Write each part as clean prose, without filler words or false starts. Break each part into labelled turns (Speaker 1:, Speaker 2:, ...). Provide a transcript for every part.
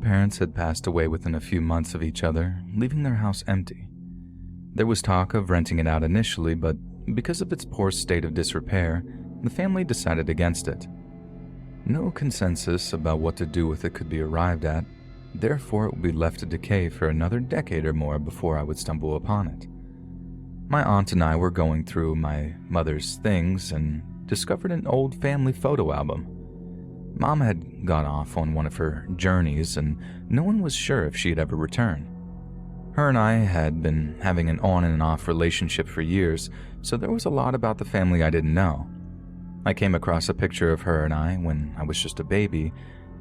Speaker 1: parents had passed away within a few months of each other, leaving their house empty. There was talk of renting it out initially, but because of its poor state of disrepair, the family decided against it. No consensus about what to do with it could be arrived at, therefore it would be left to decay for another decade or more before I would stumble upon it. My aunt and I were going through my mother's things and discovered an old family photo album. Mom had gone off on one of her journeys and no one was sure if she'd ever return. Her and I had been having an on and off relationship for years, so there was a lot about the family I didn't know. I came across a picture of her and I when I was just a baby,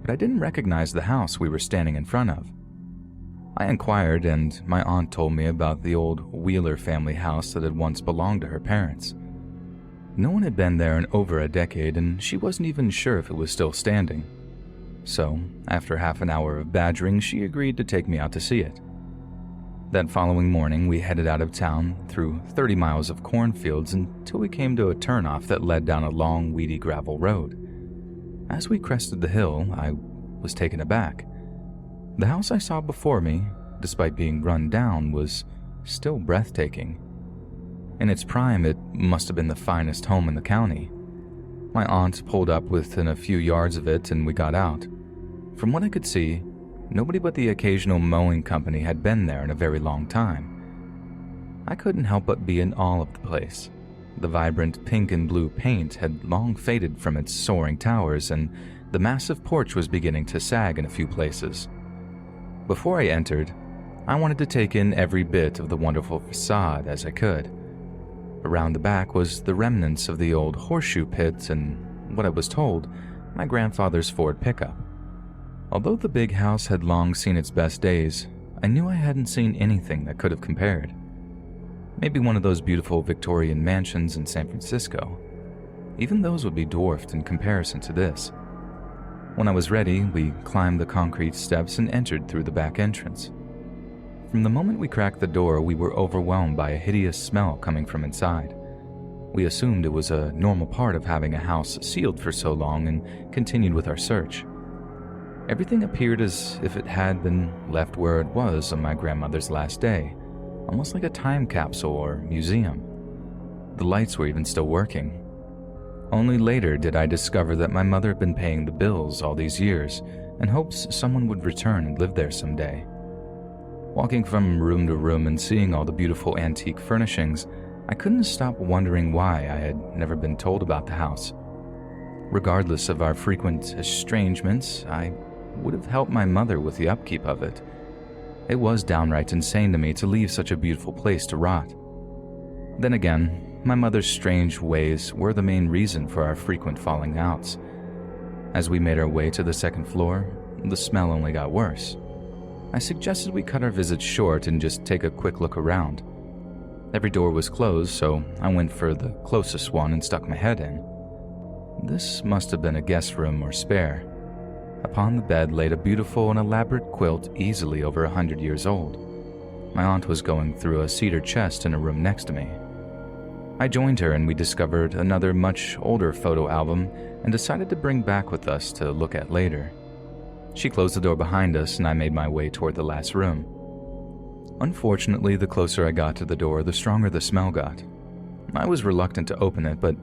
Speaker 1: but I didn't recognize the house we were standing in front of. I inquired and my aunt told me about the old Wheeler family house that had once belonged to her parents. No one had been there in over a decade and she wasn't even sure if it was still standing. So, after half an hour of badgering, she agreed to take me out to see it. That following morning, we headed out of town through 30 miles of cornfields until we came to a turnoff that led down a long, weedy gravel road. As we crested the hill, I was taken aback. The house I saw before me, despite being run down, was still breathtaking. In its prime, it must have been the finest home in the county. My aunt pulled up within a few yards of it and we got out. From what I could see, nobody but the occasional mowing company had been there in a very long time. I couldn't help but be in awe of the place. The vibrant pink and blue paint had long faded from its soaring towers, and the massive porch was beginning to sag in a few places. Before I entered, I wanted to take in every bit of the wonderful facade as I could. Around the back was the remnants of the old horseshoe pit and, what I was told, my grandfather's Ford pickup. Although the big house had long seen its best days, I knew I hadn't seen anything that could have compared. Maybe one of those beautiful Victorian mansions in San Francisco. Even those would be dwarfed in comparison to this. When I was ready, we climbed the concrete steps and entered through the back entrance. From the moment we cracked the door, we were overwhelmed by a hideous smell coming from inside. We assumed it was a normal part of having a house sealed for so long and continued with our search. Everything appeared as if it had been left where it was on my grandmother's last day, almost like a time capsule or museum. The lights were even still working. Only later did I discover that my mother had been paying the bills all these years in hopes someone would return and live there someday. Walking from room to room and seeing all the beautiful antique furnishings, I couldn't stop wondering why I had never been told about the house. Regardless of our frequent estrangements, I would have helped my mother with the upkeep of it. It was downright insane to me to leave such a beautiful place to rot. Then again, my mother's strange ways were the main reason for our frequent falling outs. As we made our way to the second floor, the smell only got worse. I suggested we cut our visit short and just take a quick look around. Every door was closed, so I went for the closest one and stuck my head in. This must have been a guest room or spare. Upon the bed laid a beautiful and elaborate quilt easily over 100 years old. My aunt was going through a cedar chest in a room next to me. I joined her and we discovered another much older photo album and decided to bring back with us to look at later. She closed the door behind us and I made my way toward the last room. Unfortunately, the closer I got to the door, the stronger the smell got. I was reluctant to open it, but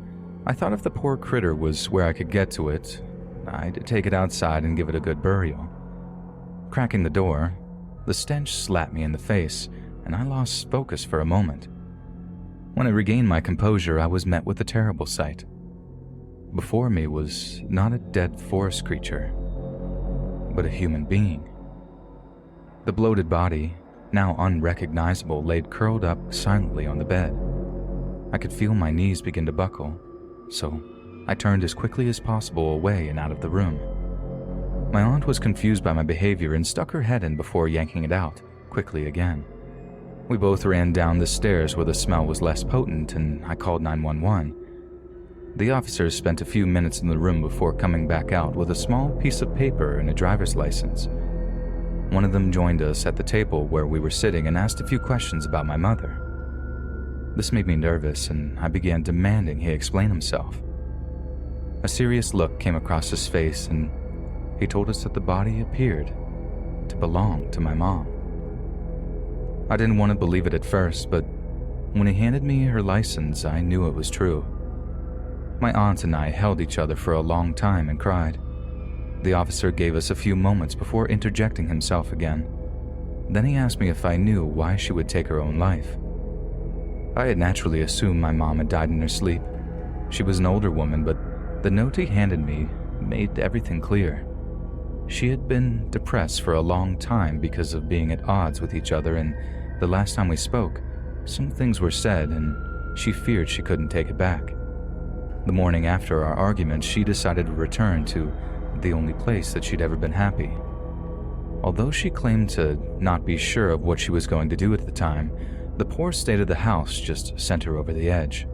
Speaker 1: I thought if the poor critter was where I could get to it, I'd take it outside and give it a good burial. Cracking the door, the stench slapped me in the face, and I lost focus for a moment. When I regained my composure, I was met with a terrible sight. Before me was not a dead forest creature, but a human being. The bloated body, now unrecognizable, laid curled up silently on the bed. I could feel my knees begin to buckle, so I turned as quickly as possible away and out of the room. My aunt was confused by my behavior and stuck her head in before yanking it out, quickly again. We both ran down the stairs where the smell was less potent and I called 911. The officers spent a few minutes in the room before coming back out with a small piece of paper and a driver's license. One of them joined us at the table where we were sitting and asked a few questions about my mother. This made me nervous and I began demanding he explain himself. A serious look came across his face and he told us that the body appeared to belong to my mom. I didn't want to believe it at first, but when he handed me her license, I knew it was true. My aunt and I held each other for a long time and cried. The officer gave us a few moments before interjecting himself again. Then he asked me if I knew why she would take her own life. I had naturally assumed my mom had died in her sleep. She was an older woman, but the note he handed me made everything clear. She had been depressed for a long time because of being at odds with each other, and the last time we spoke, some things were said and she feared she couldn't take it back. The morning after our argument, she decided to return to the only place that she'd ever been happy. Although she claimed to not be sure of what she was going to do at the time, the poor state of the house just sent her over the edge.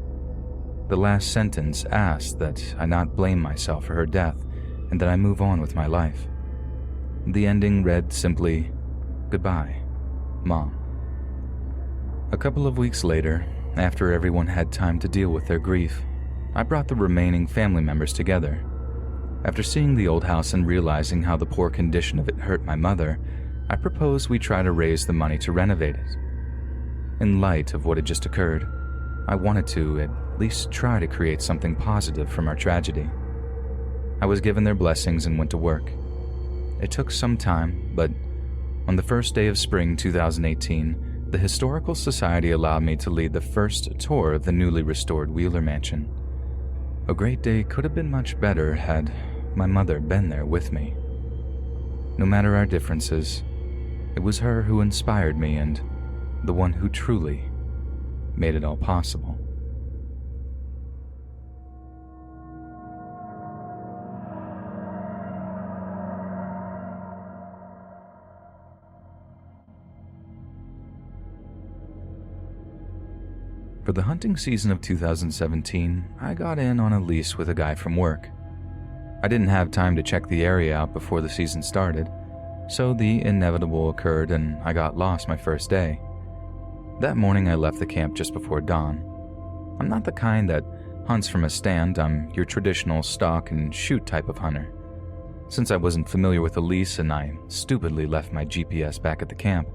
Speaker 1: The last sentence asked that I not blame myself for her death and that I move on with my life. The ending read simply, "Goodbye, Mom." A couple of weeks later, after everyone had time to deal with their grief, I brought the remaining family members together. After seeing the old house and realizing how the poor condition of it hurt my mother, I proposed we try to raise the money to renovate it. In light of what had just occurred, I wanted to at least try to create something positive from our tragedy. I was given their blessings and went to work. It took some time, but on the first day of spring 2018, the Historical Society allowed me to lead the first tour of the newly restored Wheeler Mansion. A great day could have been much better had my mother been there with me. No matter our differences, it was her who inspired me and the one who truly made it all possible. For the hunting season of 2017, I got in on a lease with a guy from work. I didn't have time to check the area out before the season started, so the inevitable occurred and I got lost my first day. That morning I left the camp just before dawn. I'm not the kind that hunts from a stand. I'm your traditional stalk and shoot type of hunter. Since I wasn't familiar with the lease and I stupidly left my GPS back at the camp,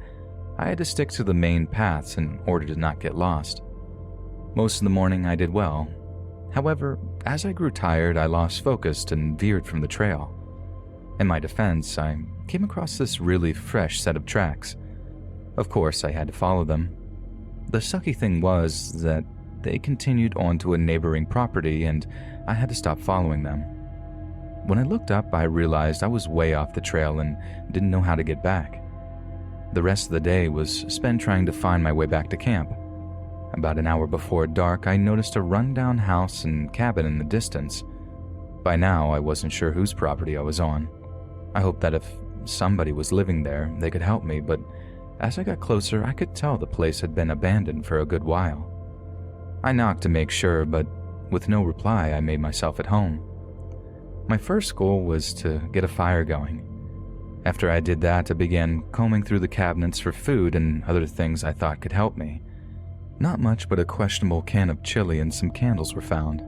Speaker 1: I had to stick to the main paths in order to not get lost. Most of the morning I did well. However, as I grew tired, I lost focus and veered from the trail. In my defense, I came across this really fresh set of tracks. Of course, I had to follow them. The sucky thing was that they continued on to a neighboring property and I had to stop following them. When I looked up, I realized I was way off the trail and didn't know how to get back. The rest of the day was spent trying to find my way back to camp. About an hour before dark, I noticed a rundown house and cabin in the distance. By now, I wasn't sure whose property I was on. I hoped that if somebody was living there, they could help me, but as I got closer, I could tell the place had been abandoned for a good while. I knocked to make sure, but with no reply, I made myself at home. My first goal was to get a fire going. After I did that, I began combing through the cabinets for food and other things I thought could help me. Not much, but a questionable can of chili and some candles were found.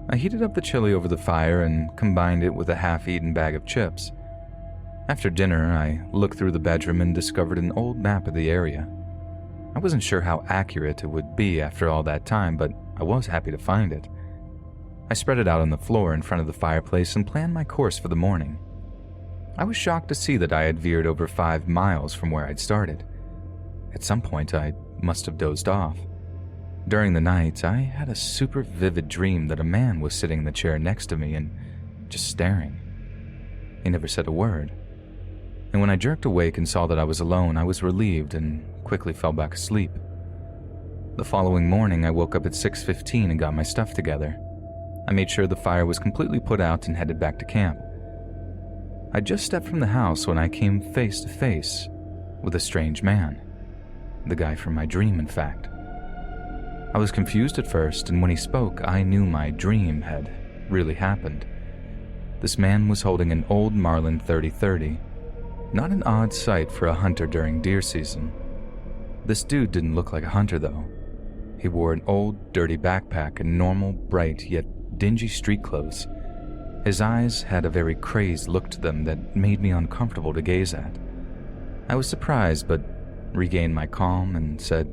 Speaker 1: I heated up the chili over the fire and combined it with a half-eaten bag of chips. After dinner, I looked through the bedroom and discovered an old map of the area. I wasn't sure how accurate it would be after all that time, but I was happy to find it. I spread it out on the floor in front of the fireplace and planned my course for the morning. I was shocked to see that I had veered over 5 miles from where I'd started. At some point, I must have dozed off. During the night, I had a super vivid dream that a man was sitting in the chair next to me and just staring. He never said a word. And when I jerked awake and saw that I was alone, I was relieved and quickly fell back asleep. The following morning, I woke up at 6:15 and got my stuff together. I made sure the fire was completely put out and headed back to camp. I just stepped from the house when I came face to face with a strange man. The guy from my dream, in fact. I was confused at first, and when he spoke, I knew my dream had really happened. This man was holding an old Marlin 30-30. Not an odd sight for a hunter during deer season. This dude didn't look like a hunter, though. He wore an old, dirty backpack and normal, bright, yet dingy street clothes. His eyes had a very crazed look to them that made me uncomfortable to gaze at. I was surprised but regained my calm and said,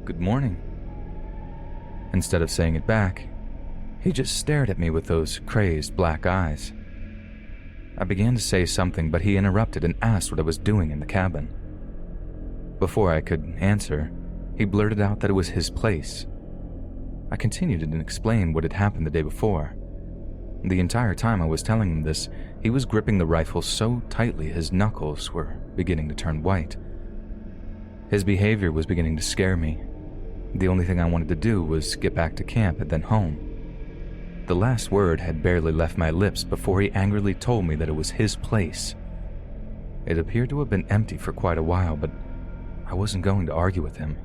Speaker 1: "Good morning." Instead of saying it back, he just stared at me with those crazed black eyes. I began to say something, but he interrupted and asked what I was doing in the cabin. Before I could answer, he blurted out that it was his place. I continued and explained what had happened the day before. The entire time I was telling him this, he was gripping the rifle so tightly his knuckles were beginning to turn white. His behavior was beginning to scare me. The only thing I wanted to do was get back to camp and then home. The last word had barely left my lips before he angrily told me that it was his place. It appeared to have been empty for quite a while, but I wasn't going to argue with him.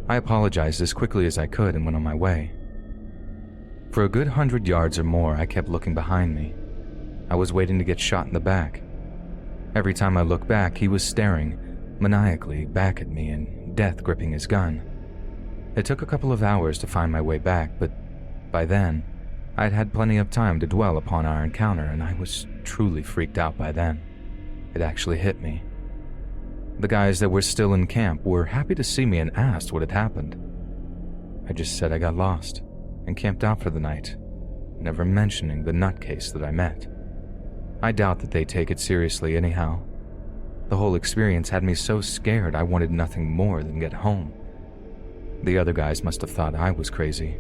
Speaker 1: I apologized as quickly as I could and went on my way. For a good 100 yards or more, I kept looking behind me. I was waiting to get shot in the back. Every time I looked back, he was staring maniacally back at me and death gripping his gun. It took a couple of hours to find my way back, but by then, I'd had plenty of time to dwell upon our encounter, and I was truly freaked out by then. It actually hit me. The guys that were still in camp were happy to see me and asked what had happened. I just said I got lost and camped out for the night, never mentioning the nutcase that I met. I doubt that they take it seriously anyhow. The whole experience had me so scared I wanted nothing more than get home. The other guys must have thought I was crazy.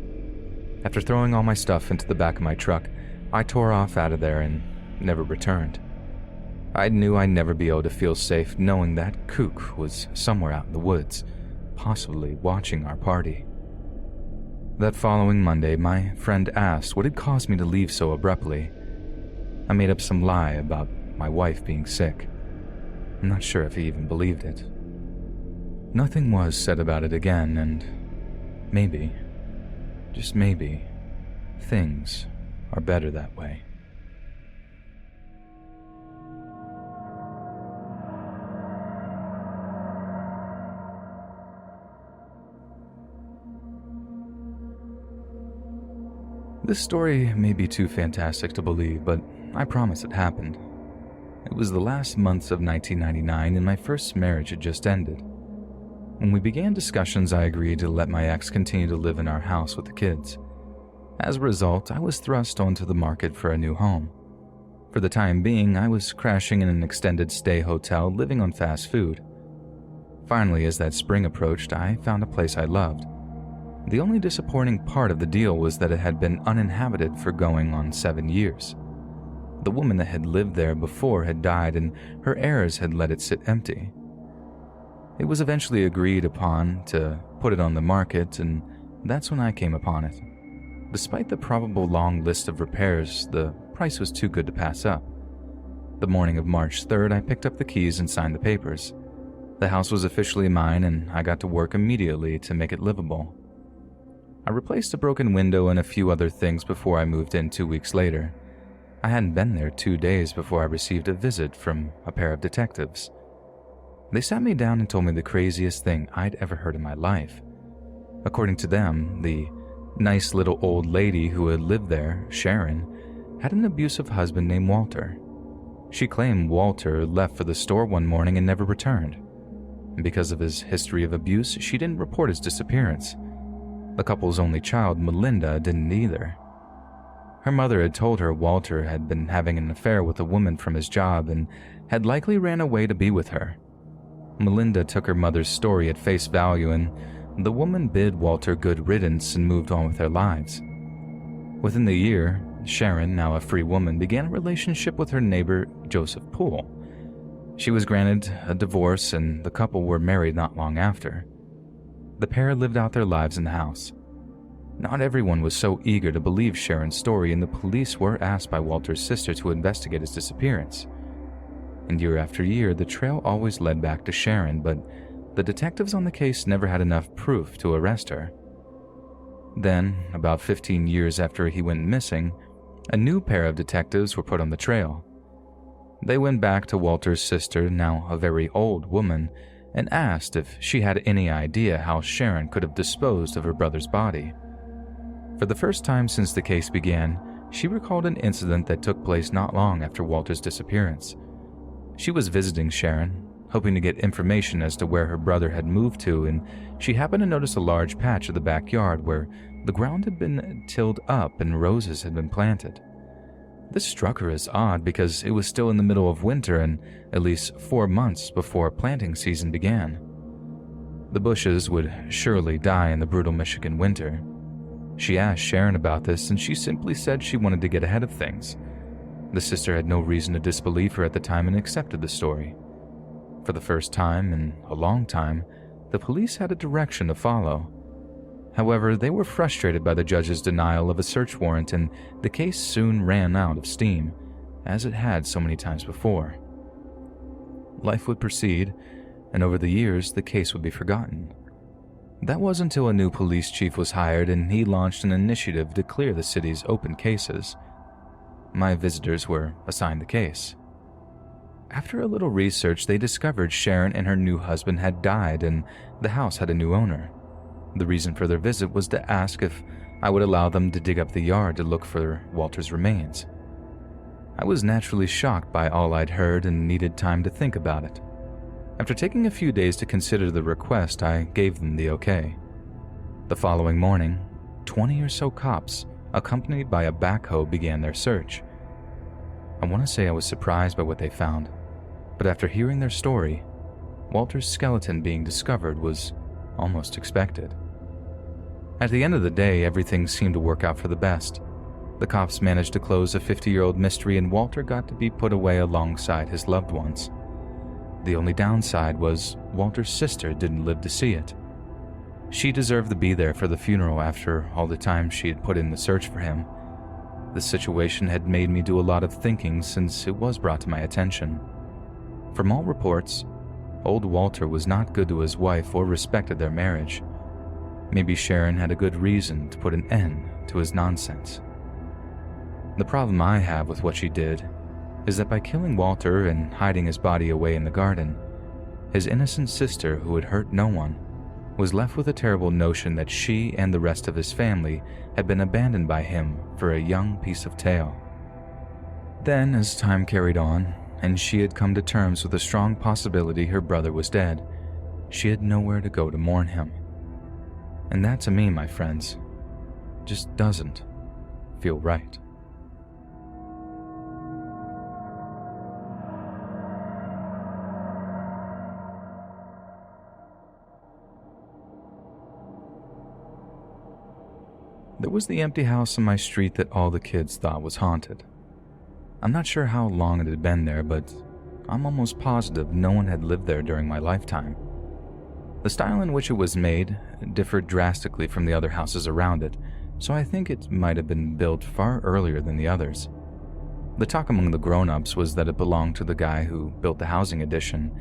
Speaker 1: After throwing all my stuff into the back of my truck, I tore off out of there and never returned. I knew I'd never be able to feel safe knowing that kook was somewhere out in the woods, possibly watching our party. That following Monday, my friend asked what had caused me to leave so abruptly. I made up some lie about my wife being sick. I'm not sure if he even believed it. Nothing was said about it again, and maybe, just maybe, things are better that way. This story may be too fantastic to believe, but I promise it happened. It was the last months of 1999 and my first marriage had just ended. When we began discussions, I agreed to let my ex continue to live in our house with the kids. As a result, I was thrust onto the market for a new home. For the time being, I was crashing in an extended stay hotel living on fast food. Finally, as that spring approached, I found a place I loved. The only disappointing part of the deal was that it had been uninhabited for going on 7 years. The woman that had lived there before had died and her heirs had let it sit empty. It was eventually agreed upon to put it on the market, and that's when I came upon it. Despite the probable long list of repairs, the price was too good to pass up. The morning of March 3rd, I picked up the keys and signed the papers. The house was officially mine, and I got to work immediately to make it livable. I replaced a broken window and a few other things before I moved in 2 weeks later. I hadn't been there 2 days before I received a visit from a pair of detectives. They sat me down and told me the craziest thing I'd ever heard in my life. According to them, the nice little old lady who had lived there, Sharon, had an abusive husband named Walter. She claimed Walter left for the store one morning and never returned. Because of his history of abuse, she didn't report his disappearance. The couple's only child, Melinda, didn't either. Her mother had told her Walter had been having an affair with a woman from his job and had likely ran away to be with her. Melinda took her mother's story at face value, and the woman bid Walter good riddance and moved on with their lives. Within the year, Sharon, now a free woman, began a relationship with her neighbor, Joseph Poole. She was granted a divorce, and the couple were married not long after. The pair lived out their lives in the house. Not everyone was so eager to believe Sharon's story, and the police were asked by Walter's sister to investigate his disappearance. And year after year, the trail always led back to Sharon, but the detectives on the case never had enough proof to arrest her. Then, about 15 years after he went missing, a new pair of detectives were put on the trail. They went back to Walter's sister, now a very old woman, and asked if she had any idea how Sharon could have disposed of her brother's body. For the first time since the case began, she recalled an incident that took place not long after Walter's disappearance. She was visiting Sharon, hoping to get information as to where her brother had moved to, and she happened to notice a large patch of the backyard where the ground had been tilled up and roses had been planted. This struck her as odd because it was still in the middle of winter and at least 4 months before planting season began. The bushes would surely die in the brutal Michigan winter. She asked Sharon about this, and she simply said she wanted to get ahead of things. The sister had no reason to disbelieve her at the time and accepted the story. For the first time in a long time, the police had a direction to follow. However, they were frustrated by the judge's denial of a search warrant, and the case soon ran out of steam, as it had so many times before. Life would proceed, and over the years, the case would be forgotten. That was until a new police chief was hired, and he launched an initiative to clear the city's open cases. My visitors were assigned the case. After a little research, they discovered Sharon and her new husband had died, and the house had a new owner. The reason for their visit was to ask if I would allow them to dig up the yard to look for Walter's remains. I was naturally shocked by all I'd heard and needed time to think about it. After taking a few days to consider the request, I gave them the okay. The following morning, 20 or so cops, accompanied by a backhoe, began their search. I want to say I was surprised by what they found, but after hearing their story, Walter's skeleton being discovered was almost expected. At the end of the day, everything seemed to work out for the best. The cops managed to close a 50-year-old mystery, and Walter got to be put away alongside his loved ones. The only downside was Walter's sister didn't live to see it. She deserved to be there for the funeral after all the time she had put in the search for him. The situation had made me do a lot of thinking since it was brought to my attention. From all reports, old Walter was not good to his wife or respected their marriage. Maybe Sharon had a good reason to put an end to his nonsense. The problem I have with what she did is that by killing Walter and hiding his body away in the garden, his innocent sister, who had hurt no one, was left with a terrible notion that she and the rest of his family had been abandoned by him for a young piece of tail. Then, as time carried on, and she had come to terms with a strong possibility her brother was dead, she had nowhere to go to mourn him. And that, to me, my friends, just doesn't feel right. There was the empty house on my street that all the kids thought was haunted. I'm not sure how long it had been there, but I'm almost positive no one had lived there during my lifetime. The style in which it was made differed drastically from the other houses around it, so I think it might have been built far earlier than the others. The talk among the grown-ups was that it belonged to the guy who built the housing addition,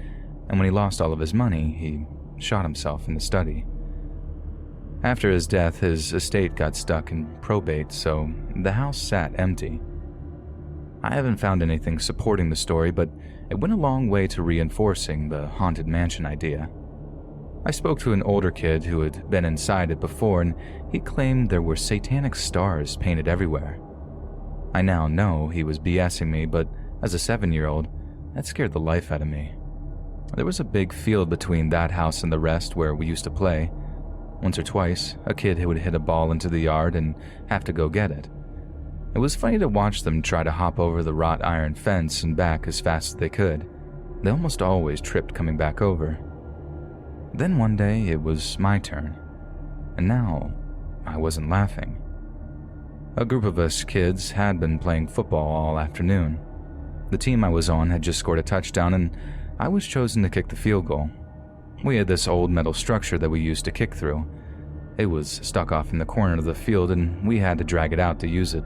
Speaker 1: and when he lost all of his money, he shot himself in the study. After his death, his estate got stuck in probate, so the house sat empty. I haven't found anything supporting the story, but it went a long way to reinforcing the haunted mansion idea. I spoke to an older kid who had been inside it before, and he claimed there were satanic stars painted everywhere. I now know he was BSing me, but as a 7-year-old, that scared the life out of me. There was a big field between that house and the rest where we used to play. Once or twice, a kid would hit a ball into the yard and have to go get it. It was funny to watch them try to hop over the wrought iron fence and back as fast as they could. They almost always tripped coming back over. Then one day, it was my turn. And now, I wasn't laughing. A group of us kids had been playing football all afternoon. The team I was on had just scored a touchdown, and I was chosen to kick the field goal. We had this old metal structure that we used to kick through. It was stuck off in the corner of the field, and we had to drag it out to use it.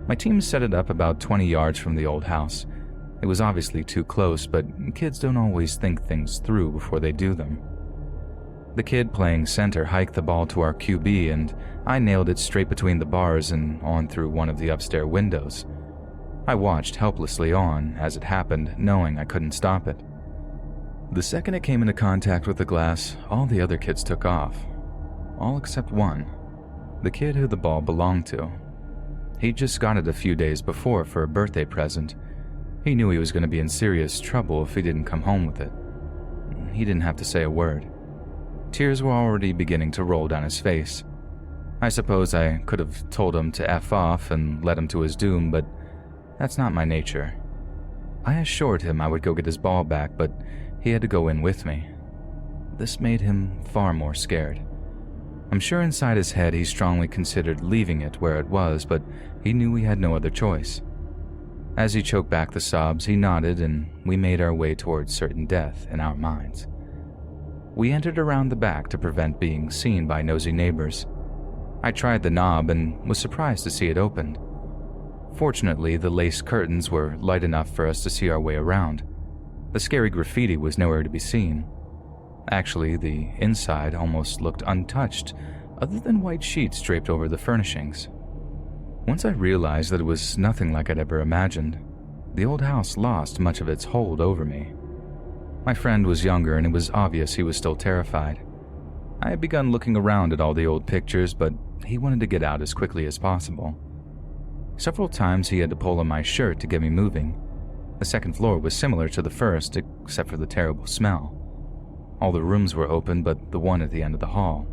Speaker 1: My team set it up about 20 yards from the old house. It was obviously too close, but kids don't always think things through before they do them. The kid playing center hiked the ball to our QB, and I nailed it straight between the bars and on through one of the upstairs windows. I watched helplessly on as it happened, knowing I couldn't stop it. The second it came into contact with the glass, all the other kids took off. All except one, the kid who the ball belonged to. He'd just got it a few days before for a birthday present. He knew he was going to be in serious trouble if he didn't come home with it. He didn't have to say a word. Tears were already beginning to roll down his face. I suppose I could have told him to F off and led him to his doom, but that's not my nature. I assured him I would go get his ball back, but he had to go in with me. This made him far more scared. I'm sure inside his head he strongly considered leaving it where it was, but he knew he had no other choice. As he choked back the sobs, he nodded and we made our way towards certain death in our minds. We entered around the back to prevent being seen by nosy neighbors. I tried the knob and was surprised to see it opened. Fortunately, the lace curtains were light enough for us to see our way around. The scary graffiti was nowhere to be seen. Actually, the inside almost looked untouched, other than white sheets draped over the furnishings. Once I realized that it was nothing like I'd ever imagined, the old house lost much of its hold over me. My friend was younger and it was obvious he was still terrified. I had begun looking around at all the old pictures, but he wanted to get out as quickly as possible. Several times he had to pull on my shirt to get me moving. The second floor was similar to the first, except for the terrible smell. All the rooms were open but the one at the end of the hall.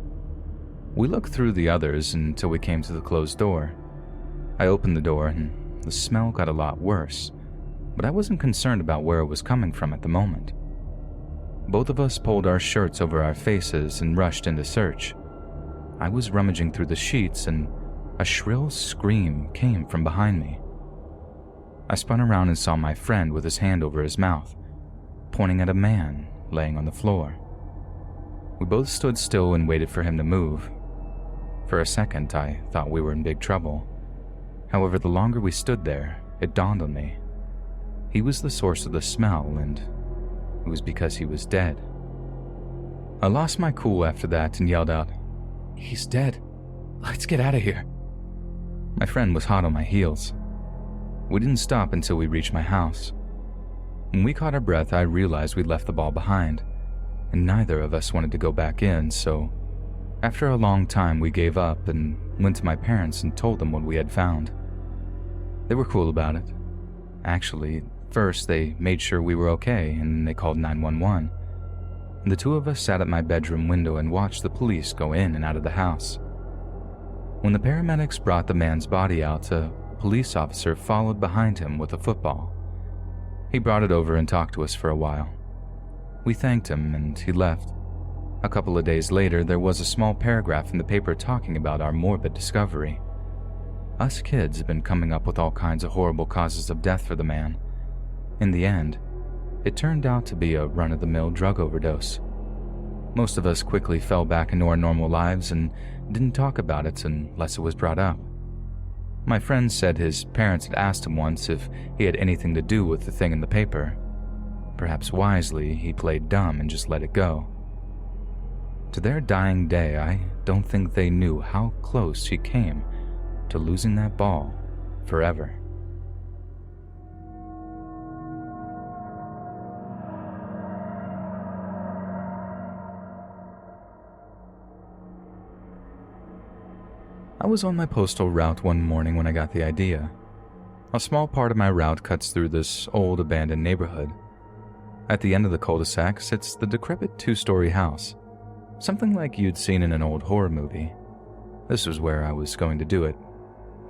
Speaker 1: We looked through the others until we came to the closed door. I opened the door and the smell got a lot worse, but I wasn't concerned about where it was coming from at the moment. Both of us pulled our shirts over our faces and rushed in to search. I was rummaging through the sheets and a shrill scream came from behind me. I spun around and saw my friend with his hand over his mouth, pointing at a man laying on the floor. We both stood still and waited for him to move. For a second, I thought we were in big trouble. However, the longer we stood there, it dawned on me. He was the source of the smell, and it was because he was dead. I lost my cool after that and yelled out, "He's dead. Let's get out of here." My friend was hot on my heels. We didn't stop until we reached my house. When we caught our breath, I realized we'd left the ball behind, and neither of us wanted to go back in, so after a long time we gave up and went to my parents and told them what we had found. They were cool about it. Actually, first they made sure we were okay and they called 911. The two of us sat at my bedroom window and watched the police go in and out of the house. When the paramedics brought the man's body out, a police officer followed behind him with a football. He brought it over and talked to us for a while. We thanked him and he left. A couple of days later, there was a small paragraph in the paper talking about our morbid discovery. Us kids have been coming up with all kinds of horrible causes of death for the man. In the end, it turned out to be a run-of-the-mill drug overdose. Most of us quickly fell back into our normal lives and didn't talk about it unless it was brought up. My friend said his parents had asked him once if he had anything to do with the thing in the paper. Perhaps wisely, he played dumb and just let it go. To their dying day, I don't think they knew how close he came to losing that ball forever. I was on my postal route one morning when I got the idea. A small part of my route cuts through this old abandoned neighborhood. At the end of the cul-de-sac sits the decrepit two-story house, something like you'd seen in an old horror movie. This was where I was going to do it.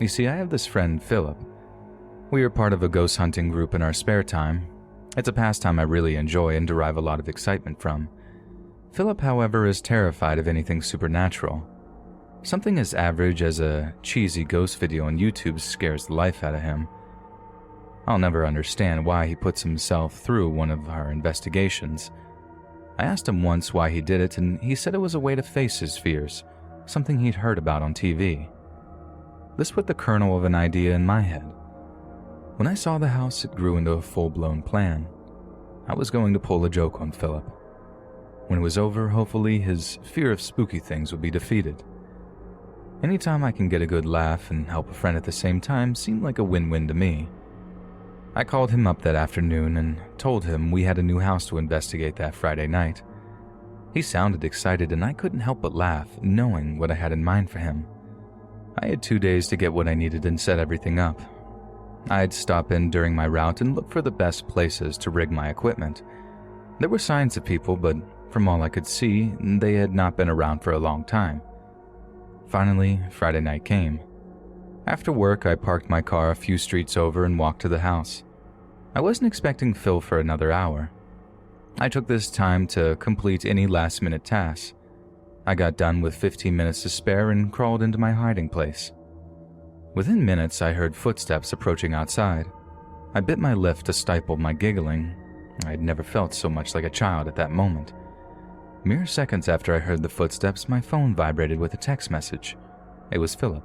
Speaker 1: You see, I have this friend, Philip. We are part of a ghost hunting group in our spare time. It's a pastime I really enjoy and derive a lot of excitement from. Philip, however, is terrified of anything supernatural. Something as average as a cheesy ghost video on YouTube scares the life out of him. I'll never understand why he puts himself through one of our investigations. I asked him once why he did it, and he said it was a way to face his fears, something he'd heard about on TV. This put the kernel of an idea in my head. When I saw the house, it grew into a full-blown plan. I was going to pull a joke on Philip. When it was over, hopefully his fear of spooky things would be defeated. Anytime I can get a good laugh and help a friend at the same time seemed like a win-win to me. I called him up that afternoon and told him we had a new house to investigate that Friday night. He sounded excited and I couldn't help but laugh, knowing what I had in mind for him. I had 2 days to get what I needed and set everything up. I'd stop in during my route and look for the best places to rig my equipment. There were signs of people, but from all I could see, they had not been around for a long time. Finally, Friday night came. After work, I parked my car a few streets over and walked to the house. I wasn't expecting Phil for another hour. I took this time to complete any last-minute tasks. I got done with 15 minutes to spare and crawled into my hiding place. Within minutes, I heard footsteps approaching outside. I bit my lip to stifle my giggling. I had never felt so much like a child at that moment. Mere seconds after I heard the footsteps, my phone vibrated with a text message. It was Philip.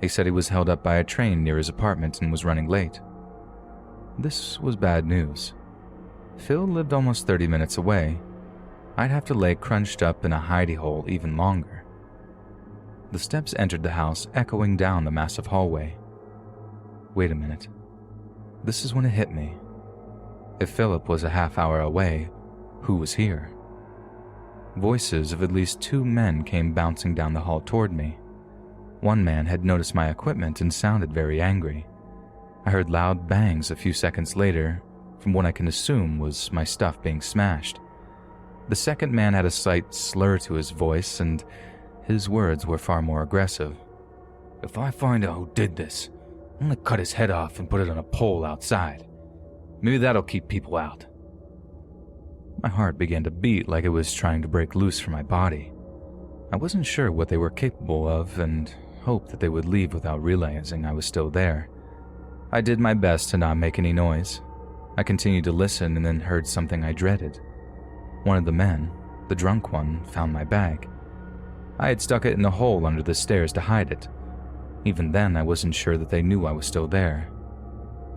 Speaker 1: He said he was held up by a train near his apartment and was running late. This was bad news. Phil lived almost 30 minutes away. I'd have to lay crunched up in a hidey hole even longer. The steps entered the house, echoing down the massive hallway. Wait a minute. This is when it hit me. If Philip was a half hour away, who was here? Voices of at least 2 men came bouncing down the hall toward me. One man had noticed my equipment and sounded very angry. I heard loud bangs a few seconds later, from what I can assume was my stuff being smashed. The second man had a slight slur to his voice, and his words were far more aggressive. "If I find out who did this, I'm gonna cut his head off and put it on a pole outside. Maybe that'll keep people out." My heart began to beat like it was trying to break loose from my body. I wasn't sure what they were capable of and hoped that they would leave without realizing I was still there. I did my best to not make any noise. I continued to listen and then heard something I dreaded. One of the men, the drunk one, found my bag. I had stuck it in a hole under the stairs to hide it. Even then, I wasn't sure that they knew I was still there.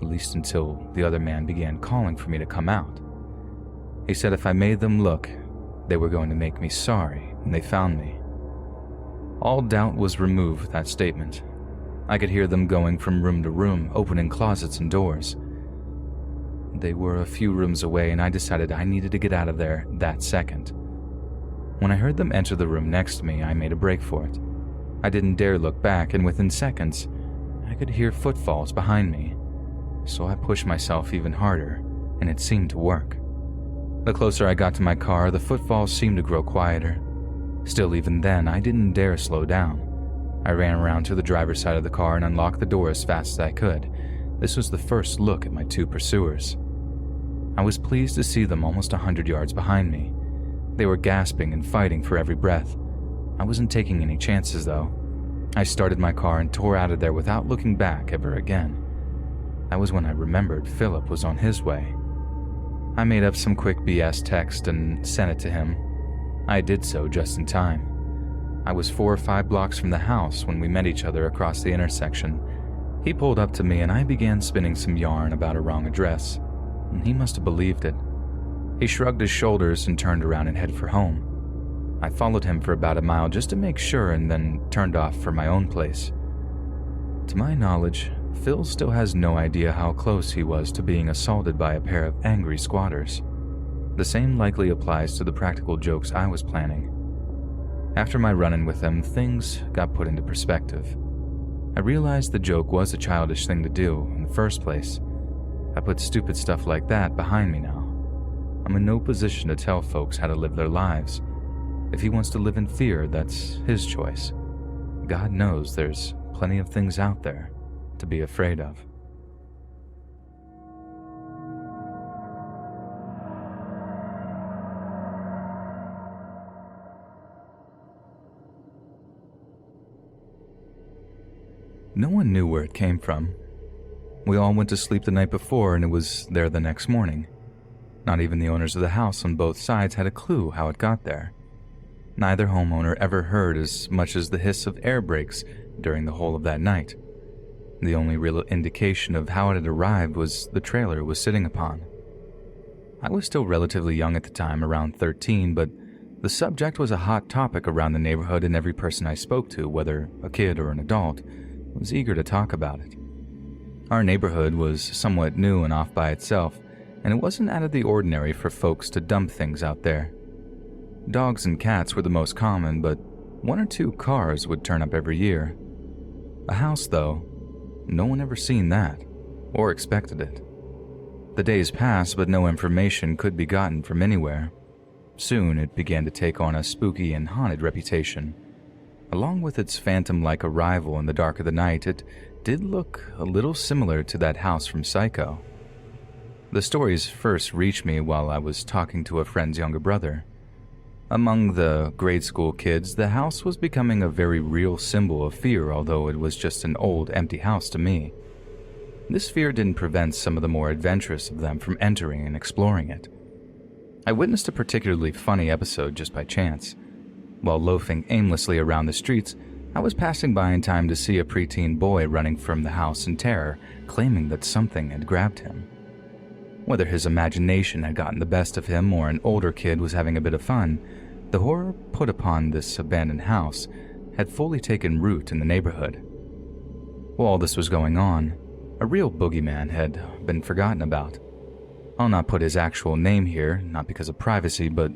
Speaker 1: At least until the other man began calling for me to come out. He said if I made them look, they were going to make me sorry when they found me. All doubt was removed with that statement. I could hear them going from room to room, opening closets and doors. They were a few rooms away, and I decided I needed to get out of there that second. When I heard them enter the room next to me, I made a break for it. I didn't dare look back, and within seconds, I could hear footfalls behind me. So I pushed myself even harder, and it seemed to work. The closer I got to my car, the footfalls seemed to grow quieter. Still, even then, I didn't dare slow down. I ran around to the driver's side of the car and unlocked the door as fast as I could. This was the first look at my 2 pursuers. I was pleased to see them almost 100 yards behind me. They were gasping and fighting for every breath. I wasn't taking any chances, though. I started my car and tore out of there without looking back ever again. That was when I remembered Philip was on his way. I made up some quick BS text and sent it to him. I did so just in time. I was 4 or 5 blocks from the house when we met each other across the intersection. He pulled up to me and I began spinning some yarn about a wrong address. He must have believed it. He shrugged his shoulders and turned around and headed for home. I followed him for about a mile just to make sure and then turned off for my own place. To my knowledge, Phil still has no idea how close he was to being assaulted by a pair of angry squatters. The same likely applies to the practical jokes I was planning. After my run-in with him, things got put into perspective. I realized the joke was a childish thing to do in the first place. I put stupid stuff like that behind me now. I'm in no position to tell folks how to live their lives. If he wants to live in fear, that's his choice. God knows there's plenty of things out there to be afraid of. No one knew where it came from. We all went to sleep the night before and it was there the next morning. Not even the owners of the house on both sides had a clue how it got there. Neither homeowner ever heard as much as the hiss of air brakes during the whole of that night. The only real indication of how it had arrived was the trailer it was sitting upon. I was still relatively young at the time, around 13, but the subject was a hot topic around the neighborhood and every person I spoke to, whether a kid or an adult, was eager to talk about it. Our neighborhood was somewhat new and off by itself, and it wasn't out of the ordinary for folks to dump things out there. Dogs and cats were the most common, but 1 or 2 cars would turn up every year. A house, though, no one ever seen that. or expected it. The days passed, but no information could be gotten from anywhere. Soon, it began to take on a spooky and haunted reputation. Along with its phantom-like arrival in the dark of the night, it did look a little similar to that house from Psycho. The stories first reached me while I was talking to a friend's younger brother. Among the grade school kids, the house was becoming a very real symbol of fear, although it was just an old, empty house to me. This fear didn't prevent some of the more adventurous of them from entering and exploring it. I witnessed a particularly funny episode just by chance. While loafing aimlessly around the streets, I was passing by in time to see a preteen boy running from the house in terror, claiming that something had grabbed him. Whether his imagination had gotten the best of him or an older kid was having a bit of fun, the horror put upon this abandoned house had fully taken root in the neighborhood. While all this was going on, a real boogeyman had been forgotten about. I'll not put his actual name here, not because of privacy, but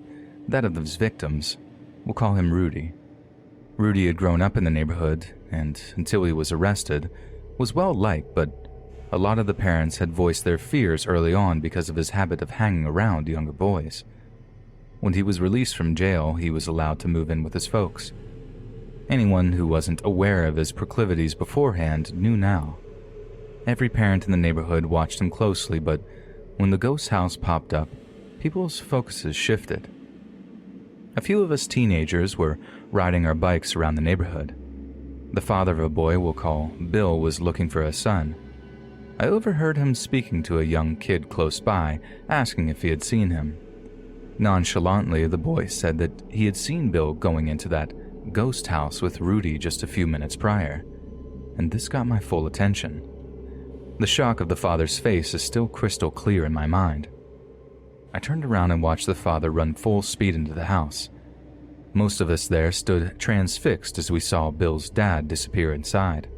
Speaker 1: that of his victims. We'll call him Rudy. Rudy had grown up in the neighborhood, and until he was arrested, was well liked, but a lot of the parents had voiced their fears early on because of his habit of hanging around younger boys. When he was released from jail, he was allowed to move in with his folks. Anyone who wasn't aware of his proclivities beforehand knew now. Every parent in the neighborhood watched him closely, but when the ghost house popped up, people's focuses shifted. A few of us teenagers were riding our bikes around the neighborhood. The father of a boy we'll call Bill was looking for a son. I overheard him speaking to a young kid close by, asking if he had seen him. Nonchalantly, the boy said that he had seen Bill going into that ghost house with Rudy just a few minutes prior, and this got my full attention. The shock of the father's face is still crystal clear in my mind. I turned around and watched the father run full speed into the house. Most of us there stood transfixed as we saw Bill's dad disappear inside.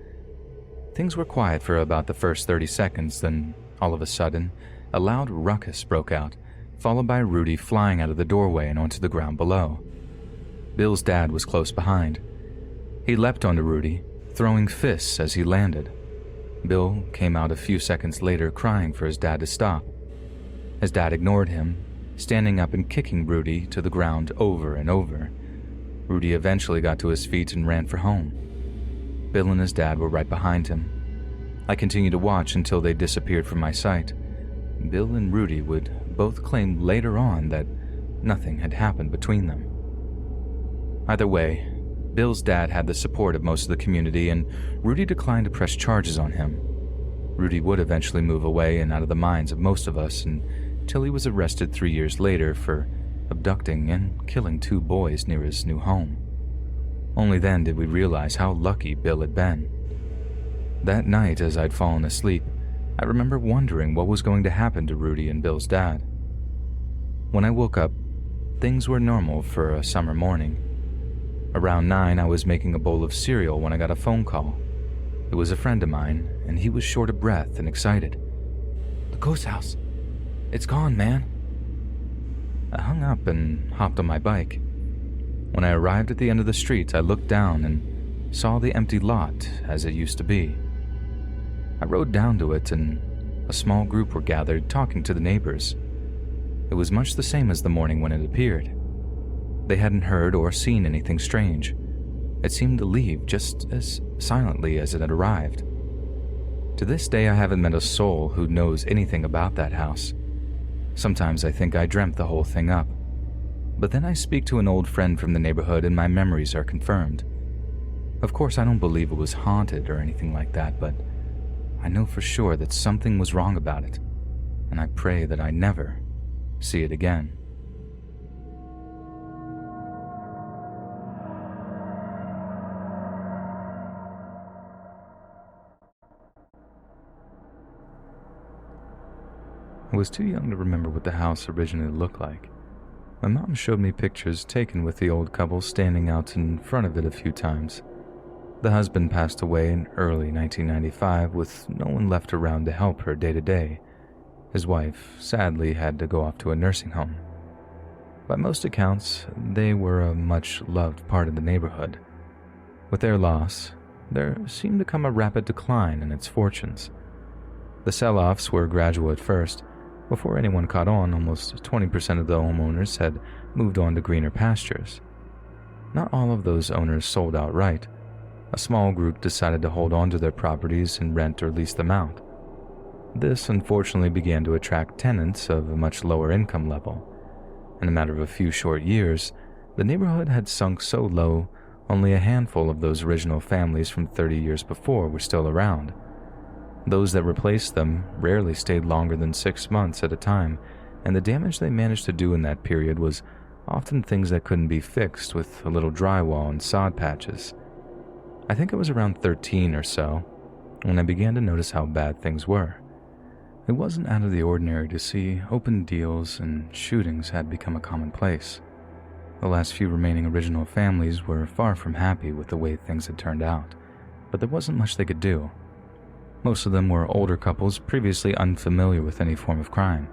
Speaker 1: Things were quiet for about the first 30 seconds, then, all of a sudden, a loud ruckus broke out, followed by Rudy flying out of the doorway and onto the ground below. Bill's dad was close behind. He leapt onto Rudy, throwing fists as he landed. Bill came out a few seconds later crying for his dad to stop. His dad ignored him, standing up and kicking Rudy to the ground over and over. Rudy eventually got to his feet and ran for home. Bill and his dad were right behind him. I continued to watch until they disappeared from my sight. Bill and Rudy would both claim later on that nothing had happened between them. Either way, Bill's dad had the support of most of the community, and Rudy declined to press charges on him. Rudy would eventually move away and out of the minds of most of us until he was arrested 3 years later for abducting and killing 2 boys near his new home. Only then did we realize how lucky Bill had been. That night, as I'd fallen asleep, I remember wondering what was going to happen to Rudy and Bill's dad. When I woke up, things were normal for a summer morning. Around 9, I was making a bowl of cereal when I got a phone call. It was a friend of mine, and he was short of breath and excited. "The ghost house. It's gone, man." I hung up and hopped on my bike. When I arrived at the end of the street, I looked down and saw the empty lot as it used to be. I rode down to it, and a small group were gathered talking to the neighbors. It was much the same as the morning when it appeared. They hadn't heard or seen anything strange. It seemed to leave just as silently as it had arrived. To this day, I haven't met a soul who knows anything about that house. Sometimes I think I dreamt the whole thing up. But then I speak to an old friend from the neighborhood and my memories are confirmed. Of course, I don't believe it was haunted or anything like that, but I know for sure that something was wrong about it, and I pray that I never see it again. I was too young to remember what the house originally looked like. My mom showed me pictures taken with the old couple standing out in front of it a few times. The husband passed away in early 1995 with no one left around to help her day to day. His wife sadly had to go off to a nursing home. By most accounts, they were a much loved part of the neighborhood. With their loss, there seemed to come a rapid decline in its fortunes. The sell-offs were gradual at first. Before anyone caught on, almost 20% of the homeowners had moved on to greener pastures. Not all of those owners sold outright. A small group decided to hold on to their properties and rent or lease them out. This unfortunately began to attract tenants of a much lower income level. In a matter of a few short years, the neighborhood had sunk so low, only a handful of those original families from 30 years before were still around. Those that replaced them rarely stayed longer than 6 months at a time, and the damage they managed to do in that period was often things that couldn't be fixed with a little drywall and sod patches. I think it was around 13 or so when I began to notice how bad things were. It wasn't out of the ordinary to see open deals, and shootings had become a commonplace. The last few remaining original families were far from happy with the way things had turned out, but there wasn't much they could do. Most of them were older couples previously unfamiliar with any form of crime.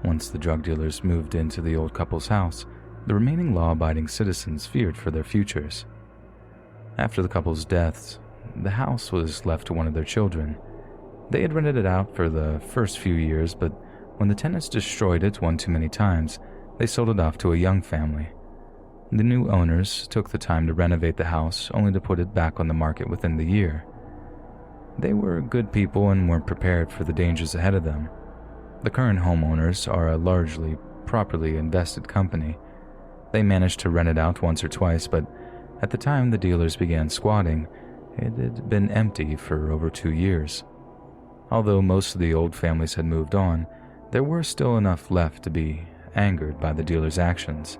Speaker 1: Once the drug dealers moved into the old couple's house, the remaining law-abiding citizens feared for their futures. After the couple's deaths, the house was left to one of their children. They had rented it out for the first few years, but when the tenants destroyed it one too many times, they sold it off to a young family. The new owners took the time to renovate the house, only to put it back on the market within the year. They were good people and weren't prepared for the dangers ahead of them. The current homeowners are a largely properly invested company. They managed to rent it out once or twice, but at the time the dealers began squatting, it had been empty for over 2 years. Although most of the old families had moved on, there were still enough left to be angered by the dealers' actions.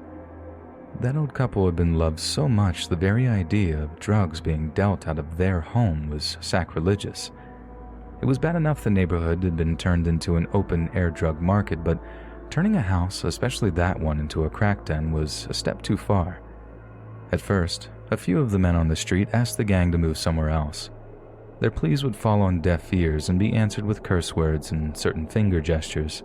Speaker 1: That old couple had been loved so much the very idea of drugs being dealt out of their home was sacrilegious. It was bad enough the neighborhood had been turned into an open-air drug market, but turning a house, especially that one, into a crack den was a step too far. At first, a few of the men on the street asked the gang to move somewhere else. Their pleas would fall on deaf ears and be answered with curse words and certain finger gestures.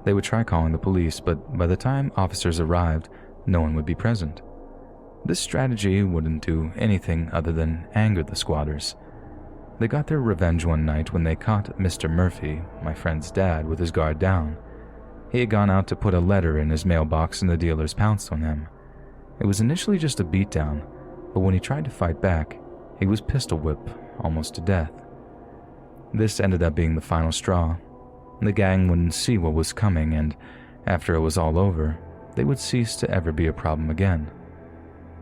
Speaker 1: They would try calling the police, but by the time officers arrived, no one would be present. This strategy wouldn't do anything other than anger the squatters. They got their revenge one night when they caught Mr. Murphy, my friend's dad, with his guard down. He had gone out to put a letter in his mailbox and the dealers pounced on him. It was initially just a beatdown, but when he tried to fight back, he was pistol whipped almost to death. This ended up being the final straw. The gang wouldn't see what was coming, and after it was all over, they would cease to ever be a problem again.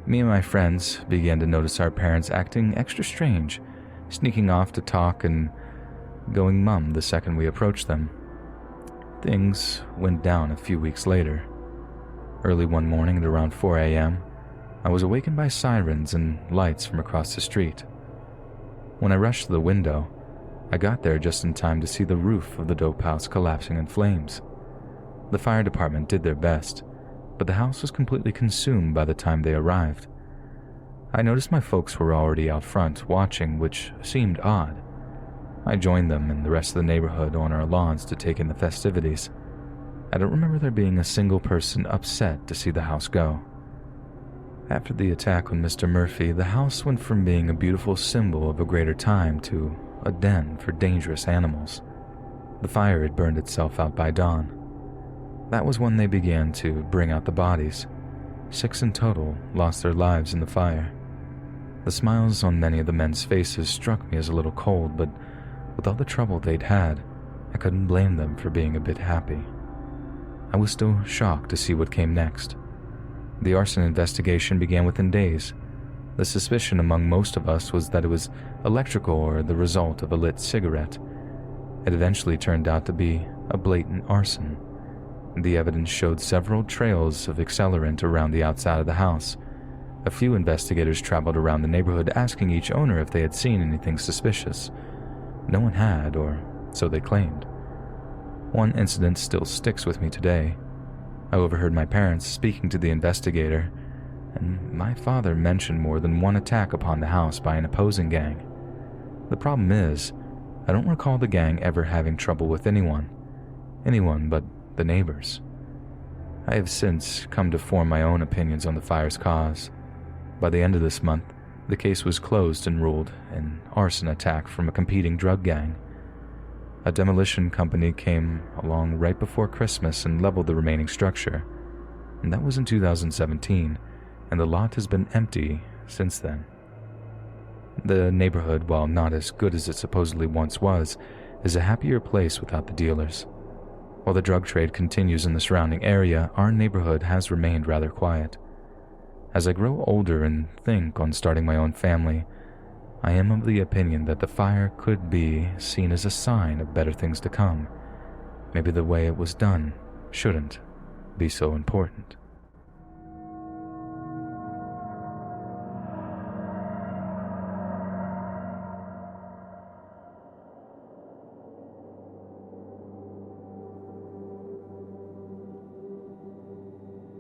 Speaker 1: Me and my friends began to notice our parents acting extra strange, sneaking off to talk and going mum the second we approached them. Things went down a few weeks later. Early one morning at around 4 a.m., I was awakened by sirens and lights from across the street. When I rushed to the window, I got there just in time to see the roof of the dope house collapsing in flames. The fire department did their best, but the house was completely consumed by the time they arrived. I noticed my folks were already out front watching, which seemed odd. I joined them and the rest of the neighborhood on our lawns to take in the festivities. I don't remember there being a single person upset to see the house go. After the attack on Mr. Murphy, the house went from being a beautiful symbol of a greater time to a den for dangerous animals. The fire had burned itself out by dawn. That was when they began to bring out the bodies. 6 in total lost their lives in the fire. The smiles on many of the men's faces struck me as a little cold, but with all the trouble they'd had, I couldn't blame them for being a bit happy. I was still shocked to see what came next. The arson investigation began within days. The suspicion among most of us was that it was electrical or the result of a lit cigarette. It eventually turned out to be a blatant arson. The evidence showed several trails of accelerant around the outside of the house. A few investigators traveled around the neighborhood asking each owner if they had seen anything suspicious. No one had, or so they claimed. One incident still sticks with me today. I overheard my parents speaking to the investigator, and my father mentioned more than one attack upon the house by an opposing gang. The problem is, I don't recall the gang ever having trouble with anyone but the neighbors. I have since come to form my own opinions on the fire's cause. By the end of this month, the case was closed and ruled an arson attack from a competing drug gang. A demolition company came along right before Christmas and leveled the remaining structure, and that was in 2017, and the lot has been empty since then. The neighborhood, while not as good as it supposedly once was, is a happier place without the dealers. While the drug trade continues in the surrounding area, our neighborhood has remained rather quiet. As I grow older and think on starting my own family, I am of the opinion that the fire could be seen as a sign of better things to come. Maybe the way it was done shouldn't be so important.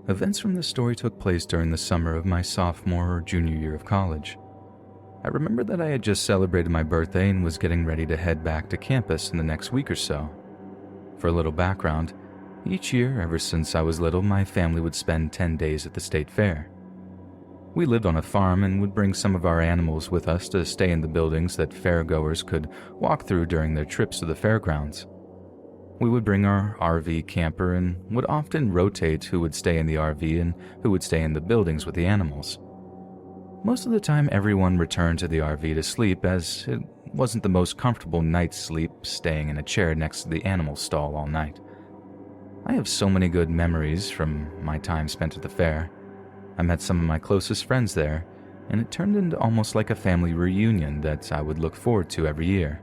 Speaker 1: Events from this story took place during the summer of my sophomore or junior year of college. I remember that I had just celebrated my birthday and was getting ready to head back to campus in the next week or so. For a little background, each year, ever since I was little, my family would spend 10 days at the state fair. We lived on a farm and would bring some of our animals with us to stay in the buildings that fairgoers could walk through during their trips to the fairgrounds. We would bring our RV camper and would often rotate who would stay in the RV and who would stay in the buildings with the animals. Most of the time, everyone returned to the RV to sleep, as it wasn't the most comfortable night's sleep staying in a chair next to the animal stall all night. I have so many good memories from my time spent at the fair. I met some of my closest friends there, and it turned into almost like a family reunion that I would look forward to every year.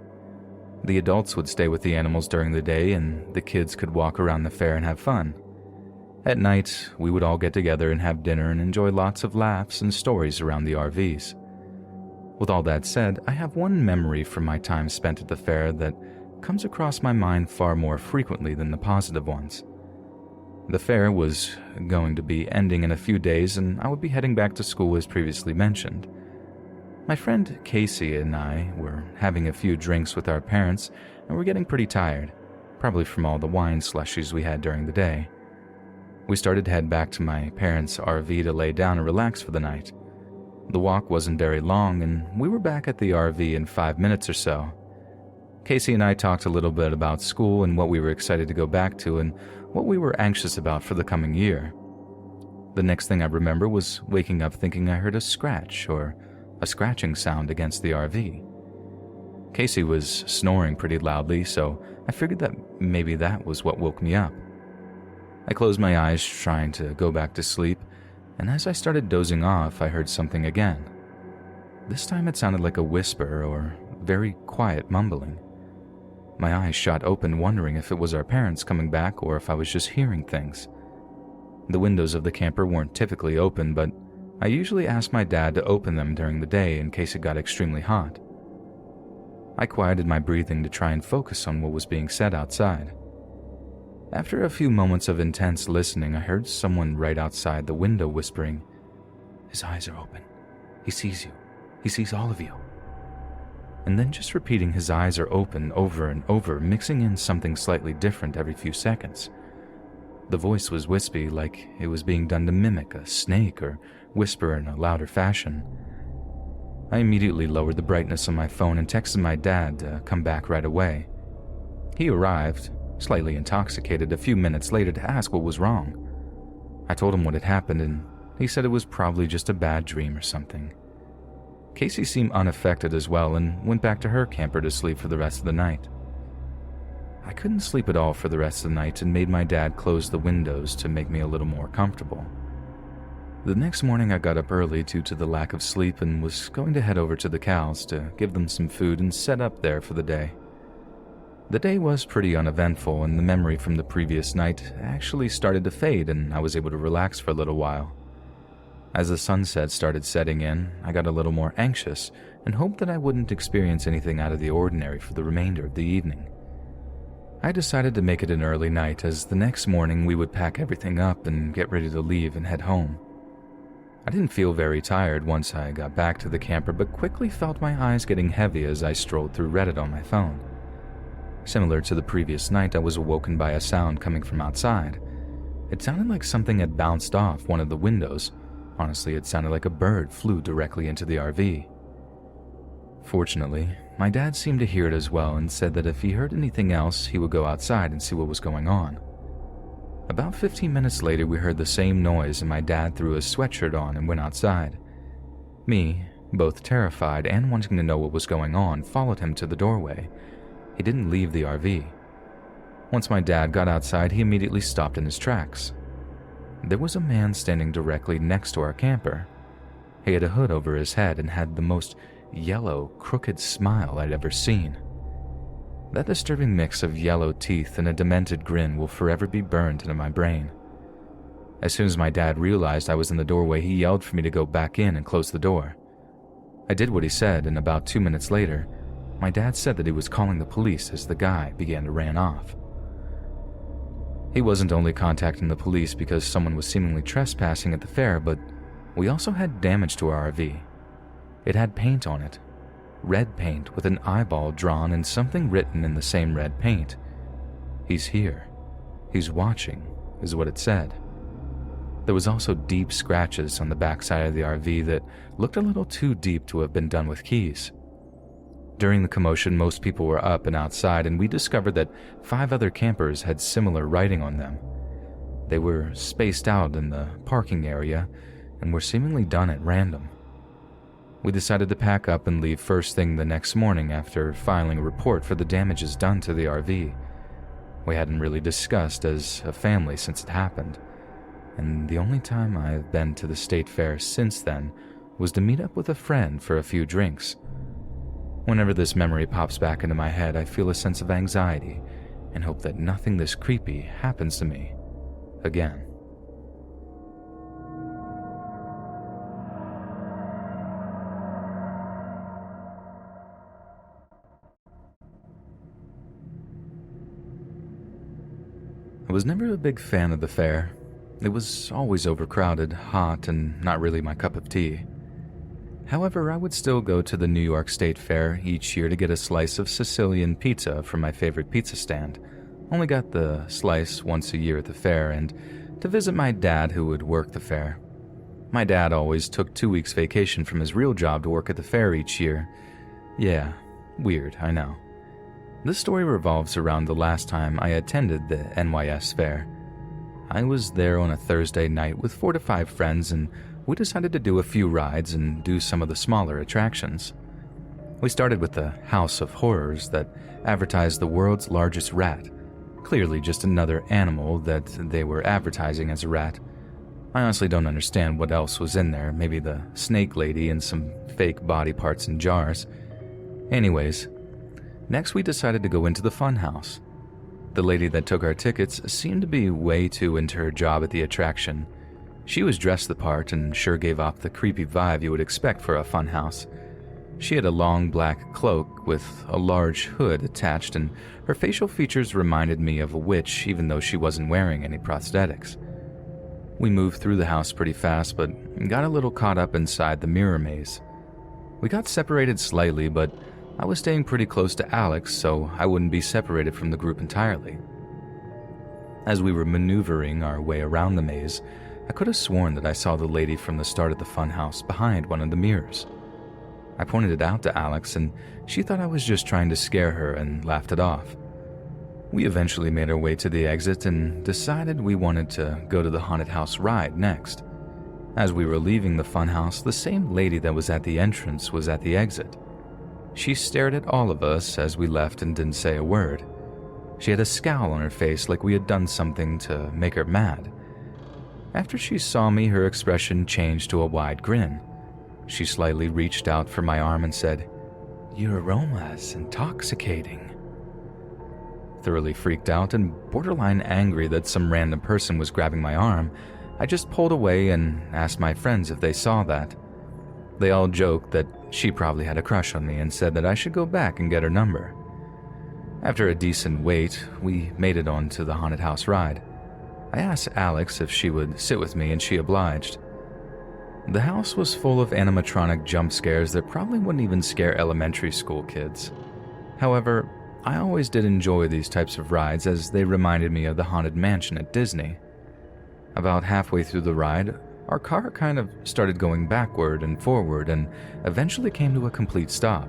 Speaker 1: The adults would stay with the animals during the day, and the kids could walk around the fair and have fun. At night, we would all get together and have dinner and enjoy lots of laughs and stories around the RVs. With all that said, I have one memory from my time spent at the fair that comes across my mind far more frequently than the positive ones. The fair was going to be ending in a few days, and I would be heading back to school as previously mentioned. My friend Casey and I were having a few drinks with our parents, and were getting pretty tired, probably from all the wine slushies we had during the day. We started to head back to my parents' RV to lay down and relax for the night. The walk wasn't very long, and we were back at the RV in 5 minutes or so. Casey and I talked a little bit about school and what we were excited to go back to and what we were anxious about for the coming year. The next thing I remember was waking up thinking I heard a scratch or a scratching sound against the RV. Casey was snoring pretty loudly, so I figured that maybe that was what woke me up. I closed my eyes trying to go back to sleep, and as I started dozing off, I heard something again. This time it sounded like a whisper or very quiet mumbling. My eyes shot open, wondering if it was our parents coming back or if I was just hearing things. The windows of the camper weren't typically open, but I usually asked my dad to open them during the day in case it got extremely hot. I quieted my breathing to try and focus on what was being said outside. After a few moments of intense listening, I heard someone right outside the window whispering, "His eyes are open. He sees you. He sees all of you." And then just repeating "his eyes are open" over and over, mixing in something slightly different every few seconds. The voice was wispy, like it was being done to mimic a snake or whisper in a louder fashion. I immediately lowered the brightness on my phone and texted my dad to come back right away. He arrived, slightly intoxicated, a few minutes later to ask what was wrong. I told him what had happened, and he said it was probably just a bad dream or something. Casey seemed unaffected as well and went back to her camper to sleep for the rest of the night. I couldn't sleep at all for the rest of the night and made my dad close the windows to make me a little more comfortable. The next morning I got up early due to the lack of sleep and was going to head over to the cows to give them some food and set up there for the day. The day was pretty uneventful, and the memory from the previous night actually started to fade, and I was able to relax for a little while. As the sunset started setting in, I got a little more anxious and hoped that I wouldn't experience anything out of the ordinary for the remainder of the evening. I decided to make it an early night, as the next morning we would pack everything up and get ready to leave and head home. I didn't feel very tired once I got back to the camper, but quickly felt my eyes getting heavy as I strolled through Reddit on my phone. Similar to the previous night, I was awoken by a sound coming from outside. It sounded like something had bounced off one of the windows. Honestly, it sounded like a bird flew directly into the RV. Fortunately, my dad seemed to hear it as well and said that if he heard anything else, he would go outside and see what was going on. About 15 minutes later, we heard the same noise and my dad threw his sweatshirt on and went outside. Me, both terrified and wanting to know what was going on, followed him to the doorway. He didn't leave the RV. Once my dad got outside, he immediately stopped in his tracks. There was a man standing directly next to our camper. He had a hood over his head and had the most yellow, crooked smile I'd ever seen. That disturbing mix of yellow teeth and a demented grin will forever be burned into my brain. As soon as my dad realized I was in the doorway, he yelled for me to go back in and close the door. I did what he said, and about 2 minutes later, my dad said that he was calling the police as the guy began to ran off. He wasn't only contacting the police because someone was seemingly trespassing at the fair, but we also had damage to our RV. It had paint on it. Red paint with an eyeball drawn and something written in the same red paint. "He's here. He's watching," is what it said. There was also deep scratches on the backside of the RV that looked a little too deep to have been done with keys. During the commotion, most people were up and outside, and we discovered that 5 other campers had similar writing on them. They were spaced out in the parking area and were seemingly done at random. We decided to pack up and leave first thing the next morning after filing a report for the damages done to the RV. We hadn't really discussed as a family since it happened, and the only time I have been to the state fair since then was to meet up with a friend for a few drinks. Whenever this memory pops back into my head, I feel a sense of anxiety and hope that nothing this creepy happens to me again. I was never a big fan of the fair. It was always overcrowded, hot, and not really my cup of tea. However, I would still go to the New York State Fair each year to get a slice of Sicilian pizza from my favorite pizza stand. Only got the slice once a year at the fair, and to visit my dad who would work the fair. My dad always took 2 weeks vacation from his real job to work at the fair each year. Yeah, weird, I know. This story revolves around the last time I attended the NYS fair. I was there on a Thursday night with 4 to 5 friends, and we decided to do a few rides and do some of the smaller attractions. We started with the House of Horrors that advertised the world's largest rat. Clearly just another animal that they were advertising as a rat. I honestly don't understand what else was in there, maybe the snake lady and some fake body parts in jars. Anyways, next we decided to go into the fun house. The lady that took our tickets seemed to be way too into her job at the attraction. She was dressed the part and sure gave off the creepy vibe you would expect for a fun house. She had a long black cloak with a large hood attached, and her facial features reminded me of a witch even though she wasn't wearing any prosthetics. We moved through the house pretty fast, but got a little caught up inside the mirror maze. We got separated slightly, but I was staying pretty close to Alex, so I wouldn't be separated from the group entirely. As we were maneuvering our way around the maze, I could have sworn that I saw the lady from the start of the funhouse behind one of the mirrors. I pointed it out to Alex, and she thought I was just trying to scare her and laughed it off. We eventually made our way to the exit and decided we wanted to go to the haunted house ride next. As we were leaving the funhouse, the same lady that was at the entrance was at the exit. She stared at all of us as we left and didn't say a word. She had a scowl on her face like we had done something to make her mad. After she saw me, her expression changed to a wide grin. She slightly reached out for my arm and said, "Your aroma is intoxicating." Thoroughly freaked out and borderline angry that some random person was grabbing my arm, I just pulled away and asked my friends if they saw that. They all joked that she probably had a crush on me and said that I should go back and get her number. After a decent wait, we made it on to the haunted house ride. I asked Alex if she would sit with me, and she obliged. The house was full of animatronic jump scares that probably wouldn't even scare elementary school kids. However, I always did enjoy these types of rides as they reminded me of the Haunted Mansion at Disney. About halfway through the ride, our car kind of started going backward and forward and eventually came to a complete stop.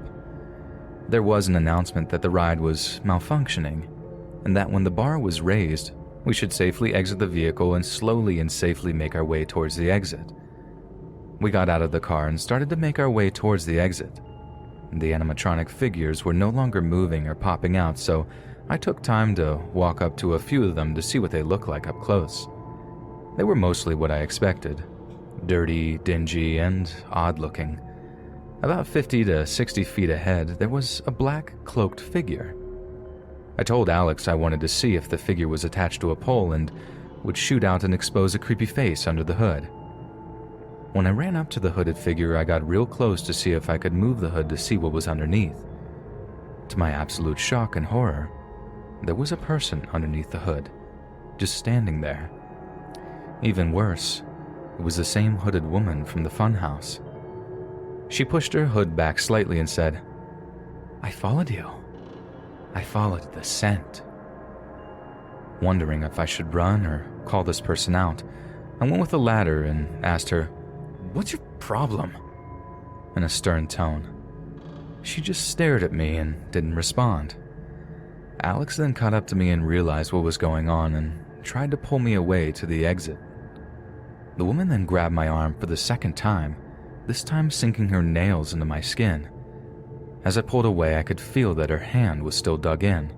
Speaker 1: There was an announcement that the ride was malfunctioning, and that when the bar was raised, we should safely exit the vehicle and slowly and safely make our way towards the exit. We got out of the car and started to make our way towards the exit. The animatronic figures were no longer moving or popping out, so I took time to walk up to a few of them to see what they looked like up close. They were mostly what I expected: dirty, dingy, and odd-looking. About 50 to 60 feet ahead, there was a black, cloaked figure. I told Alex I wanted to see if the figure was attached to a pole and would shoot out and expose a creepy face under the hood. When I ran up to the hooded figure, I got real close to see if I could move the hood to see what was underneath. To my absolute shock and horror, there was a person underneath the hood, just standing there. Even worse, it was the same hooded woman from the funhouse. She pushed her hood back slightly and said, "I followed you. I followed the scent." Wondering if I should run or call this person out, I went with a ladder and asked her, "What's your problem?" in a stern tone. She just stared at me and didn't respond. Alex then caught up to me and realized what was going on and tried to pull me away to the exit. The woman then grabbed my arm for the second time, this time sinking her nails into my skin. As I pulled away, I could feel that her hand was still dug in.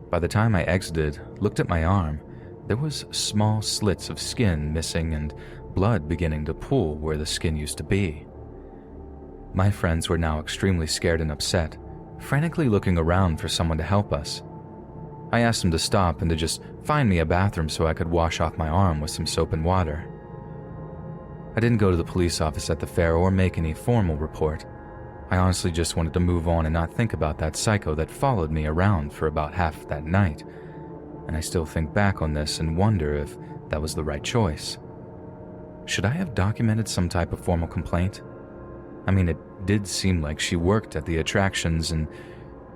Speaker 1: By the time I exited, looked at my arm, there was small slits of skin missing and blood beginning to pool where the skin used to be. My friends were now extremely scared and upset, frantically looking around for someone to help us. I asked them to stop and to just find me a bathroom so I could wash off my arm with some soap and water. I didn't go to the police office at the fair or make any formal report. I honestly just wanted to move on and not think about that psycho that followed me around for about half that night, and I still think back on this and wonder if that was the right choice. Should I have documented some type of formal complaint? I mean, it did seem like she worked at the attractions, and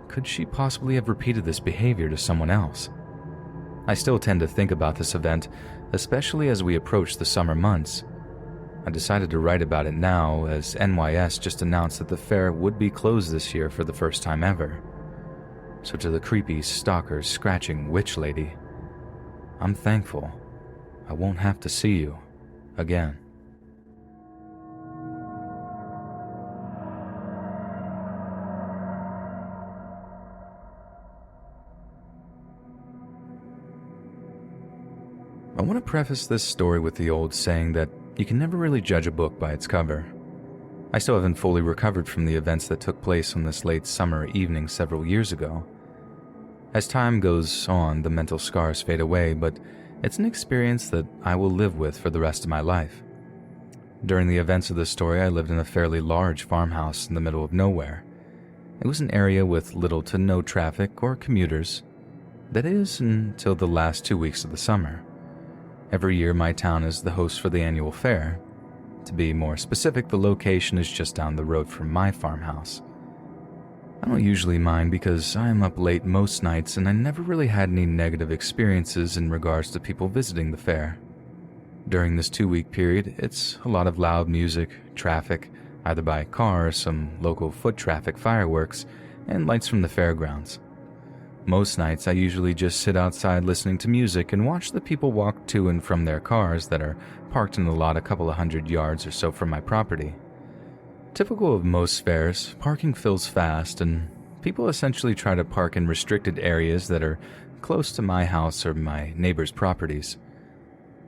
Speaker 1: could she possibly have repeated this behavior to someone else? I still tend to think about this event, especially as we approach the summer months. I decided to write about it now, as NYS just announced that the fair would be closed this year for the first time ever. So to the creepy, stalker, scratching witch lady, I'm thankful I won't have to see you again. I want to preface this story with the old saying that you can never really judge a book by its cover. I still haven't fully recovered from the events that took place on this late summer evening several years ago. As time goes on, the mental scars fade away, but it's an experience that I will live with for the rest of my life. During the events of this story, I lived in a fairly large farmhouse in the middle of nowhere. It was an area with little to no traffic or commuters. That is, until the last 2 weeks of the summer. Every year, my town is the host for the annual fair. To be more specific, the location is just down the road from my farmhouse. I don't usually mind because I am up late most nights and I never really had any negative experiences in regards to people visiting the fair. During this 2-week period, it's a lot of loud music, traffic, either by car or some local foot traffic, fireworks, and lights from the fairgrounds. Most nights, I usually just sit outside listening to music and watch the people walk to and from their cars that are parked in a lot a couple of 100 yards or so from my property. Typical of most fairs, parking fills fast, and people essentially try to park in restricted areas that are close to my house or my neighbors' properties.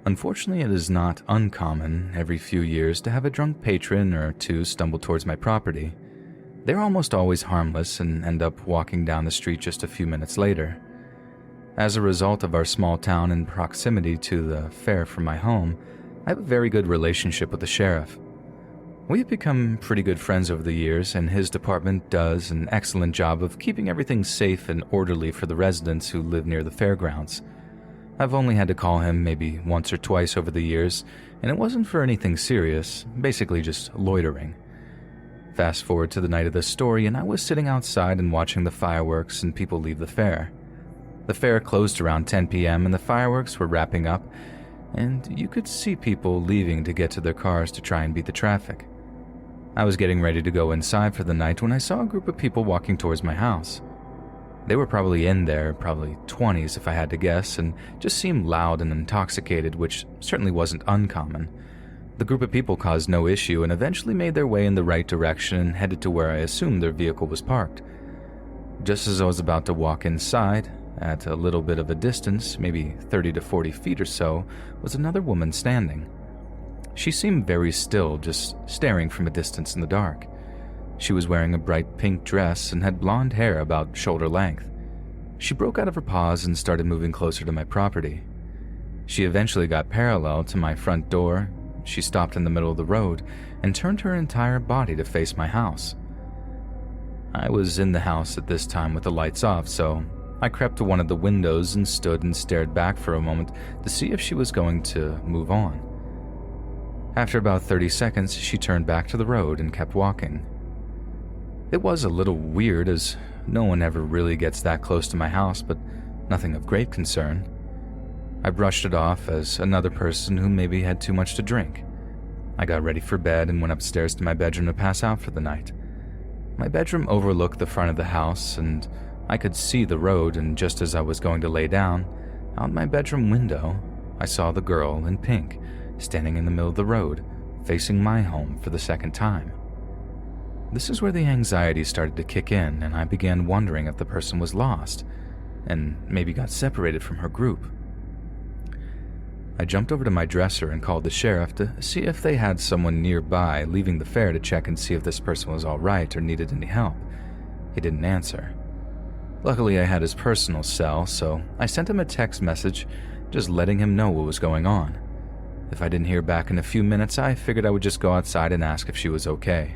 Speaker 1: Unfortunately, it is not uncommon every few years to have a drunk patron or two stumble towards my property. They're almost always harmless and end up walking down the street just a few minutes later. As a result of our small town and proximity to the fair from my home, I have a very good relationship with the sheriff. We have become pretty good friends over the years, and his department does an excellent job of keeping everything safe and orderly for the residents who live near the fairgrounds. I've only had to call him maybe once or twice over the years, and it wasn't for anything serious, basically just loitering. Fast forward to the night of this story, and I was sitting outside and watching the fireworks and people leave the fair. The fair closed around 10 p.m. and the fireworks were wrapping up, and you could see people leaving to get to their cars to try and beat the traffic. I was getting ready to go inside for the night when I saw a group of people walking towards my house. They were probably in their probably 20s if I had to guess, and just seemed loud and intoxicated, which certainly wasn't uncommon. The group of people caused no issue and eventually made their way in the right direction and headed to where I assumed their vehicle was parked. Just as I was about to walk inside, at a little bit of a distance, maybe 30 to 40 feet or so, was another woman standing. She seemed very still, just staring from a distance in the dark. She was wearing a bright pink dress and had blonde hair about shoulder length. She broke out of her pause and started moving closer to my property. She eventually got parallel to my front door. She stopped in the middle of the road and turned her entire body to face my house. I was in the house at this time with the lights off, so I crept to one of the windows and stood and stared back for a moment to see if she was going to move on. After about 30 seconds, she turned back to the road and kept walking. It was a little weird, as no one ever really gets that close to my house, but nothing of great concern. I brushed it off as another person who maybe had too much to drink. I got ready for bed and went upstairs to my bedroom to pass out for the night. My bedroom overlooked the front of the house, and I could see the road, and just as I was going to lay down, out my bedroom window, I saw the girl in pink standing in the middle of the road, facing my home for the second time. This is where the anxiety started to kick in, and I began wondering if the person was lost and maybe got separated from her group. I jumped over to my dresser and called the sheriff to see if they had someone nearby leaving the fair to check and see if this person was all right or needed any help. He didn't answer. Luckily, I had his personal cell, so I sent him a text message just letting him know what was going on. If I didn't hear back in a few minutes, I figured I would just go outside and ask if she was okay.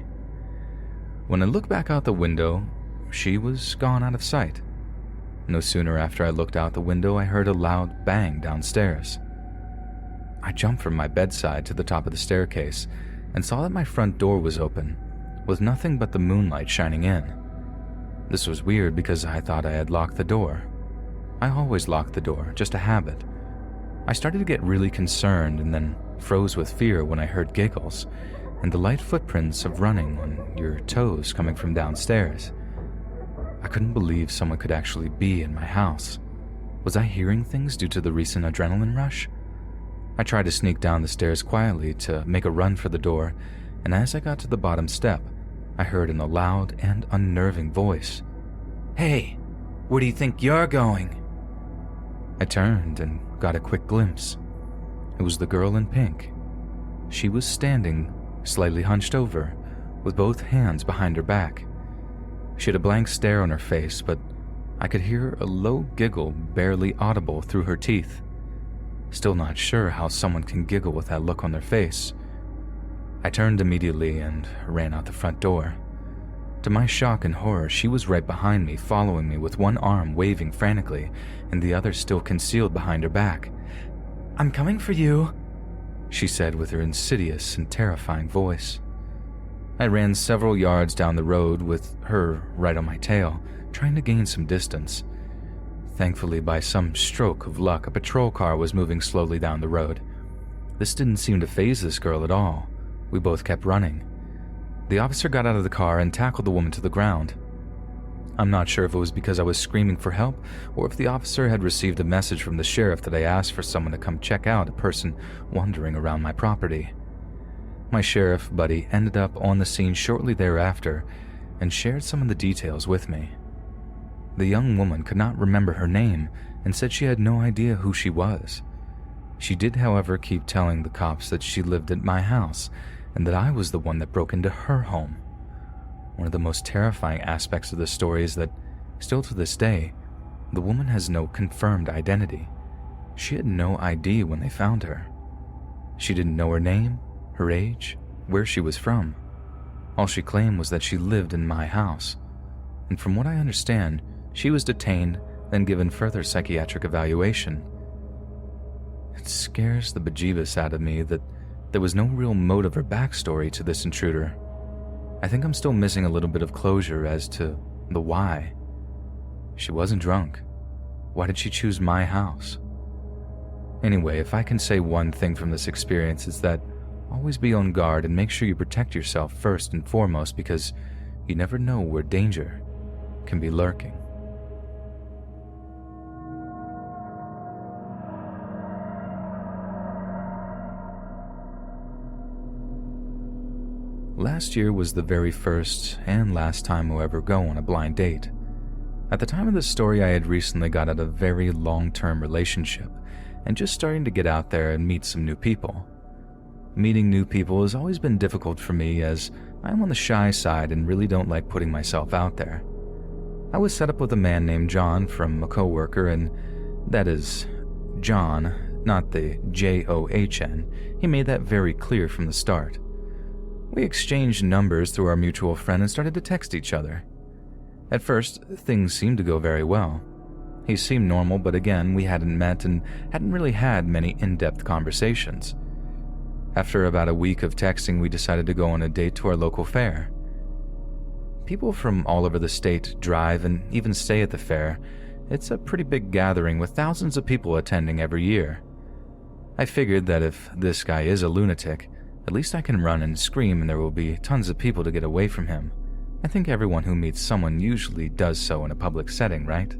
Speaker 1: When I looked back out the window, she was gone out of sight. No sooner after I looked out the window, I heard a loud bang downstairs. I jumped from my bedside to the top of the staircase and saw that my front door was open, with nothing but the moonlight shining in. This was weird because I thought I had locked the door. I always lock the door, just a habit. I started to get really concerned and then froze with fear when I heard giggles and the light footprints of running on your toes coming from downstairs. I couldn't believe someone could actually be in my house. Was I hearing things due to the recent adrenaline rush? I tried to sneak down the stairs quietly to make a run for the door, and as I got to the bottom step, I heard in a loud and unnerving voice, "Hey, where do you think you're going?" I turned and got a quick glimpse. It was the girl in pink. She was standing, slightly hunched over, with both hands behind her back. She had a blank stare on her face, but I could hear a low giggle barely audible through her teeth. Still not sure how someone can giggle with that look on their face. I turned immediately and ran out the front door. To my shock and horror, she was right behind me, following me with one arm waving frantically and the other still concealed behind her back. "I'm coming for you," she said with her insidious and terrifying voice. I ran several yards down the road with her right on my tail, trying to gain some distance. Thankfully, by some stroke of luck, a patrol car was moving slowly down the road. This didn't seem to faze this girl at all. We both kept running. The officer got out of the car and tackled the woman to the ground. I'm not sure if it was because I was screaming for help or if the officer had received a message from the sheriff that I asked for someone to come check out a person wandering around my property. My sheriff buddy ended up on the scene shortly thereafter and shared some of the details with me. The young woman could not remember her name and said she had no idea who she was. She did, however, keep telling the cops that she lived at my house and that I was the one that broke into her home. One of the most terrifying aspects of the story is that, still to this day, the woman has no confirmed identity. She had no ID when they found her. She didn't know her name, her age, where she was from. All she claimed was that she lived in my house. And from what I understand, she was detained, then given further psychiatric evaluation. It scares the bejeebus out of me that there was no real motive or backstory to this intruder. I think I'm still missing a little bit of closure as to the why. She wasn't drunk. Why did she choose my house? Anyway, if I can say one thing from this experience, it's that always be on guard and make sure you protect yourself first and foremost, because you never know where danger can be lurking. Last year was the very first and last time I'll ever go on a blind date. At the time of this story, I had recently got out of a very long-term relationship and just starting to get out there and meet some new people. Meeting new people has always been difficult for me, as I'm on the shy side and really don't like putting myself out there. I was set up with a man named John from a coworker, and that is John, not the John. He made that very clear from the start. We exchanged numbers through our mutual friend and started to text each other. At first, things seemed to go very well. He seemed normal, but again, we hadn't met and hadn't really had many in-depth conversations. After about a week of texting, we decided to go on a date to our local fair. People from all over the state drive and even stay at the fair. It's a pretty big gathering with thousands of people attending every year. I figured that if this guy is a lunatic, at least I can run and scream and there will be tons of people to get away from him. I think everyone who meets someone usually does so in a public setting, right?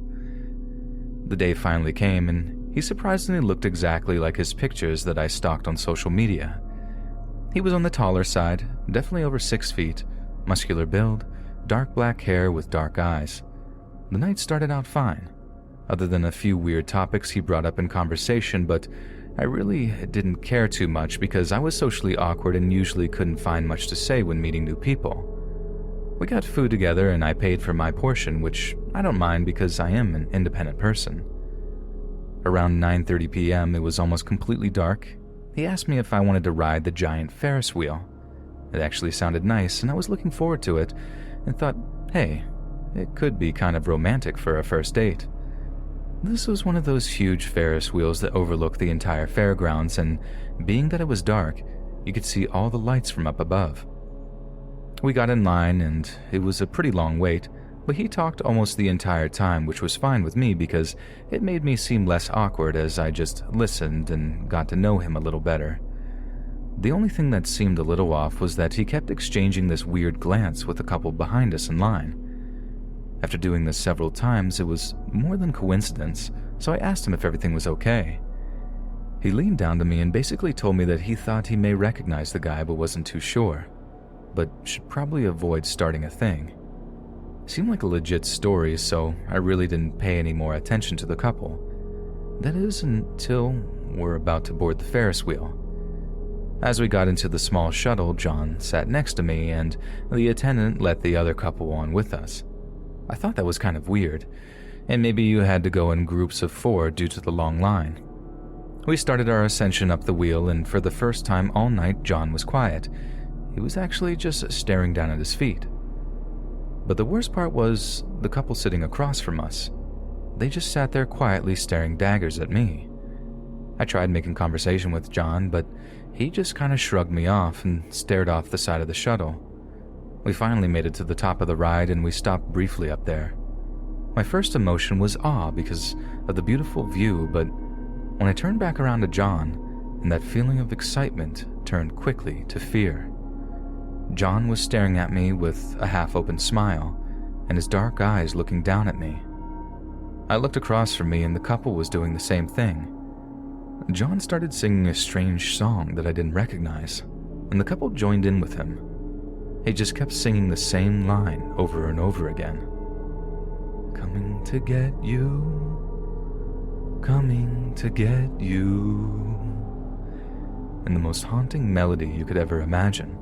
Speaker 1: The day finally came, and he surprisingly looked exactly like his pictures that I stalked on social media. He was on the taller side, definitely over 6 feet, muscular build, dark black hair with dark eyes. The night started out fine, other than a few weird topics he brought up in conversation, but I really didn't care too much because I was socially awkward and usually couldn't find much to say when meeting new people. We got food together and I paid for my portion, which I don't mind because I am an independent person. Around 9:30 p.m., it was almost completely dark. He asked me if I wanted to ride the giant Ferris wheel. It actually sounded nice and I was looking forward to it and thought, hey, it could be kind of romantic for a first date. This was one of those huge Ferris wheels that overlook the entire fairgrounds, and being that it was dark, you could see all the lights from up above. We got in line and it was a pretty long wait, but he talked almost the entire time, which was fine with me because it made me seem less awkward as I just listened and got to know him a little better. The only thing that seemed a little off was that he kept exchanging this weird glance with a couple behind us in line. After doing this several times, it was more than coincidence, so I asked him if everything was okay. He leaned down to me and basically told me that he thought he may recognize the guy but wasn't too sure, but should probably avoid starting a thing. Seemed like a legit story, so I really didn't pay any more attention to the couple. That is, until we're about to board the Ferris wheel. As we got into the small shuttle, John sat next to me and the attendant let the other couple on with us. I thought that was kind of weird, and maybe you had to go in groups of 4 due to the long line. We started our ascension up the wheel, and for the first time all night, John was quiet. He was actually just staring down at his feet. But the worst part was the couple sitting across from us. They just sat there quietly staring daggers at me. I tried making conversation with John, but he just kind of shrugged me off and stared off the side of the shuttle. We finally made it to the top of the ride and we stopped briefly up there. My first emotion was awe because of the beautiful view, but when I turned back around to John, and that feeling of excitement turned quickly to fear. John was staring at me with a half-open smile and his dark eyes looking down at me. I looked across from me and the couple was doing the same thing. John started singing a strange song that I didn't recognize, and the couple joined in with him. He just kept singing the same line over and over again. Coming to get you, coming to get you. And the most haunting melody you could ever imagine.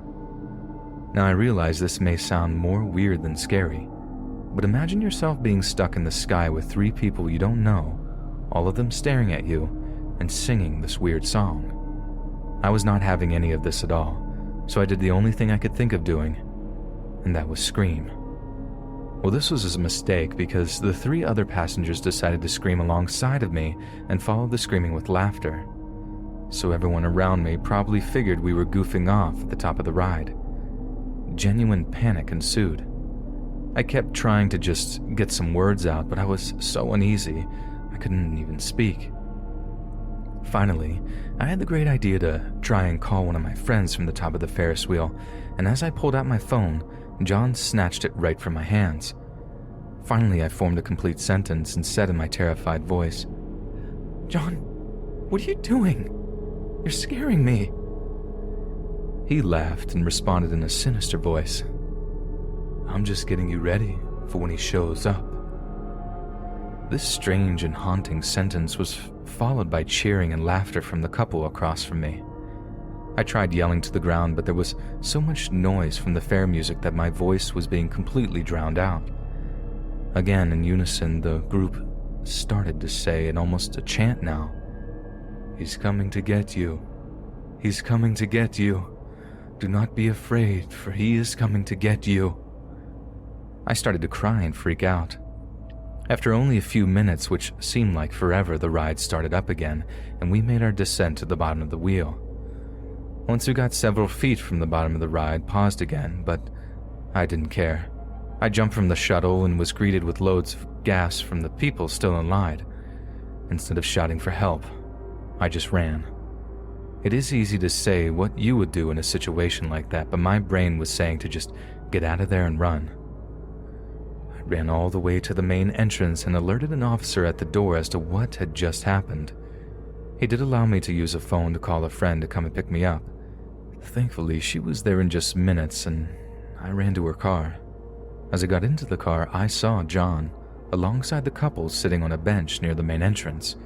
Speaker 1: Now I realize this may sound more weird than scary, but imagine yourself being stuck in the sky with 3 people you don't know, all of them staring at you and singing this weird song. I was not having any of this at all. So I did the only thing I could think of doing, and that was scream. Well, this was a mistake because the 3 other passengers decided to scream alongside of me and followed the screaming with laughter. So everyone around me probably figured we were goofing off at the top of the ride. Genuine panic ensued. I kept trying to just get some words out, but I was so uneasy, I couldn't even speak. Finally, I had the great idea to try and call one of my friends from the top of the Ferris wheel, and as I pulled out my phone, John snatched it right from my hands. Finally, I formed a complete sentence and said in my terrified voice, "John, what are you doing? You're scaring me." He laughed and responded in a sinister voice, "I'm just getting you ready for when he shows up." This strange and haunting sentence was followed by cheering and laughter from the couple across from me. I tried yelling to the ground, but there was so much noise from the fair music that my voice was being completely drowned out. Again, in unison, the group started to say in almost a chant now, "He's coming to get you. He's coming to get you. Do not be afraid, for he is coming to get you." I started to cry and freak out. After only a few minutes, which seemed like forever, the ride started up again, and we made our descent to the bottom of the wheel. Once we got several feet from the bottom of the ride, paused again, but I didn't care. I jumped from the shuttle and was greeted with loads of gas from the people still in line. Instead of shouting for help, I just ran. It is easy to say what you would do in a situation like that, but my brain was saying to just get out of there and run. I ran all the way to the main entrance and alerted an officer at the door as to what had just happened. He did allow me to use a phone to call a friend to come and pick me up. Thankfully, she was there in just minutes, and I ran to her car. As I got into the car, I saw John, alongside the couple sitting on a bench near the main entrance.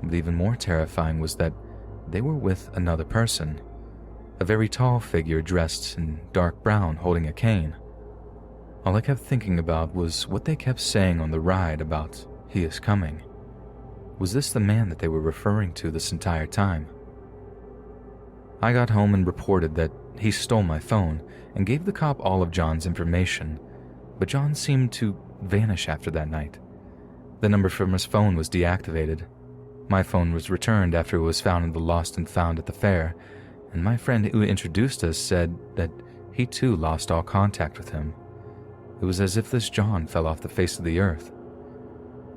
Speaker 1: But even more terrifying was that they were with another person, a very tall figure dressed in dark brown holding a cane. All I kept thinking about was what they kept saying on the ride about "he is coming." Was this the man that they were referring to this entire time? I got home and reported that he stole my phone and gave the cop all of John's information, but John seemed to vanish after that night. The number from his phone was deactivated. My phone was returned after it was found in the lost and found at the fair, and my friend who introduced us said that he too lost all contact with him. It was as if this John fell off the face of the earth.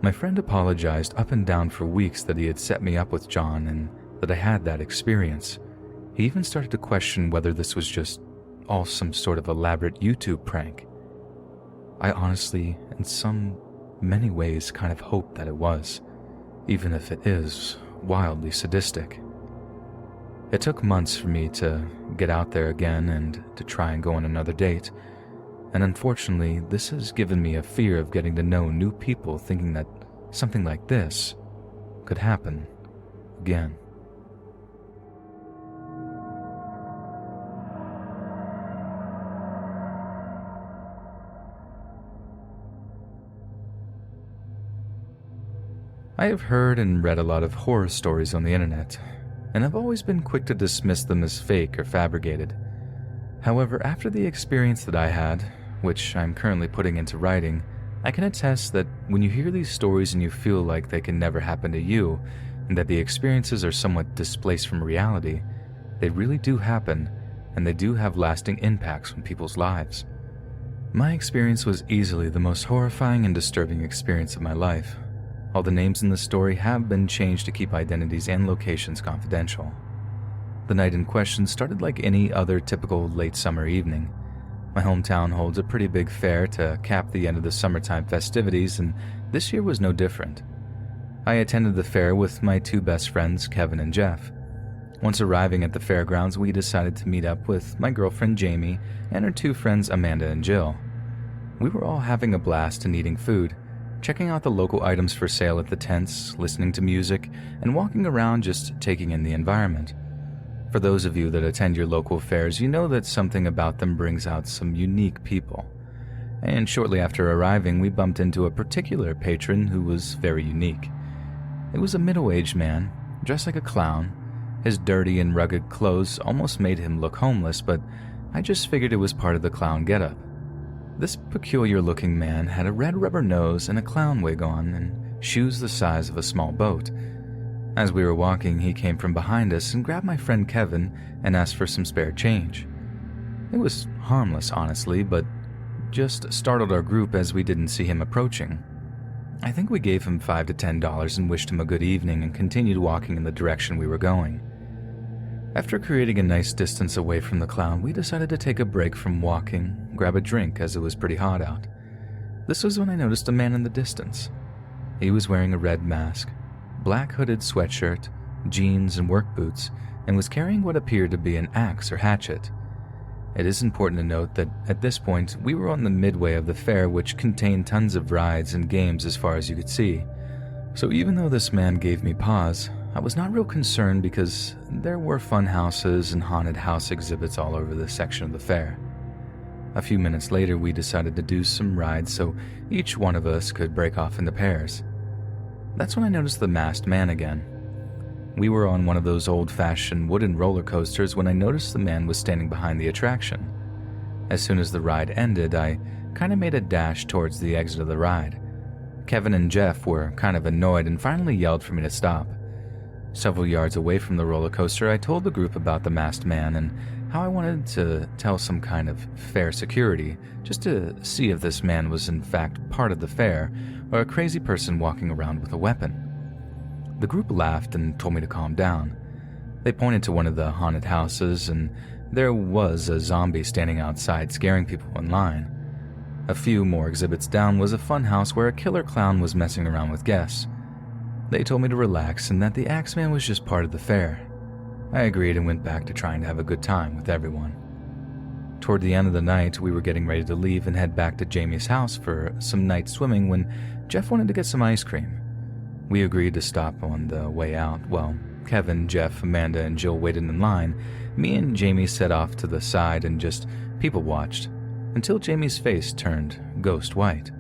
Speaker 1: My friend apologized up and down for weeks that he had set me up with John and that I had that experience. He even started to question whether this was just all some sort of elaborate YouTube prank. I honestly, in many ways, kind of hoped that it was, even if it is wildly sadistic. It took months for me to get out there again and to try and go on another date, and unfortunately, this has given me a fear of getting to know new people, thinking that something like this could happen again. I have heard and read a lot of horror stories on the internet, and I've always been quick to dismiss them as fake or fabricated. However, after the experience that I had, which I'm currently putting into writing, I can attest that when you hear these stories and you feel like they can never happen to you, and that the experiences are somewhat displaced from reality, they really do happen, and they do have lasting impacts on people's lives. My experience was easily the most horrifying and disturbing experience of my life. All the names in the story have been changed to keep identities and locations confidential. The night in question started like any other typical late summer evening. My hometown holds a pretty big fair to cap the end of the summertime festivities, and this year was no different. I attended the fair with my two best friends, Kevin and Jeff. Once arriving at the fairgrounds, we decided to meet up with my girlfriend Jamie and her two friends Amanda and Jill. We were all having a blast and eating food, checking out the local items for sale at the tents, listening to music, and walking around just taking in the environment. For those of you that attend your local fairs, you know that something about them brings out some unique people. And shortly after arriving, we bumped into a particular patron who was very unique. It was a middle-aged man, dressed like a clown. His dirty and rugged clothes almost made him look homeless, but I just figured it was part of the clown getup. This peculiar-looking man had a red rubber nose and a clown wig on, and shoes the size of a small boat. As we were walking, he came from behind us and grabbed my friend Kevin and asked for some spare change. It was harmless, honestly, but just startled our group as we didn't see him approaching. I think we gave him $5 to $10 and wished him a good evening and continued walking in the direction we were going. After creating a nice distance away from the clown, we decided to take a break from walking, grab a drink as it was pretty hot out. This was when I noticed a man in the distance. He was wearing a red mask, black hooded sweatshirt, jeans, and work boots, and was carrying what appeared to be an axe or hatchet. It is important to note that at this point, we were on the midway of the fair, which contained tons of rides and games as far as you could see. So even though this man gave me pause, I was not real concerned because there were fun houses and haunted house exhibits all over this section of the fair. A few minutes later, we decided to do some rides so each one of us could break off into pairs. That's when I noticed the masked man again. We were on one of those old-fashioned wooden roller coasters when I noticed the man was standing behind the attraction. As soon as the ride ended, I kind of made a dash towards the exit of the ride. Kevin and Jeff were kind of annoyed and finally yelled for me to stop. Several yards away from the roller coaster, I told the group about the masked man and how I wanted to tell some kind of fair security just to see if this man was in fact part of the fair or a crazy person walking around with a weapon. The group laughed and told me to calm down. They pointed to one of the haunted houses, and there was a zombie standing outside scaring people in line. A few more exhibits down was a fun house where a killer clown was messing around with guests. They told me to relax and that the Axeman was just part of the fair. I agreed and went back to trying to have a good time with everyone. Toward the end of the night, we were getting ready to leave and head back to Jamie's house for some night swimming when Jeff wanted to get some ice cream. We agreed to stop on the way out. While Kevin, Jeff, Amanda, and Jill waited in line, me and Jamie set off to the side and just people watched until Jamie's face turned ghost white.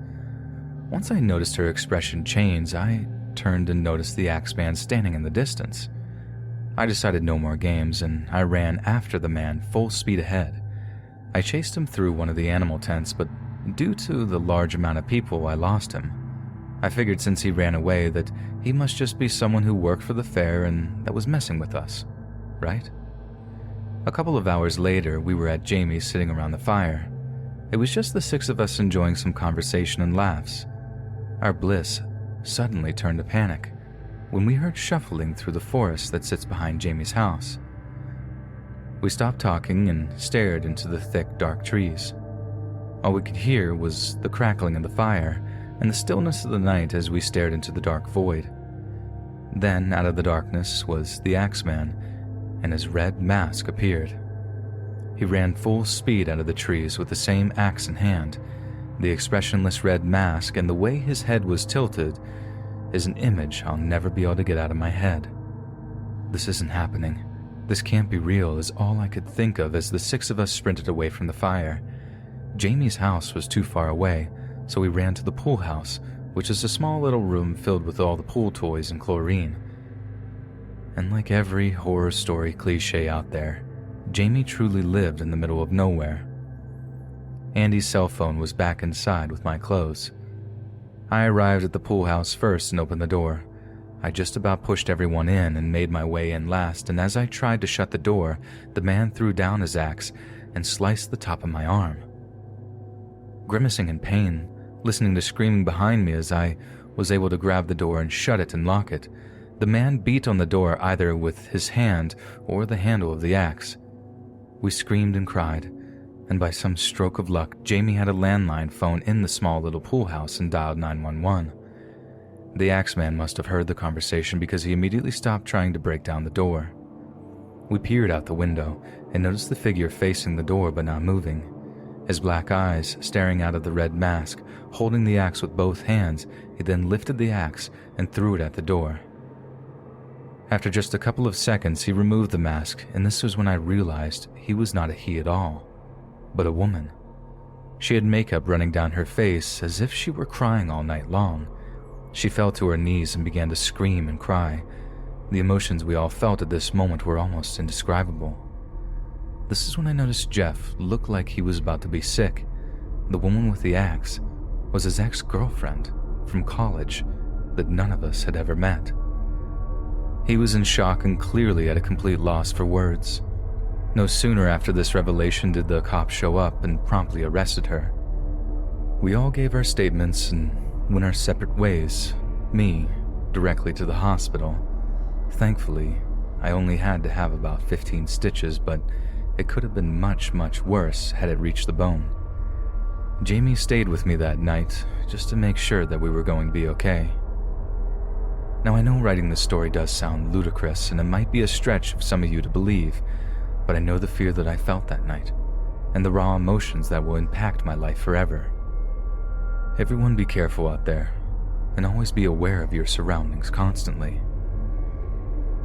Speaker 1: Once I noticed her expression change, I turned and noticed the Axeman standing in the distance. I decided no more games and I ran after the man full speed ahead. I chased him through one of the animal tents, but due to the large amount of people, I lost him. I figured since he ran away that he must just be someone who worked for the fair and that was messing with us, right? A couple of hours later, we were at Jamie's sitting around the fire. It was just the six of us enjoying some conversation and laughs. Our bliss suddenly turned to panic when we heard shuffling through the forest that sits behind Jamie's house. We stopped talking and stared into the thick, dark trees. All we could hear was the crackling of the fire and the stillness of the night as we stared into the dark void. Then, out of the darkness, was the Axeman, and his red mask appeared. He ran full speed out of the trees with the same axe in hand. The expressionless red mask and the way his head was tilted is an image I'll never be able to get out of my head. This isn't happening. This can't be real is all I could think of as the six of us sprinted away from the fire. Jamie's house was too far away, so we ran to the pool house, which is a small little room filled with all the pool toys and chlorine. And like every horror story cliche out there, Jamie truly lived in the middle of nowhere. Andy's cell phone was back inside with my clothes. I arrived at the pool house first and opened the door. I just about pushed everyone in and made my way in last, and as I tried to shut the door, the man threw down his axe and sliced the top of my arm. Grimacing in pain, listening to screaming behind me as I was able to grab the door and shut it and lock it, the man beat on the door either with his hand or the handle of the axe. We screamed and cried, and by some stroke of luck, Jamie had a landline phone in the small little pool house and dialed 911. The Axeman must have heard the conversation because he immediately stopped trying to break down the door. We peered out the window and noticed the figure facing the door but not moving. His black eyes staring out of the red mask, holding the axe with both hands, he then lifted the axe and threw it at the door. After just a couple of seconds, he removed the mask, and this was when I realized he was not a he at all, but a woman. She had makeup running down her face as if she were crying all night long. She fell to her knees and began to scream and cry. The emotions we all felt at this moment were almost indescribable. This is when I noticed Jeff look like he was about to be sick. The woman with the axe was his ex-girlfriend from college that none of us had ever met. He was in shock and clearly at a complete loss for words. No sooner after this revelation did the cops show up and promptly arrested her. We all gave our statements and went our separate ways, me directly to the hospital. Thankfully, I only had to have about 15 stitches, but it could have been much, much worse had it reached the bone. Jamie stayed with me that night just to make sure that we were going to be okay. Now, I know writing this story does sound ludicrous, and it might be a stretch for some of you to believe, but I know the fear that I felt that night, and the raw emotions that will impact my life forever. Everyone be careful out there, and always be aware of your surroundings constantly.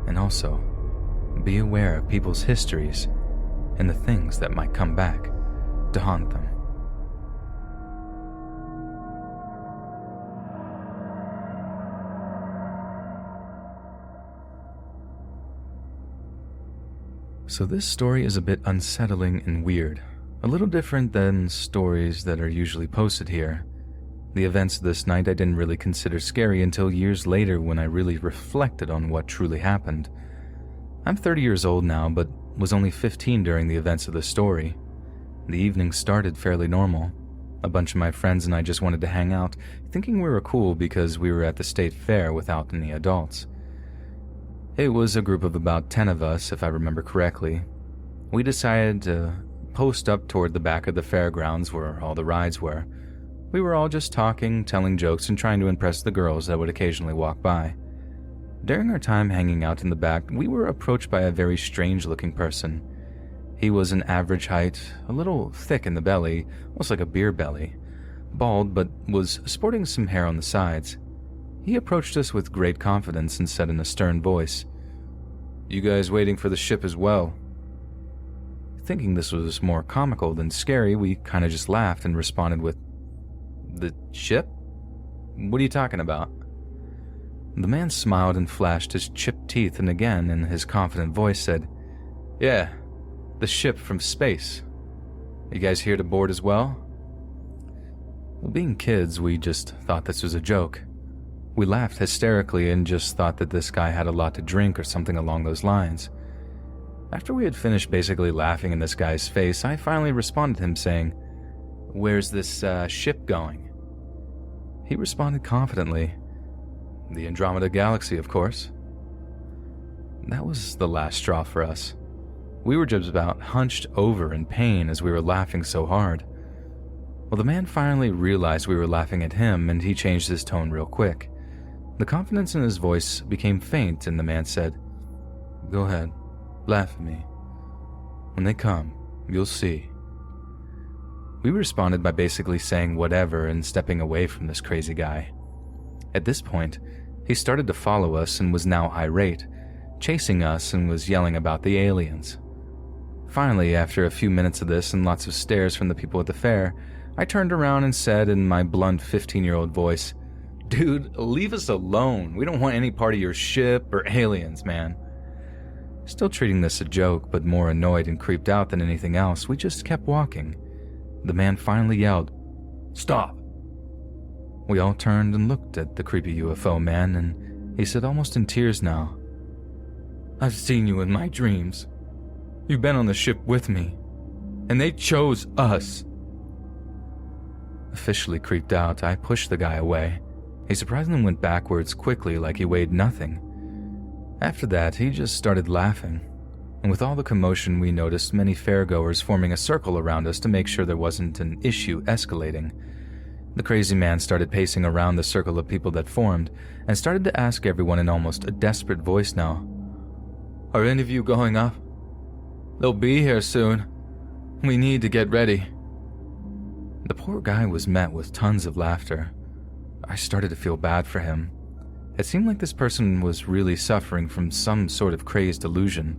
Speaker 1: And also, be aware of people's histories and the things that might come back to haunt them. So this story is a bit unsettling and weird, a little different than stories that are usually posted here. The events of this night I didn't really consider scary until years later when I really reflected on what truly happened. I'm 30 years old now, but was only 15 during the events of the story. The evening started fairly normal. A bunch of my friends and I just wanted to hang out, thinking we were cool because we were at the state fair without any adults. It was a group of about 10 of us, if I remember correctly. We decided to post up toward the back of the fairgrounds where all the rides were. We were all just talking, telling jokes, and trying to impress the girls that would occasionally walk by. During our time hanging out in the back, we were approached by a very strange-looking person. He was an average height, a little thick in the belly, almost like a beer belly, bald but was sporting some hair on the sides. He approached us with great confidence and said in a stern voice, "You guys waiting for the ship as well?" Thinking this was more comical than scary, we kind of just laughed and responded with, "The ship? What are you talking about?" The man smiled and flashed his chipped teeth and again in his confident voice said, "Yeah, the ship from space. You guys here to board as well?" Well, being kids, we just thought this was a joke. We laughed hysterically and just thought that this guy had a lot to drink or something along those lines. After we had finished basically laughing in this guy's face, I finally responded to him saying, "Where's this ship going?" He responded confidently, "The Andromeda Galaxy, of course." That was the last straw for us. We were just about hunched over in pain as we were laughing so hard. Well, the man finally realized we were laughing at him and he changed his tone real quick. The confidence in his voice became faint and the man said, "Go ahead, laugh at me. When they come, you'll see." We responded by basically saying whatever and stepping away from this crazy guy. At this point, he started to follow us and was now irate, chasing us and was yelling about the aliens. Finally, after a few minutes of this and lots of stares from the people at the fair, I turned around and said in my blunt 15-year-old voice, "Dude, leave us alone. We don't want any part of your ship or aliens, man." Still treating this a joke, but more annoyed and creeped out than anything else, we just kept walking. The man finally yelled, "Stop!" We all turned and looked at the creepy UFO man, and he said almost in tears now, "I've seen you in my dreams. You've been on the ship with me, and they chose us." Officially creeped out, I pushed the guy away. He surprisingly went backwards quickly like he weighed nothing. After that, he just started laughing, and with all the commotion we noticed many fairgoers forming a circle around us to make sure there wasn't an issue escalating. The crazy man started pacing around the circle of people that formed and started to ask everyone in almost a desperate voice now, "Are any of you going up? They'll be here soon. We need to get ready." The poor guy was met with tons of laughter. I started to feel bad for him. It seemed like this person was really suffering from some sort of crazed delusion.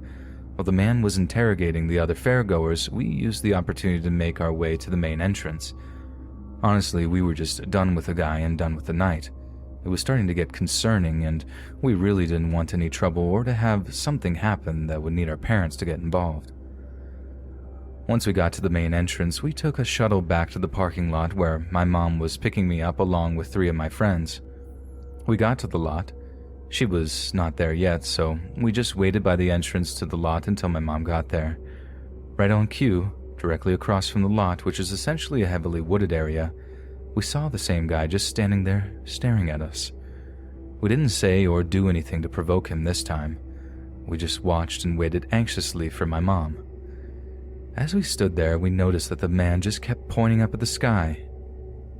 Speaker 1: While the man was interrogating the other fairgoers, we used the opportunity to make our way to the main entrance. Honestly, we were just done with the guy and done with the night. It was starting to get concerning, and we really didn't want any trouble or to have something happen that would need our parents to get involved. Once we got to the main entrance, we took a shuttle back to the parking lot where my mom was picking me up along with 3 of my friends. We got to the lot. She was not there yet, so we just waited by the entrance to the lot until my mom got there. Right on cue, directly across from the lot, which is essentially a heavily wooded area, We saw the same guy just standing there, staring at us. We didn't say or do anything to provoke him this time. We just watched and waited anxiously for my mom. As we stood there, we noticed that the man just kept pointing up at the sky.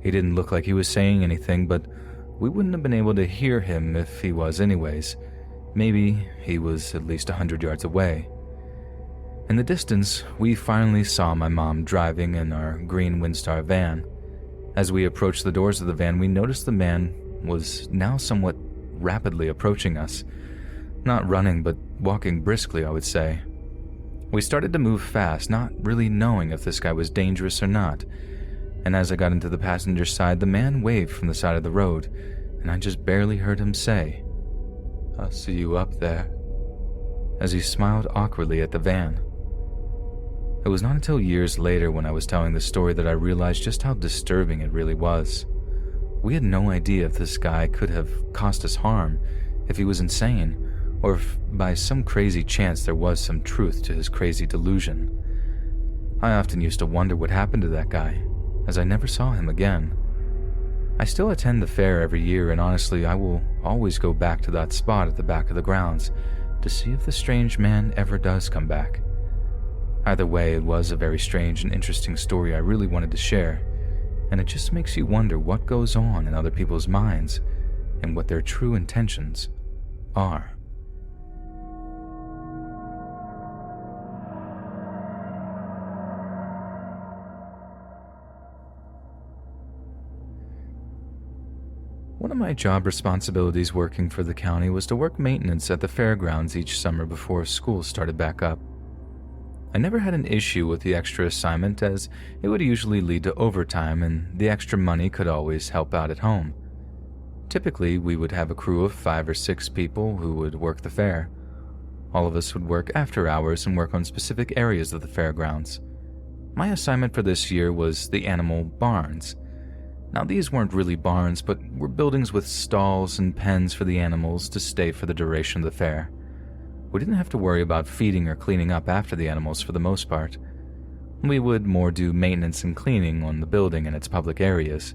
Speaker 1: He didn't look like he was saying anything, but we wouldn't have been able to hear him if he was anyways. Maybe he was at least 100 yards away. In the distance, we finally saw my mom driving in our green Windstar van. As we approached the doors of the van, we noticed the man was now somewhat rapidly approaching us. Not running, but walking briskly, I would say. We started to move fast, not really knowing if this guy was dangerous or not. And as I got into the passenger side, the man waved from the side of the road, and I just barely heard him say, "I'll see you up there," as he smiled awkwardly at the van. It was not until years later when I was telling the story that I realized just how disturbing it really was. We had no idea if this guy could have caused us harm, if he was insane, or if by some crazy chance there was some truth to his crazy delusion. I often used to wonder what happened to that guy, as I never saw him again. I still attend the fair every year, and honestly, I will always go back to that spot at the back of the grounds to see if the strange man ever does come back. Either way, it was a very strange and interesting story I really wanted to share, and it just makes you wonder what goes on in other people's minds and what their true intentions are. One of my job responsibilities working for the county was to work maintenance at the fairgrounds each summer before school started back up. I never had an issue with the extra assignment, as it would usually lead to overtime and the extra money could always help out at home. Typically, we would have a crew of 5 or 6 people who would work the fair. All of us would work after hours and work on specific areas of the fairgrounds. My assignment for this year was the animal barns. Now, these weren't really barns, but were buildings with stalls and pens for the animals to stay for the duration of the fair. We didn't have to worry about feeding or cleaning up after the animals for the most part. We would more do maintenance and cleaning on the building and its public areas.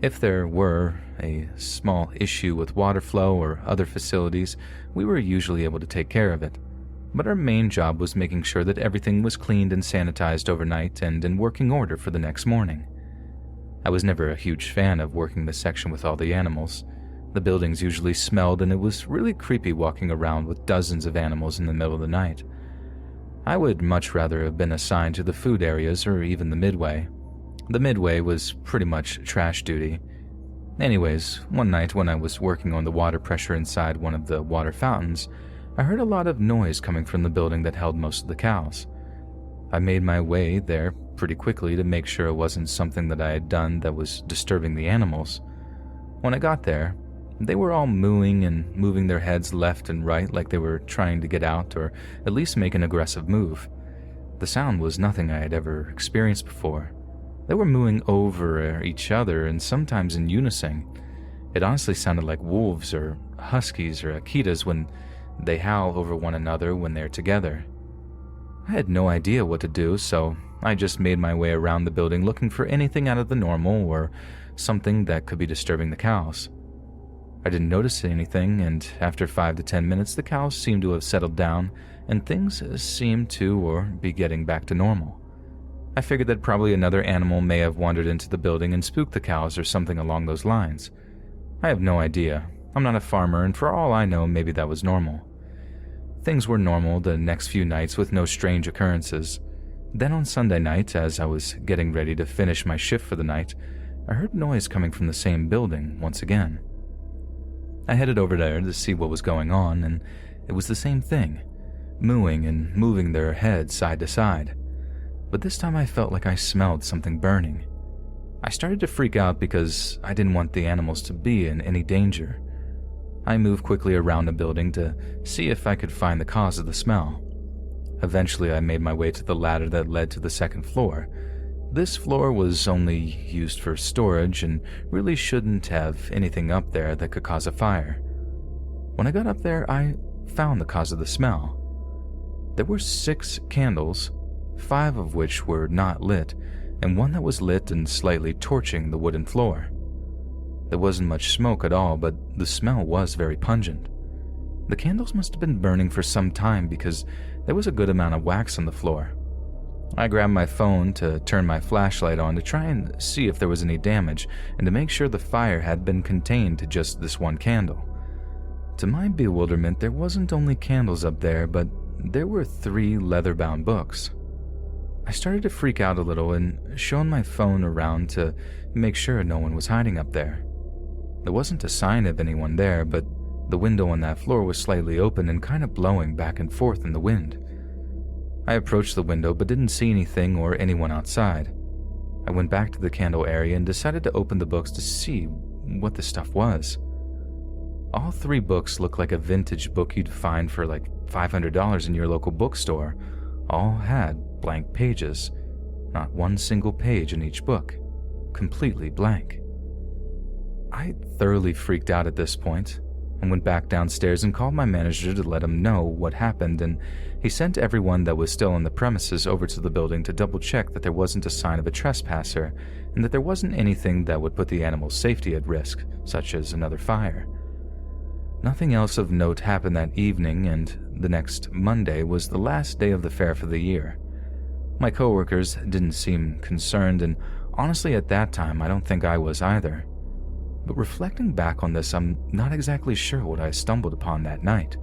Speaker 1: If there were a small issue with water flow or other facilities, we were usually able to take care of it. But our main job was making sure that everything was cleaned and sanitized overnight and in working order for the next morning. I was never a huge fan of working the section with all the animals. The buildings usually smelled, and it was really creepy walking around with dozens of animals in the middle of the night. I would much rather have been assigned to the food areas or even the midway. The midway was pretty much trash duty. Anyways, one night when I was working on the water pressure inside one of the water fountains, I heard a lot of noise coming from the building that held most of the cows. I made my way there pretty quickly to make sure it wasn't something that I had done that was disturbing the animals. When I got there, they were all mooing and moving their heads left and right like they were trying to get out or at least make an aggressive move. The sound was nothing I had ever experienced before. They were mooing over each other and sometimes in unison. It honestly sounded like wolves or huskies or akitas when they howl over one another when they're together. I had no idea what to do, so I just made my way around the building looking for anything out of the normal or something that could be disturbing the cows. I didn't notice anything, and after 5 to 10 minutes, the cows seemed to have settled down, and things seemed to or be getting back to normal. I figured that probably another animal may have wandered into the building and spooked the cows or something along those lines. I have no idea. I'm not a farmer, and for all I know, maybe that was normal. Things were normal the next few nights with no strange occurrences. Then on Sunday night, as I was getting ready to finish my shift for the night, I heard noise coming from the same building once again. I headed over there to see what was going on, and it was the same thing, mooing and moving their heads side to side. But this time I felt like I smelled something burning. I started to freak out because I didn't want the animals to be in any danger. I moved quickly around the building to see if I could find the cause of the smell. Eventually, I made my way to the ladder that led to the second floor. This floor was only used for storage and really shouldn't have anything up there that could cause a fire. When I got up there, I found the cause of the smell. There were 6 candles, 5 of which were not lit, and one that was lit and slightly torching the wooden floor. There wasn't much smoke at all, but the smell was very pungent. The candles must have been burning for some time because there was a good amount of wax on the floor. I grabbed my phone to turn my flashlight on to try and see if there was any damage and to make sure the fire had been contained to just this one candle. To my bewilderment, there wasn't only candles up there, but there were 3 leather-bound books. I started to freak out a little and shone my phone around to make sure no one was hiding up there. There wasn't a sign of anyone there, but the window on that floor was slightly open and kind of blowing back and forth in the wind. I approached the window but didn't see anything or anyone outside. I went back to the candle area and decided to open the books to see what the stuff was. All 3 books looked like a vintage book you'd find for like $500 in your local bookstore. All had blank pages, not one single page in each book, completely blank. I thoroughly freaked out at this point and went back downstairs and called my manager to let him know what happened, and he sent everyone that was still on the premises over to the building to double check that there wasn't a sign of a trespasser and that there wasn't anything that would put the animal's safety at risk, such as another fire. Nothing else of note happened that evening, and the next Monday was the last day of the fair for the year. My coworkers didn't seem concerned, and honestly at that time I don't think I was either. But reflecting back on this, I'm not exactly sure what I stumbled upon that night.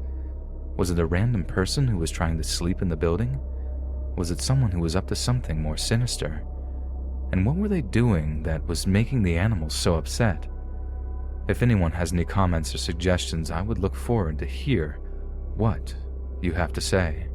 Speaker 1: Was it a random person who was trying to sleep in the building? Was it someone who was up to something more sinister? And what were they doing that was making the animals so upset? If anyone has any comments or suggestions, I would look forward to hear what you have to say.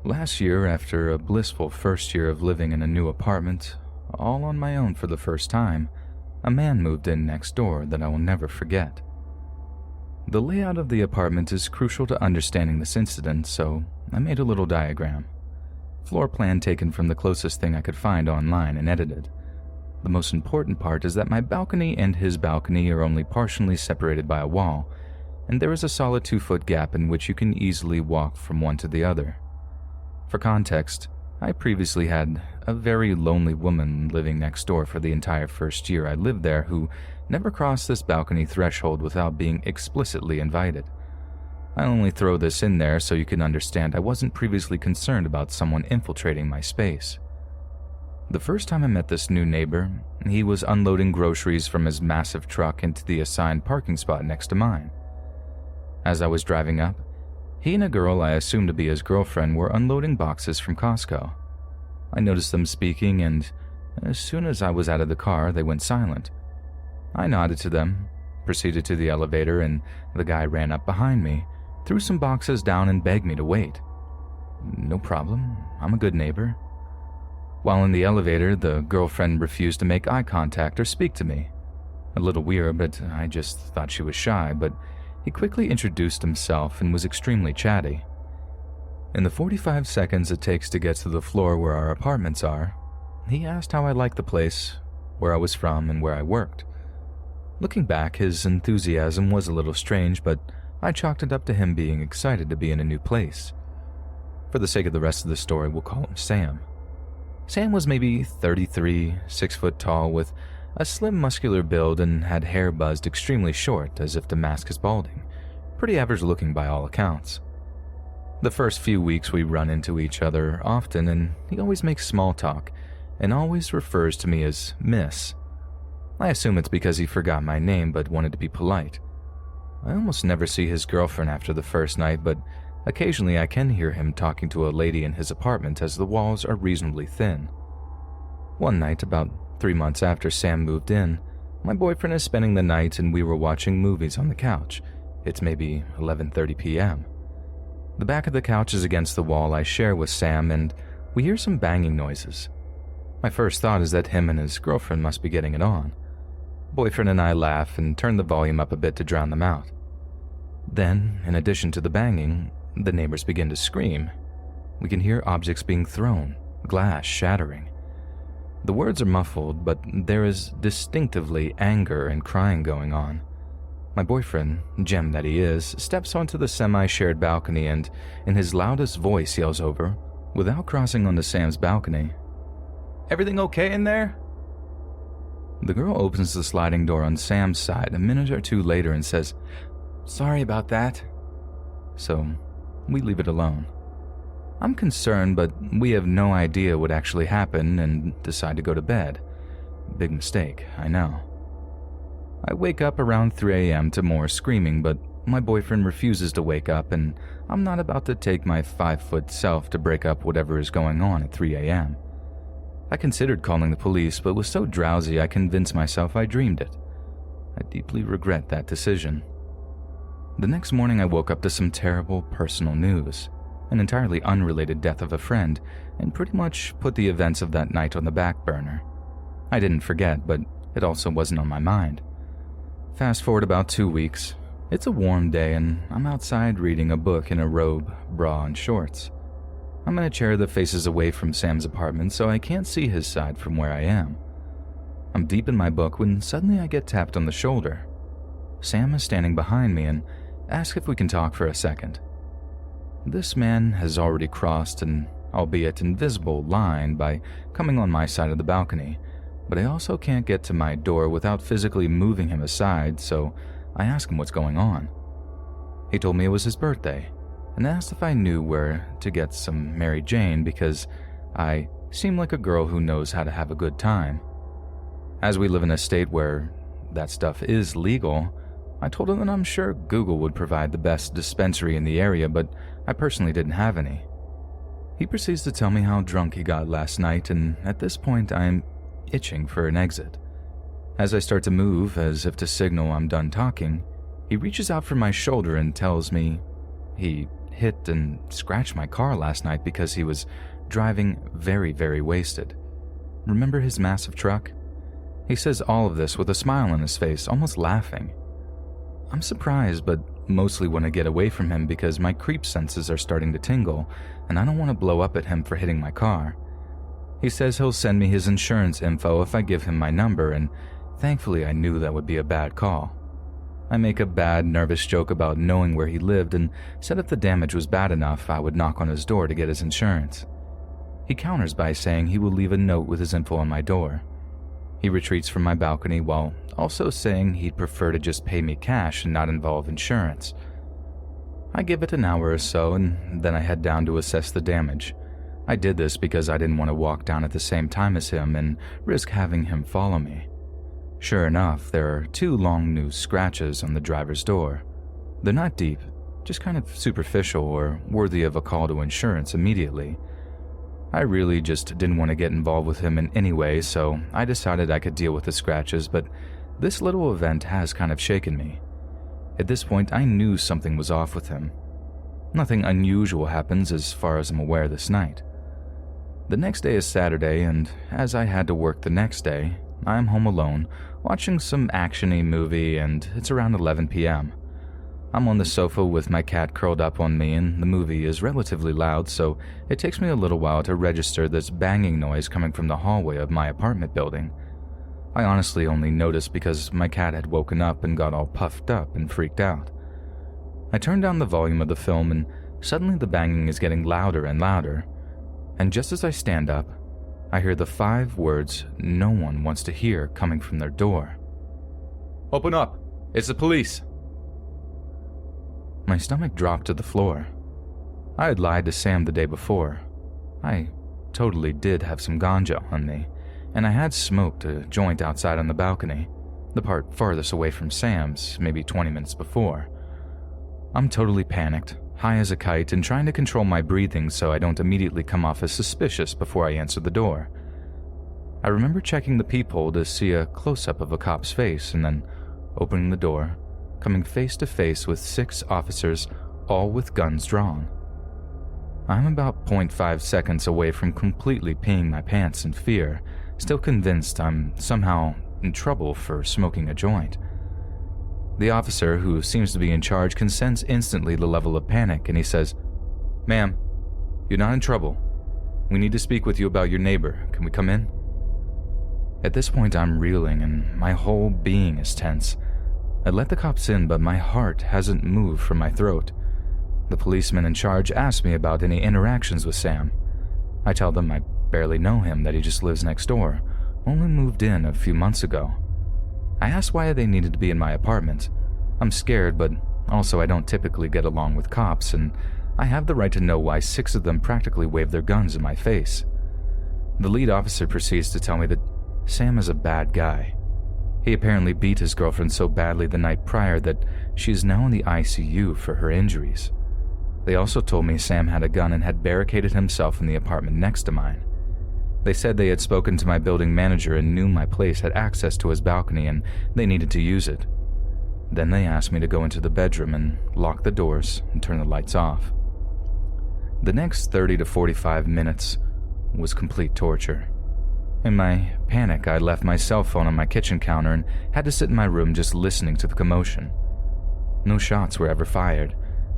Speaker 1: Last year, after a blissful first year of living in a new apartment, all on my own for the first time, a man moved in next door that I will never forget. The layout of the apartment is crucial to understanding this incident, so I made a little diagram. Floor plan taken from the closest thing I could find online and edited. The most important part is that my balcony and his balcony are only partially separated by a wall, and there is a solid 2-foot gap in which you can easily walk from one to the other. For context, I previously had a very lonely woman living next door for the entire first year I lived there who never crossed this balcony threshold without being explicitly invited. I only throw this in there so you can understand I wasn't previously concerned about someone infiltrating my space. The first time I met this new neighbor, he was unloading groceries from his massive truck into the assigned parking spot next to mine. As I was driving up, he and a girl I assumed to be his girlfriend were unloading boxes from Costco. I noticed them speaking, and as soon as I was out of the car, they went silent. I nodded to them, proceeded to the elevator, and the guy ran up behind me, threw some boxes down, and begged me to wait. No problem, I'm a good neighbor. While in the elevator, the girlfriend refused to make eye contact or speak to me. A little weird, but I just thought she was shy, but he quickly introduced himself and was extremely chatty. In the 45 seconds it takes to get to the floor where our apartments are, he asked how I liked the place, where I was from, and where I worked. Looking back, his enthusiasm was a little strange, but I chalked it up to him being excited to be in a new place. For the sake of the rest of the story, we'll call him Sam. Sam was maybe 33, 6 foot tall, with a slim muscular build, and had hair buzzed extremely short as if to mask his balding. Pretty average looking by all accounts. The first few weeks we run into each other often, and he always makes small talk and always refers to me as Miss. I assume it's because he forgot my name but wanted to be polite. I almost never see his girlfriend after the first night, but occasionally I can hear him talking to a lady in his apartment as the walls are reasonably thin. One night, about 3 months after Sam moved in, my boyfriend is spending the night and we were watching movies on the couch. It's maybe 11:30 p.m. The back of the couch is against the wall I share with Sam, and we hear some banging noises. My first thought is that him and his girlfriend must be getting it on. Boyfriend and I laugh and turn the volume up a bit to drown them out. Then, in addition to the banging, the neighbors begin to scream. We can hear objects being thrown, glass shattering. The words are muffled, but there is distinctively anger and crying going on. My boyfriend, Jim that he is, steps onto the semi-shared balcony and, in his loudest voice, yells over, without crossing onto Sam's balcony, "Everything okay in there?" The girl opens the sliding door on Sam's side a minute or two later and says, "Sorry about that." So, we leave it alone. I'm concerned, but we have no idea what actually happened and decide to go to bed. Big mistake, I know. I wake up around 3 a.m. to more screaming, but my boyfriend refuses to wake up, and I'm not about to take my 5-foot self to break up whatever is going on at 3 a.m. I considered calling the police, but was so drowsy I convinced myself I dreamed it. I deeply regret that decision. The next morning I woke up to some terrible personal news, an entirely unrelated death of a friend, and pretty much put the events of that night on the back burner. I didn't forget, but it also wasn't on my mind. Fast forward about 2 weeks. It's a warm day and I'm outside reading a book in a robe, bra, and shorts. I'm in a chair that faces away from Sam's apartment, so I can't see his side from where I am. I'm deep in my book when suddenly I get tapped on the shoulder. Sam is standing behind me and asks if we can talk for a second. This man has already crossed an, albeit invisible, line by coming on my side of the balcony, but I also can't get to my door without physically moving him aside, so I ask him what's going on. He told me it was his birthday, and asked if I knew where to get some Mary Jane because I seem like a girl who knows how to have a good time. As we live in a state where that stuff is legal, I told him that I'm sure Google would provide the best dispensary in the area, but I personally didn't have any. He proceeds to tell me how drunk he got last night, and at this point I'm itching for an exit. As I start to move, as if to signal I'm done talking, he reaches out for my shoulder and tells me he hit and scratched my car last night because he was driving very, very wasted. Remember his massive truck? He says all of this with a smile on his face, almost laughing. I'm surprised, but mostly want to get away from him because my creep senses are starting to tingle, and I don't want to blow up at him for hitting my car. He says he'll send me his insurance info if I give him my number, and thankfully I knew that would be a bad call. I make a bad, nervous joke about knowing where he lived and said if the damage was bad enough, I would knock on his door to get his insurance. He counters by saying he will leave a note with his info on my door. He retreats from my balcony while also saying he'd prefer to just pay me cash and not involve insurance. I give it an hour or so, and then I head down to assess the damage. I did this because I didn't want to walk down at the same time as him and risk having him follow me. Sure enough, there are 2 long new scratches on the driver's door. They're not deep, just kind of superficial or worthy of a call to insurance immediately. I really just didn't want to get involved with him in any way, so I decided I could deal with the scratches, but this little event has kind of shaken me. At this point, I knew something was off with him. Nothing unusual happens as far as I'm aware this night. The next day is Saturday, and as I had to work the next day, I'm home alone, watching some action-y movie, and it's around 11 p.m. I'm on the sofa with my cat curled up on me, and the movie is relatively loud, so it takes me a little while to register this banging noise coming from the hallway of my apartment building. I honestly only noticed because my cat had woken up and got all puffed up and freaked out. I turn down the volume of the film, and suddenly the banging is getting louder and louder. And just as I stand up, I hear the 5 words no one wants to hear coming from their door. "Open up! It's the police!" My stomach dropped to the floor. I had lied to Sam the day before. I totally did have some ganja on me, and I had smoked a joint outside on the balcony, the part farthest away from Sam's, maybe 20 minutes before. I'm totally panicked, high as a kite, and trying to control my breathing so I don't immediately come off as suspicious before I answer the door. I remember checking the peephole to see a close-up of a cop's face and then opening the door, coming face to face with 6 officers, all with guns drawn. I'm about 0.5 seconds away from completely peeing my pants in fear, still convinced I'm somehow in trouble for smoking a joint. The officer, who seems to be in charge, can sense instantly the level of panic, and he says, "Ma'am, you're not in trouble. We need to speak with you about your neighbor. Can we come in?" At this point, I'm reeling and my whole being is tense. I let the cops in, but my heart hasn't moved from my throat. The policeman in charge asked me about any interactions with Sam. I tell them I barely know him, that he just lives next door, only moved in a few months ago. I asked why they needed to be in my apartment. I'm scared, but also I don't typically get along with cops, and I have the right to know why 6 of them practically waved their guns in my face. The lead officer proceeds to tell me that Sam is a bad guy. He apparently beat his girlfriend so badly the night prior that she is now in the ICU for her injuries. They also told me Sam had a gun and had barricaded himself in the apartment next to mine. They said they had spoken to my building manager and knew my place had access to his balcony and they needed to use it. Then they asked me to go into the bedroom and lock the doors and turn the lights off. The next 30 to 45 minutes was complete torture. In my panic, I left my cell phone on my kitchen counter and had to sit in my room just listening to the commotion. No shots were ever fired,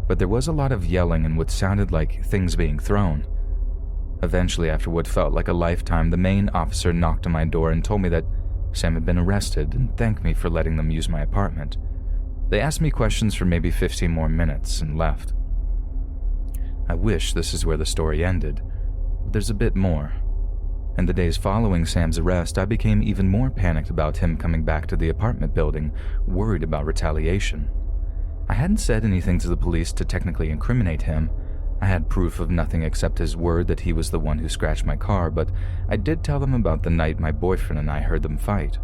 Speaker 1: but there was a lot of yelling and what sounded like things being thrown. Eventually, after what felt like a lifetime, the main officer knocked on my door and told me that Sam had been arrested and thanked me for letting them use my apartment. They asked me questions for maybe 15 more minutes and left. I wish this is where the story ended, but there's a bit more. In the days following Sam's arrest, I became even more panicked about him coming back to the apartment building, worried about retaliation. I hadn't said anything to the police to technically incriminate him. I had proof of nothing except his word that he was the one who scratched my car, but I did tell them about the night my boyfriend and I heard them fight.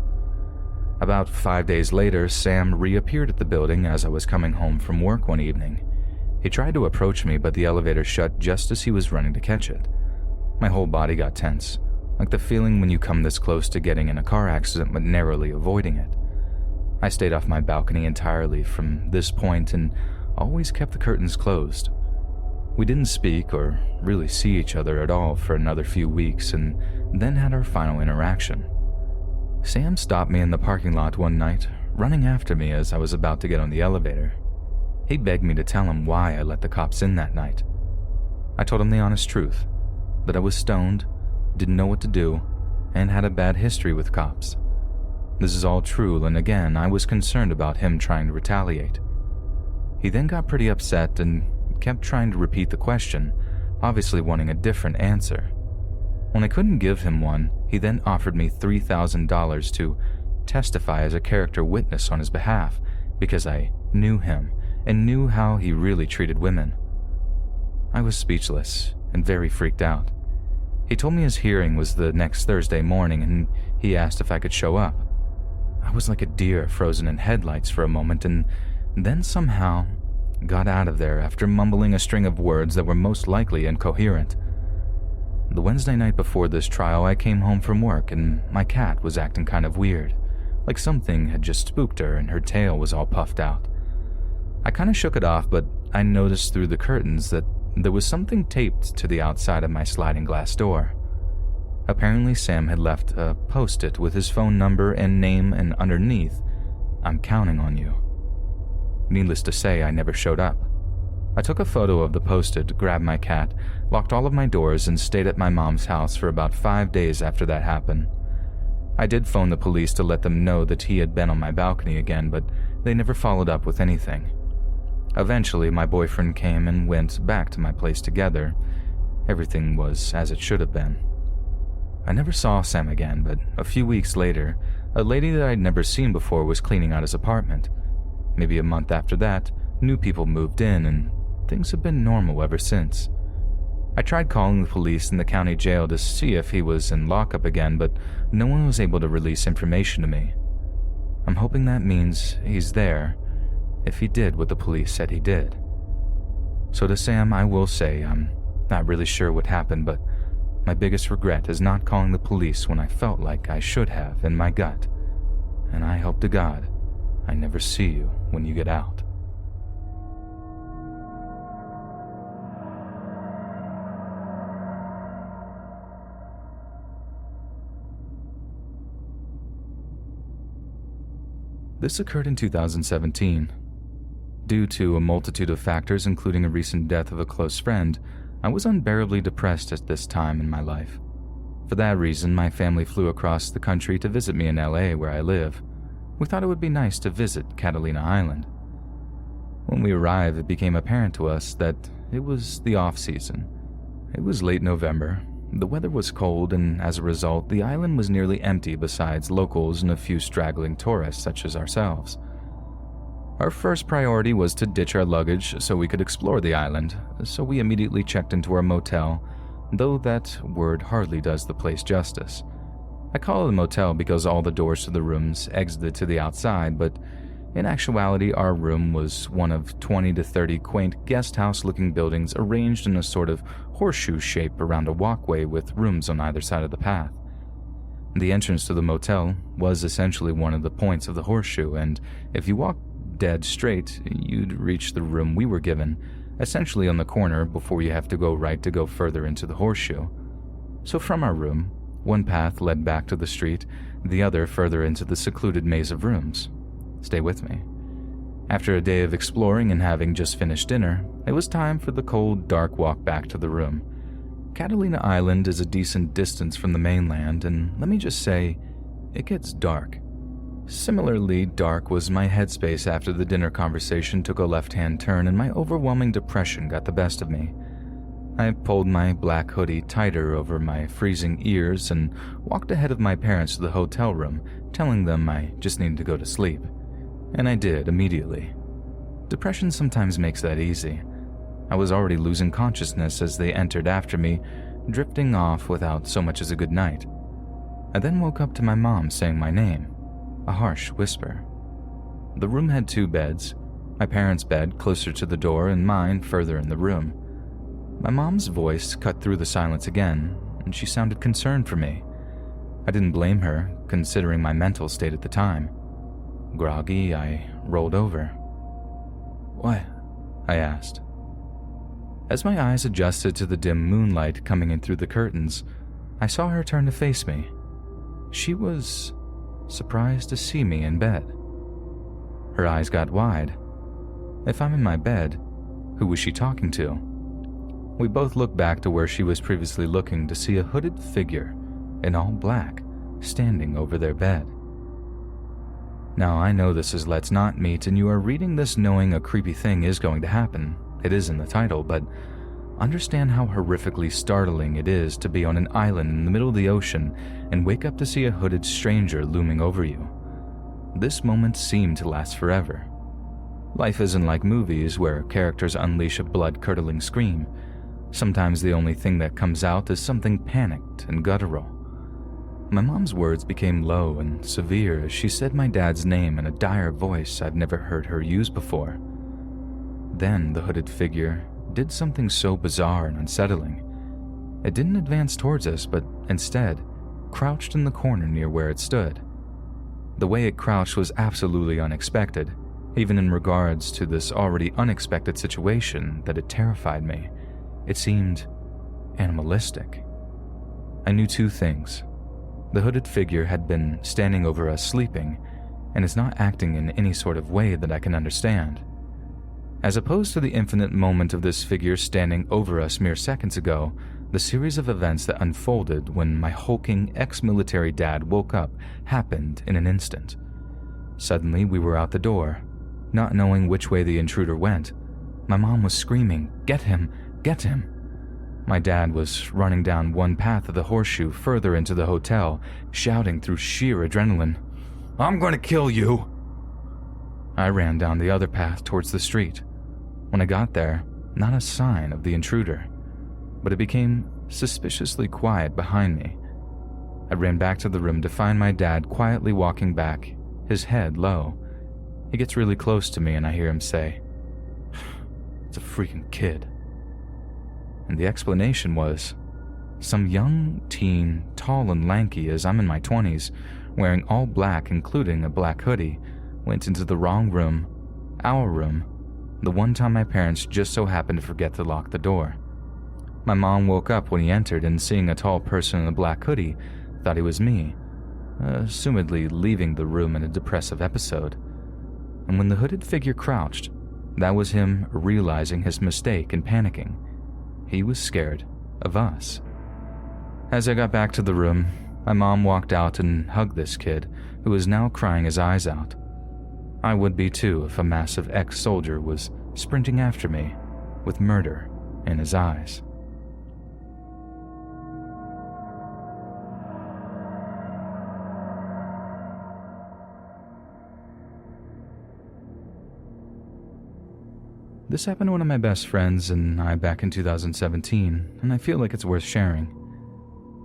Speaker 1: About 5 days later, Sam reappeared at the building as I was coming home from work one evening. He tried to approach me, but the elevator shut just as he was running to catch it. My whole body got tense, like the feeling when you come this close to getting in a car accident but narrowly avoiding it. I stayed off my balcony entirely from this point and always kept the curtains closed. We didn't speak or really see each other at all for another few weeks and then had our final interaction. Sam stopped me in the parking lot one night, running after me as I was about to get on the elevator. He begged me to tell him why I let the cops in that night. I told him the honest truth, that I was stoned, didn't know what to do, and had a bad history with cops. This is all true, and again, I was concerned about him trying to retaliate. He then got pretty upset and kept trying to repeat the question, obviously wanting a different answer. When I couldn't give him one, he then offered me $3,000 to testify as a character witness on his behalf because I knew him and knew how he really treated women. I was speechless and very freaked out. He told me his hearing was the next Thursday morning and he asked if I could show up. I was like a deer frozen in headlights for a moment and then somehow got out of there after mumbling a string of words that were most likely incoherent. The Wednesday night before this trial, I came home from work and my cat was acting kind of weird, like something had just spooked her and her tail was all puffed out. I kind of shook it off, but I noticed through the curtains that there was something taped to the outside of my sliding glass door. Apparently, Sam had left a post-it with his phone number and name, and underneath, "I'm counting on you." Needless to say, I never showed up. I took a photo of the post-it, grabbed my cat, locked all of my doors, and stayed at my mom's house for about 5 days after that happened. I did phone the police to let them know that he had been on my balcony again, but they never followed up with anything. Eventually, my boyfriend came and went back to my place together. Everything was as it should have been. I never saw Sam again, but a few weeks later, a lady that I'd never seen before was cleaning out his apartment. Maybe a month after that, new people moved in and things have been normal ever since. I tried calling the police in the county jail to see if he was in lockup again, but no one was able to release information to me. I'm hoping that means he's there, if he did what the police said he did. So to Sam, I will say I'm not really sure what happened, but my biggest regret is not calling the police when I felt like I should have in my gut. And I hope to God I never see you when you get out. This occurred in 2017. Due to a multitude of factors, including a recent death of a close friend, I was unbearably depressed at this time in my life. For that reason, my family flew across the country to visit me in LA, where I live. We thought it would be nice to visit Catalina Island. When we arrived, it became apparent to us that it was the off-season. It was late November. The weather was cold, and as a result, the island was nearly empty besides locals and a few straggling tourists such as ourselves. Our first priority was to ditch our luggage so we could explore the island, so we immediately checked into our motel, though that word hardly does the place justice. I call it a motel because all the doors to the rooms exited to the outside, but in actuality our room was one of 20 to 30 quaint guest house-looking buildings arranged in a sort of horseshoe shape around a walkway with rooms on either side of the path. The entrance to the motel was essentially one of the points of the horseshoe, and if you walked dead straight, you'd reach the room we were given, essentially on the corner before you have to go right to go further into the horseshoe. So from our room, one path led back to the street, the other further into the secluded maze of rooms. Stay with me. After a day of exploring and having just finished dinner, it was time for the cold, dark walk back to the room. Catalina Island is a decent distance from the mainland, and let me just say, it gets dark. Similarly dark was my headspace after the dinner conversation took a left-hand turn and my overwhelming depression got the best of me. I pulled my black hoodie tighter over my freezing ears and walked ahead of my parents to the hotel room, telling them I just needed to go to sleep. And I did immediately. Depression sometimes makes that easy. I was already losing consciousness as they entered after me, drifting off without so much as a good night. I then woke up to my mom saying my name. A harsh whisper. The room had 2 beds, my parents' bed closer to the door and mine further in the room. My mom's voice cut through the silence again, and she sounded concerned for me. I didn't blame her, considering my mental state at the time. Groggy, I rolled over. "What?" I asked. As my eyes adjusted to the dim moonlight coming in through the curtains, I saw her turn to face me. She was surprised to see me in bed. Her eyes got wide. If I'm in my bed, who was she talking to? We both looked back to where she was previously looking to see a hooded figure in all black standing over their bed. Now I know this is Let's Not Meet and you are reading this knowing a creepy thing is going to happen. It is in the title, but understand how horrifically startling it is to be on an island in the middle of the ocean and wake up to see a hooded stranger looming over you. This moment seemed to last forever. Life isn't like movies where characters unleash a blood-curdling scream. Sometimes the only thing that comes out is something panicked and guttural. My mom's words became low and severe as she said my dad's name in a dire voice I've never heard her use before. Then the hooded figure did something so bizarre and unsettling. It didn't advance towards us, but instead crouched in the corner near where it stood. The way it crouched was absolutely unexpected, even in regards to this already unexpected situation that it terrified me. It seemed animalistic. I knew 2 things. The hooded figure had been standing over us sleeping, and is not acting in any sort of way that I can understand. As opposed to the infinite moment of this figure standing over us mere seconds ago, the series of events that unfolded when my hulking ex-military dad woke up happened in an instant. Suddenly, we were out the door, not knowing which way the intruder went. My mom was screaming, "Get him! Get him!" My dad was running down one path of the horseshoe further into the hotel, shouting through sheer adrenaline, "I'm gonna kill you!" I ran down the other path towards the street. When I got there, not a sign of the intruder, but it became suspiciously quiet behind me. I ran back to the room to find my dad quietly walking back, his head low. He gets really close to me and I hear him say, "It's a freaking kid." And the explanation was, some young teen, tall and lanky as I'm in my 20s, wearing all black including a black hoodie, went into the wrong room, our room, the one time my parents just so happened to forget to lock the door. My mom woke up when he entered and seeing a tall person in a black hoodie, thought he was me, assumedly leaving the room in a depressive episode. And when the hooded figure crouched, that was him realizing his mistake and panicking. He was scared of us. As I got back to the room, my mom walked out and hugged this kid who was now crying his eyes out. I would be too if a massive ex-soldier was sprinting after me with murder in his eyes. This happened to one of my best friends and I back in 2017, and I feel like it's worth sharing.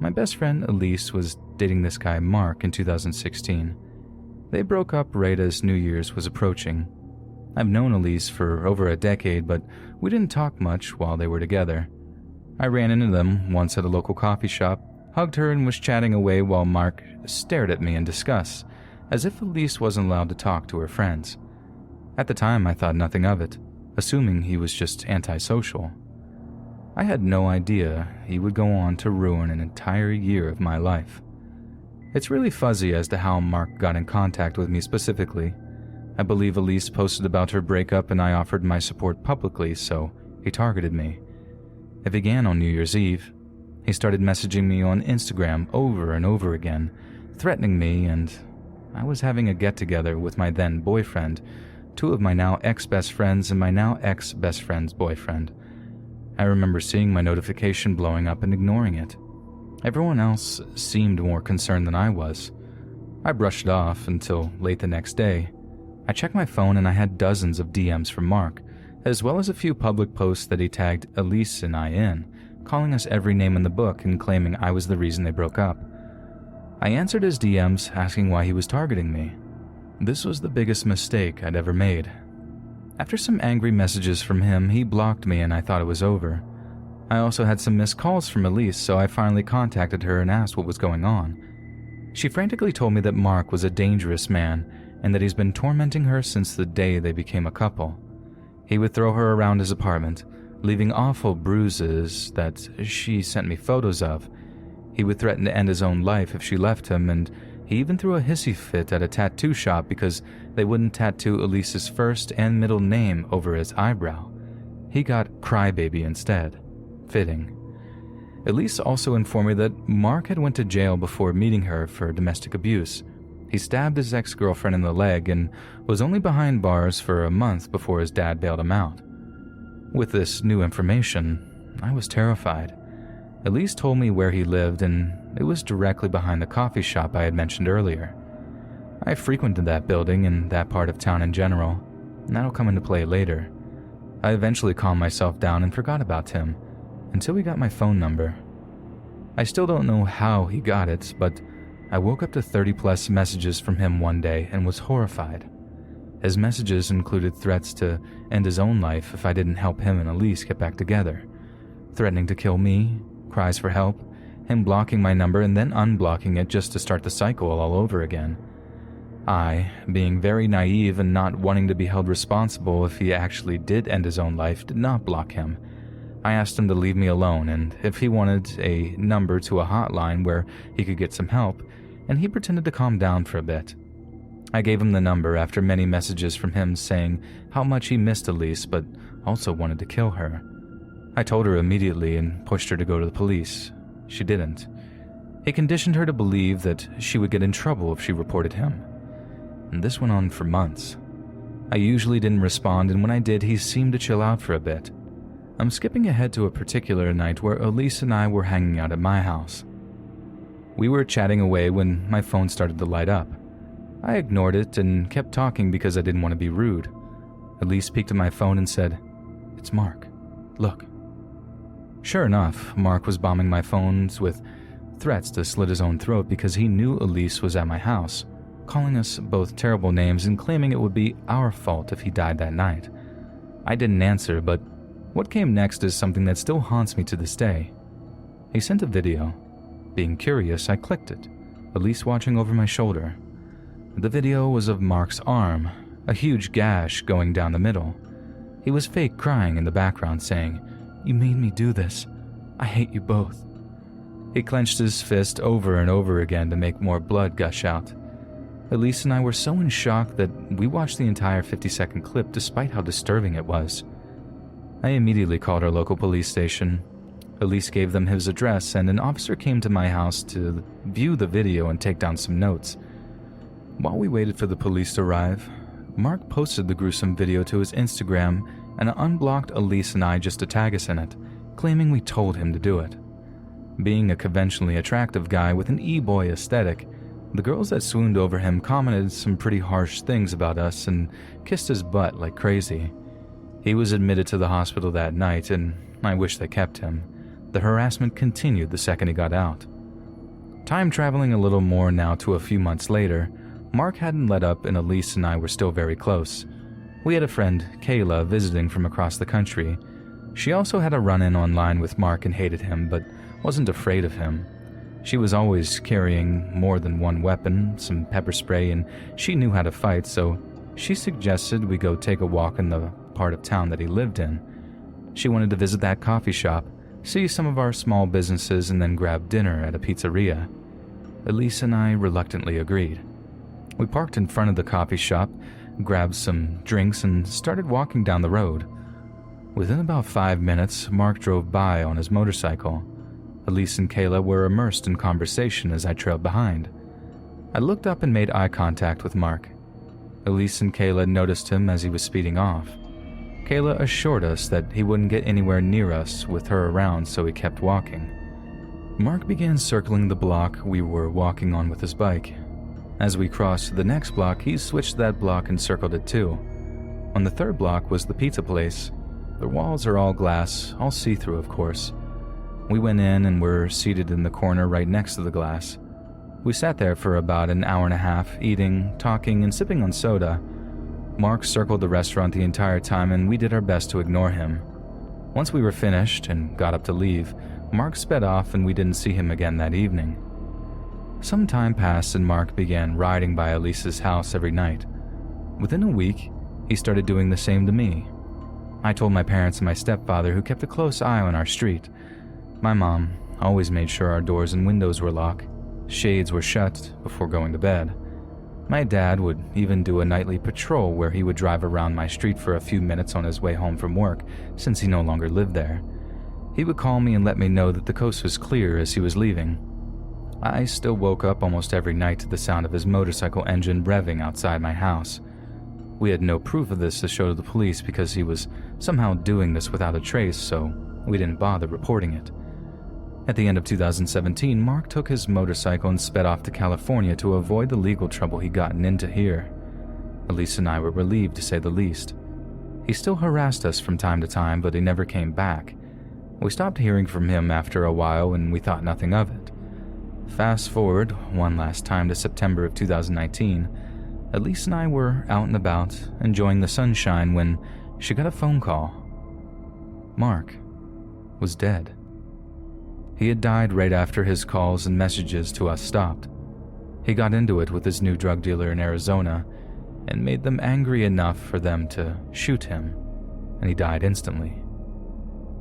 Speaker 1: My best friend Elise was dating this guy Mark in 2016. They broke up right as New Year's was approaching. I've known Elise for over a decade, but we didn't talk much while they were together. I ran into them once at a local coffee shop, hugged her, and was chatting away while Mark stared at me in disgust, as if Elise wasn't allowed to talk to her friends. At the time, I thought nothing of it, assuming he was just antisocial. I had no idea he would go on to ruin an entire year of my life. It's really fuzzy as to how Mark got in contact with me specifically. I believe Elise posted about her breakup and I offered my support publicly, so he targeted me. It began on New Year's Eve. He started messaging me on Instagram over and over again, threatening me, and I was having a get-together with my then boyfriend, two of my now ex-best friends, and my now ex-best friend's boyfriend. I remember seeing my notification blowing up and ignoring it. Everyone else seemed more concerned than I was. I brushed it off until late the next day. I checked my phone and I had dozens of DMs from Mark, as well as a few public posts that he tagged Elise and I in, calling us every name in the book and claiming I was the reason they broke up. I answered his DMs asking why he was targeting me. This was the biggest mistake I'd ever made. After some angry messages from him, he blocked me and I thought it was over. I also had some missed calls from Elise, so I finally contacted her and asked what was going on. She frantically told me that Mark was a dangerous man and that he's been tormenting her since the day they became a couple. He would throw her around his apartment, leaving awful bruises that she sent me photos of. He would threaten to end his own life if she left him, and he even threw a hissy fit at a tattoo shop because they wouldn't tattoo Elise's first and middle name over his eyebrow. He got Crybaby instead. Fitting. Elise also informed me that Mark had went to jail before meeting her for domestic abuse. He stabbed his ex-girlfriend in the leg and was only behind bars for a month before his dad bailed him out. With this new information, I was terrified. Elise told me where he lived, and it was directly behind the coffee shop I had mentioned earlier. I frequented that building and that part of town in general, and that'll come into play later. I eventually calmed myself down and forgot about him, until he got my phone number. I still don't know how he got it, but I woke up to 30+ messages from him one day and was horrified. His messages included threats to end his own life if I didn't help him and Elise get back together, threatening to kill me, cries for help, him blocking my number and then unblocking it just to start the cycle all over again. I, being very naive and not wanting to be held responsible if he actually did end his own life, did not block him. I asked him to leave me alone and if he wanted a number to a hotline where he could get some help, and he pretended to calm down for a bit. I gave him the number after many messages from him saying how much he missed Elise but also wanted to kill her. I told her immediately and pushed her to go to the police. She didn't. He conditioned her to believe that she would get in trouble if she reported him. And this went on for months. I usually didn't respond, and when I did, he seemed to chill out for a bit. I'm skipping ahead to a particular night where Elise and I were hanging out at my house. We were chatting away when my phone started to light up. I ignored it and kept talking because I didn't want to be rude. Elise peeked at my phone and said, "It's Mark. Look." Sure enough, Mark was bombing my phones with threats to slit his own throat because he knew Elise was at my house, calling us both terrible names and claiming it would be our fault if he died that night. I didn't answer, but what came next is something that still haunts me to this day. He sent a video. Being curious, I clicked it, Elise watching over my shoulder. The video was of Mark's arm, a huge gash going down the middle. He was fake crying in the background saying, "You made me do this. I hate you both." He clenched his fist over and over again to make more blood gush out. Elise and I were so in shock that we watched the entire 50-second clip despite how disturbing it was. I immediately called our local police station. Elise gave them his address, and an officer came to my house to view the video and take down some notes. While we waited for the police to arrive, Mark posted the gruesome video to his Instagram and unblocked Elise and I just to tag us in it, claiming we told him to do it. Being a conventionally attractive guy with an e-boy aesthetic, the girls that swooned over him commented some pretty harsh things about us and kissed his butt like crazy. He was admitted to the hospital that night, and I wish they kept him. The harassment continued the second he got out. Time traveling a little more now to a few months later, Mark hadn't let up and Elise and I were still very close. We had a friend, Kayla, visiting from across the country. She also had a run-in online with Mark and hated him, but wasn't afraid of him. She was always carrying more than one weapon, some pepper spray, and she knew how to fight, so she suggested we go take a walk in the part of town that he lived in. She wanted to visit that coffee shop, see some of our small businesses, and then grab dinner at a pizzeria. Elise and I reluctantly agreed. We parked in front of the coffee shop, grabbed some drinks, and started walking down the road. Within about 5 minutes, Mark drove by on his motorcycle. Elise and Kayla were immersed in conversation as I trailed behind. I looked up and made eye contact with Mark. Elise and Kayla noticed him as he was speeding off. Kayla assured us that he wouldn't get anywhere near us with her around, so he kept walking. Mark began circling the block we were walking on with his bike. As we crossed the next block, he switched that block and circled it too. On the third block was the pizza place. The walls are all glass, all see-through of course. We went in and were seated in the corner right next to the glass. We sat there for about an hour and a half, eating, talking, and sipping on soda. Mark circled the restaurant the entire time, and we did our best to ignore him. Once we were finished and got up to leave, Mark sped off and we didn't see him again that evening. Some time passed and Mark began riding by Elise's house every night. Within a week, he started doing the same to me. I told my parents and my stepfather, who kept a close eye on our street. My mom always made sure our doors and windows were locked, shades were shut before going to bed. My dad would even do a nightly patrol where he would drive around my street for a few minutes on his way home from work, since he no longer lived there. He would call me and let me know that the coast was clear as he was leaving. I still woke up almost every night to the sound of his motorcycle engine revving outside my house. We had no proof of this to show to the police because he was somehow doing this without a trace, so we didn't bother reporting it. At the end of 2017, Mark took his motorcycle and sped off to California to avoid the legal trouble he'd gotten into here. Elise and I were relieved, to say the least. He still harassed us from time to time, but he never came back. We stopped hearing from him after a while and we thought nothing of it. Fast forward one last time to September of 2019, Elise and I were out and about, enjoying the sunshine, when she got a phone call. Mark was dead. He had died right after his calls and messages to us stopped. He got into it with his new drug dealer in Arizona and made them angry enough for them to shoot him, and he died instantly.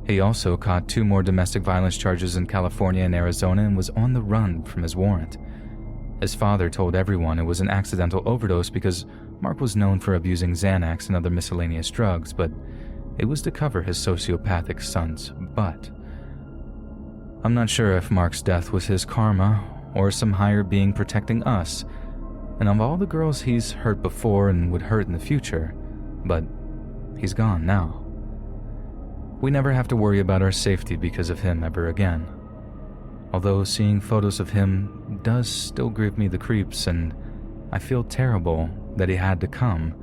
Speaker 1: He also caught 2 more domestic violence charges in California and Arizona and was on the run from his warrant. His father told everyone it was an accidental overdose because Mark was known for abusing Xanax and other miscellaneous drugs, but it was to cover his sociopathic son's butt. I'm not sure if Mark's death was his karma or some higher being protecting us, and of all the girls he's hurt before and would hurt in the future, but he's gone now. We never have to worry about our safety because of him ever again. Although seeing photos of him does still give me the creeps, and I feel terrible that he had to come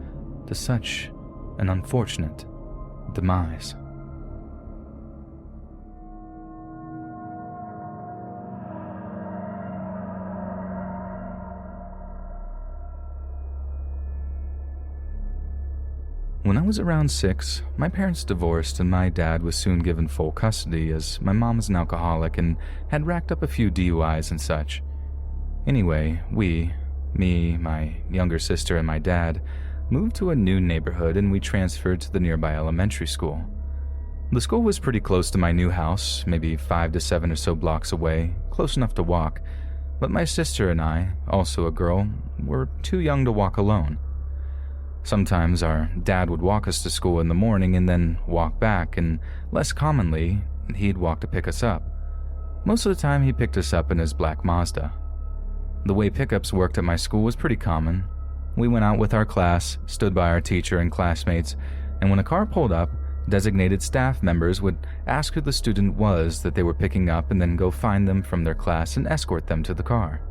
Speaker 1: to such an unfortunate demise. When I was around 6, my parents divorced and my dad was soon given full custody as my mom was an alcoholic and had racked up a few DUIs and such. Anyway, me, my younger sister, and my dad moved to a new neighborhood and we transferred to the nearby elementary school. The school was pretty close to my new house, maybe 5 to 7 or so blocks away, close enough to walk, but my sister and I, also a girl, were too young to walk alone. Sometimes our dad would walk us to school in the morning and then walk back, and less commonly, he'd walk to pick us up. Most of the time, he picked us up in his black Mazda. The way pickups worked at my school was pretty common. We went out with our class, stood by our teacher and classmates, and when a car pulled up, designated staff members would ask who the student was that they were picking up and then go find them from their class and escort them to the car.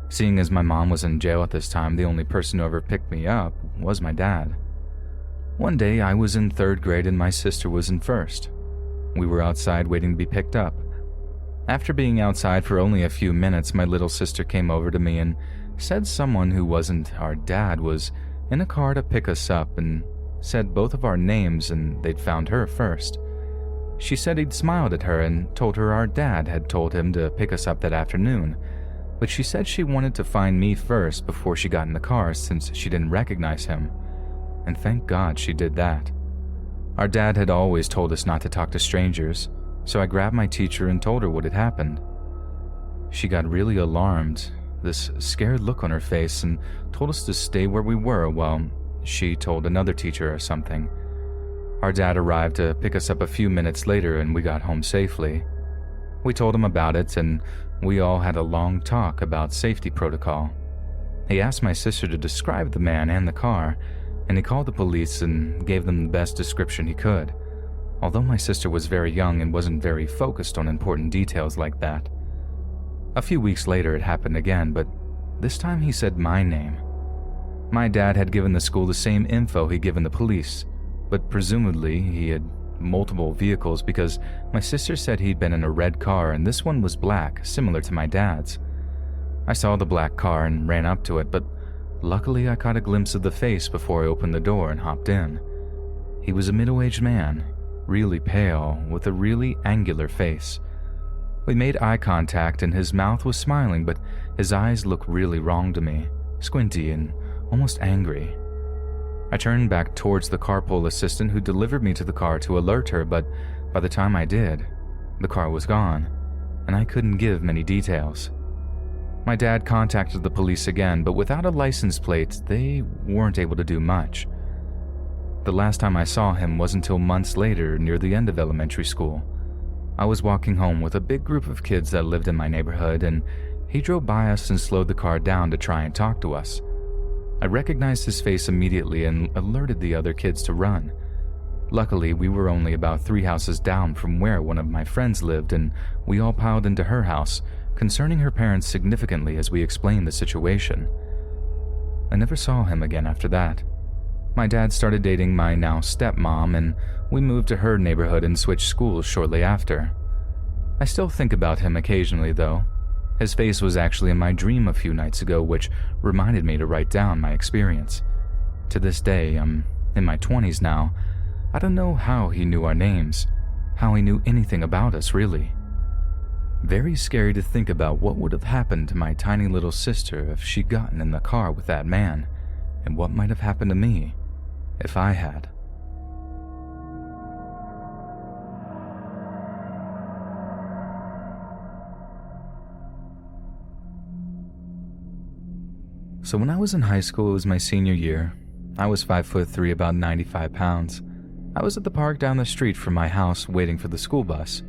Speaker 1: Seeing as my mom was in jail at this time, the only person who ever picked me up was my dad. One day, I was in 3rd grade and my sister was in 1st. We were outside waiting to be picked up. After being outside for only a few minutes, my little sister came over to me and said someone who wasn't our dad was in a car to pick us up and said both of our names and they'd found her first. She said he'd smiled at her and told her our dad had told him to pick us up that afternoon, but she said she wanted to find me first before she got in the car since she didn't recognize him. And thank God she did that. Our dad had always told us not to talk to strangers, so I grabbed my teacher and told her what had happened. She got really alarmed, this scared look on her face, and told us to stay where we were while she told another teacher or something. Our dad arrived to pick us up a few minutes later and we got home safely. We told him about it and we all had a long talk about safety protocol. He asked my sister to describe the man and the car, and he called the police and gave them the best description he could, although my sister was very young and wasn't very focused on important details like that. A few weeks later it happened again, but this time he said my name. My dad had given the school the same info he'd given the police, but presumably he had multiple vehicles because my sister said he'd been in a red car and this one was black, similar to my dad's. I saw the black car and ran up to it, but luckily I caught a glimpse of the face before I opened the door and hopped in. He was a middle-aged man, really pale, with a really angular face. We made eye contact and his mouth was smiling, but his eyes looked really wrong to me, squinty and almost angry. I turned back towards the carpool assistant who delivered me to the car to alert her, but by the time I did, the car was gone, and I couldn't give many details. My dad contacted the police again, but without a license plate, they weren't able to do much. The last time I saw him was until months later near the end of elementary school. I was walking home with a big group of kids that lived in my neighborhood, and he drove by us and slowed the car down to try and talk to us. I recognized his face immediately and alerted the other kids to run. Luckily, we were only about 3 houses down from where one of my friends lived, and we all piled into her house, concerning her parents significantly as we explained the situation. I never saw him again after that. My dad started dating my now stepmom, and we moved to her neighborhood and switched schools shortly after. I still think about him occasionally, though. His face was actually in my dream a few nights ago, which reminded me to write down my experience. To this day, I'm in my 20s now. I don't know how he knew our names, how he knew anything about us, really. Very scary to think about what would have happened to my tiny little sister if she'd gotten in the car with that man, and what might have happened to me if I had. So when I was in high school, it was my senior year. I was 5'3", about 95 pounds. I was at the park down the street from my house waiting for the school bus.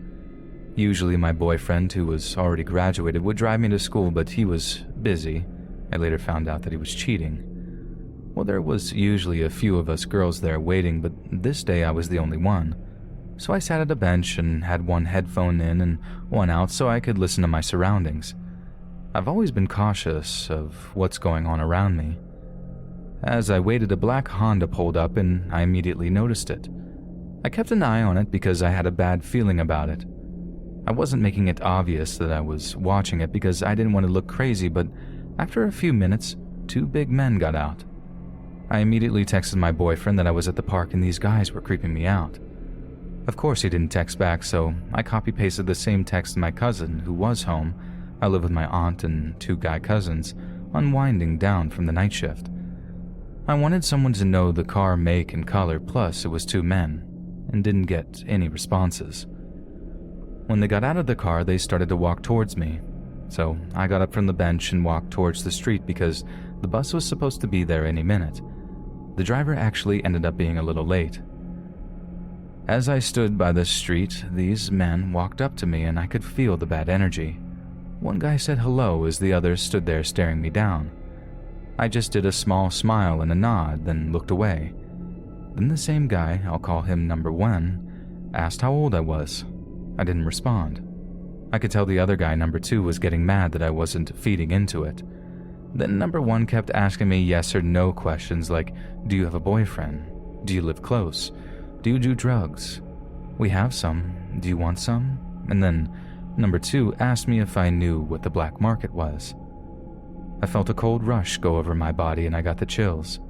Speaker 1: Usually my boyfriend, who was already graduated, would drive me to school, but he was busy. I later found out that he was cheating. Well, there was usually a few of us girls there waiting, but this day I was the only one. So I sat at a bench and had one headphone in and one out so I could listen to my surroundings. I've always been cautious of what's going on around me. As I waited, a black Honda pulled up and I immediately noticed it. I kept an eye on it because I had a bad feeling about it. I wasn't making it obvious that I was watching it because I didn't want to look crazy, but after a few minutes, 2 big men got out. I immediately texted my boyfriend that I was at the park and these guys were creeping me out. Of course he didn't text back, so I copy-pasted the same text to my cousin, who was home. I live with my aunt and 2 guy cousins, unwinding down from the night shift. I wanted someone to know the car make and color, plus it was 2 men, and didn't get any responses. When they got out of the car, they started to walk towards me, so I got up from the bench and walked towards the street because the bus was supposed to be there any minute. The driver actually ended up being a little late. As I stood by the street, these men walked up to me and I could feel the bad energy. One guy said hello as the others stood there staring me down. I just did a small smile and a nod, then looked away. Then the same guy, I'll call him number 1, asked how old I was. I didn't respond. I could tell the other guy, number 2, was getting mad that I wasn't feeding into it. Then number 1 kept asking me yes or no questions like, do you have a boyfriend? Do you live close? Do you do drugs? We have some. Do you want some? And then number 2 asked me if I knew what the black market was. I felt a cold rush go over my body and I got the chills.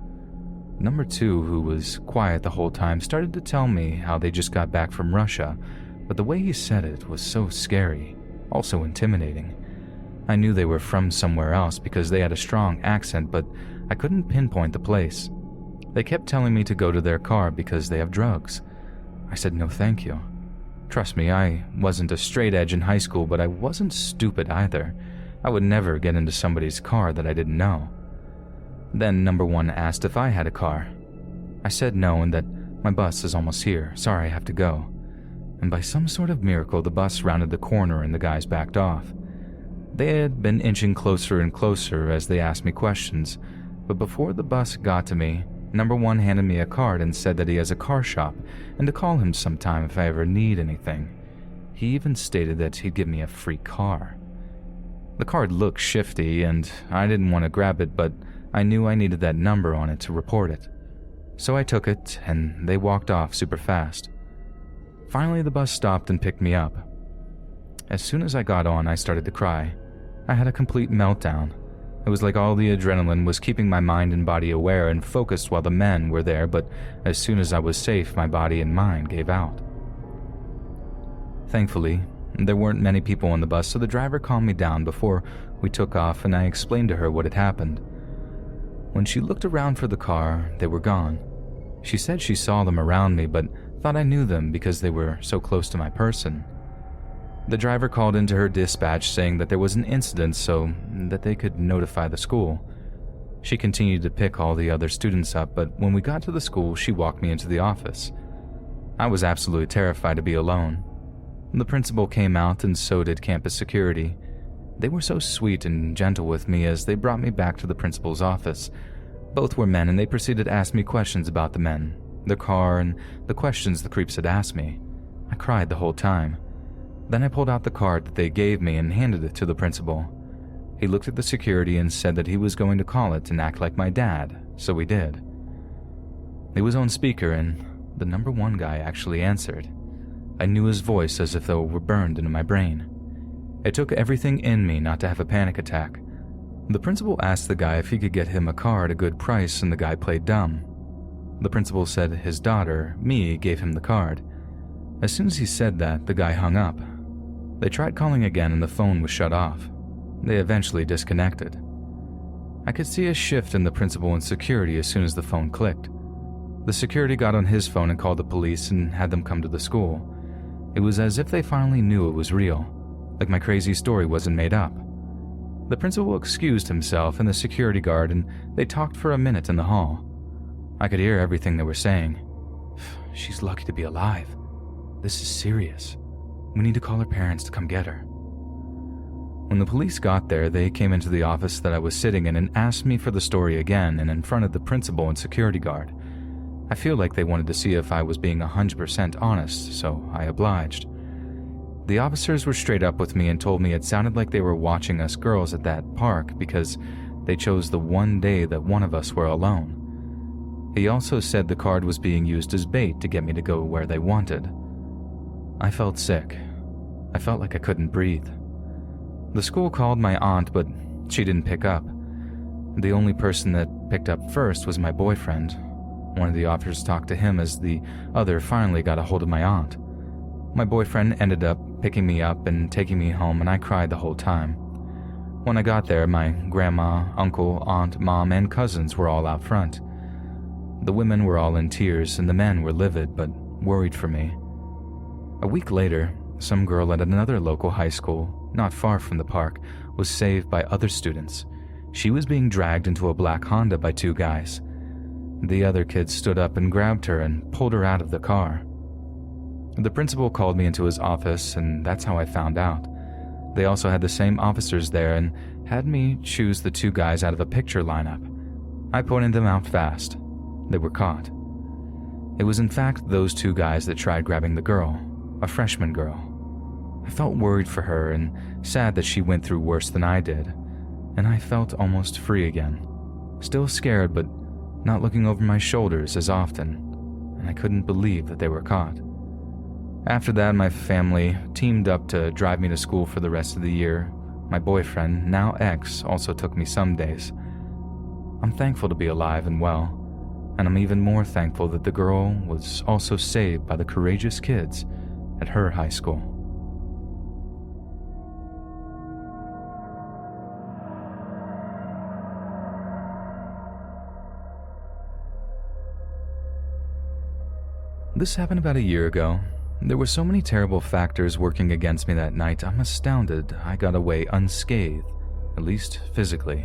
Speaker 1: Number 2, who was quiet the whole time, started to tell me how they just got back from Russia, but the way he said it was so scary, also intimidating. I knew they were from somewhere else because they had a strong accent, but I couldn't pinpoint the place. They kept telling me to go to their car because they have drugs. I said no thank you. Trust me, I wasn't a straight edge in high school, but I wasn't stupid either. I would never get into somebody's car that I didn't know. Then number 1 asked if I had a car. I said no and that my bus is almost here, sorry I have to go. And by some sort of miracle, the bus rounded the corner and the guys backed off. They had been inching closer and closer as they asked me questions, but before the bus got to me, number 1 handed me a card and said that he has a car shop and to call him sometime if I ever need anything. He even stated that he'd give me a free car. The card looked shifty and I didn't want to grab it, but I knew I needed that number on it to report it. So I took it and they walked off super fast. Finally, the bus stopped and picked me up. As soon as I got on, I started to cry. I had a complete meltdown. It was like all the adrenaline was keeping my mind and body aware and focused while the men were there, but as soon as I was safe, my body and mind gave out. Thankfully, there weren't many people on the bus, so the driver calmed me down before we took off and I explained to her what had happened. When she looked around for the car, they were gone. She said she saw them around me, but thought I knew them because they were so close to my person. The driver called into her dispatch saying that there was an incident so that they could notify the school. She continued to pick all the other students up, but when we got to the school, she walked me into the office. I was absolutely terrified to be alone. The principal came out and so did campus security. They were so sweet and gentle with me as they brought me back to the principal's office. Both were men and they proceeded to ask me questions about the men, their car, and the questions the creeps had asked me. I cried the whole time. Then I pulled out the card that they gave me and handed it to the principal. He looked at the security and said that he was going to call it and act like my dad, so we did. He was on speaker and the number 1 guy actually answered. I knew his voice as if though it were burned into my brain. It took everything in me not to have a panic attack. The principal asked the guy if he could get him a car at a good price and the guy played dumb. The principal said his daughter, me, gave him the card. As soon as he said that, the guy hung up. They tried calling again and the phone was shut off. They eventually disconnected. I could see a shift in the principal and security as soon as the phone clicked. The security got on his phone and called the police and had them come to the school. It was as if they finally knew it was real, like my crazy story wasn't made up. The principal excused himself and the security guard and they talked for a minute in the hall. I could hear everything they were saying. She's lucky to be alive. This is serious. We need to call her parents to come get her. When the police got there, they came into the office that I was sitting in and asked me for the story again and in front of the principal and security guard. I feel like they wanted to see if I was being 100% honest, so I obliged. The officers were straight up with me and told me it sounded like they were watching us girls at that park because they chose the one day that one of us were alone. He also said the card was being used as bait to get me to go where they wanted. I felt sick. I felt like I couldn't breathe. The school called my aunt, but she didn't pick up. The only person that picked up first was my boyfriend. One of the officers talked to him as the other finally got a hold of my aunt. My boyfriend ended up picking me up and taking me home, and I cried the whole time. When I got there, my grandma, uncle, aunt, mom, and cousins were all out front. The women were all in tears, and the men were livid but worried for me. A week later, some girl at another local high school, not far from the park, was saved by other students. She was being dragged into a black Honda by 2 guys. The other kids stood up and grabbed her and pulled her out of the car. The principal called me into his office, and that's how I found out. They also had the same officers there and had me choose the 2 guys out of a picture lineup. I pointed them out fast. They were caught. It was in fact those 2 guys that tried grabbing the girl, a freshman girl. I felt worried for her and sad that she went through worse than I did, and I felt almost free again. Still scared, but not looking over my shoulders as often, and I couldn't believe that they were caught. After that, my family teamed up to drive me to school for the rest of the year. My boyfriend, now ex, also took me some days. I'm thankful to be alive and well, and I'm even more thankful that the girl was also saved by the courageous kids at her high school. This happened about a year ago. There were so many terrible factors working against me that night, I'm astounded I got away unscathed, at least physically.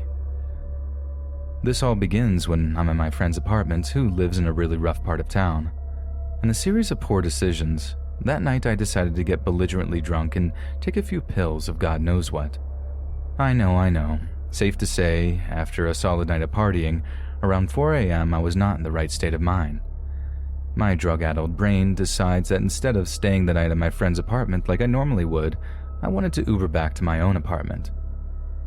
Speaker 1: This all begins when I'm in my friend's apartment, who lives in a really rough part of town. In a series of poor decisions, that night I decided to get belligerently drunk and take a few pills of God knows what. I know. Safe to say, after a solid night of partying, around 4 a.m. I was not in the right state of mind. My drug-addled brain decides that instead of staying the night at my friend's apartment like I normally would, I wanted to Uber back to my own apartment.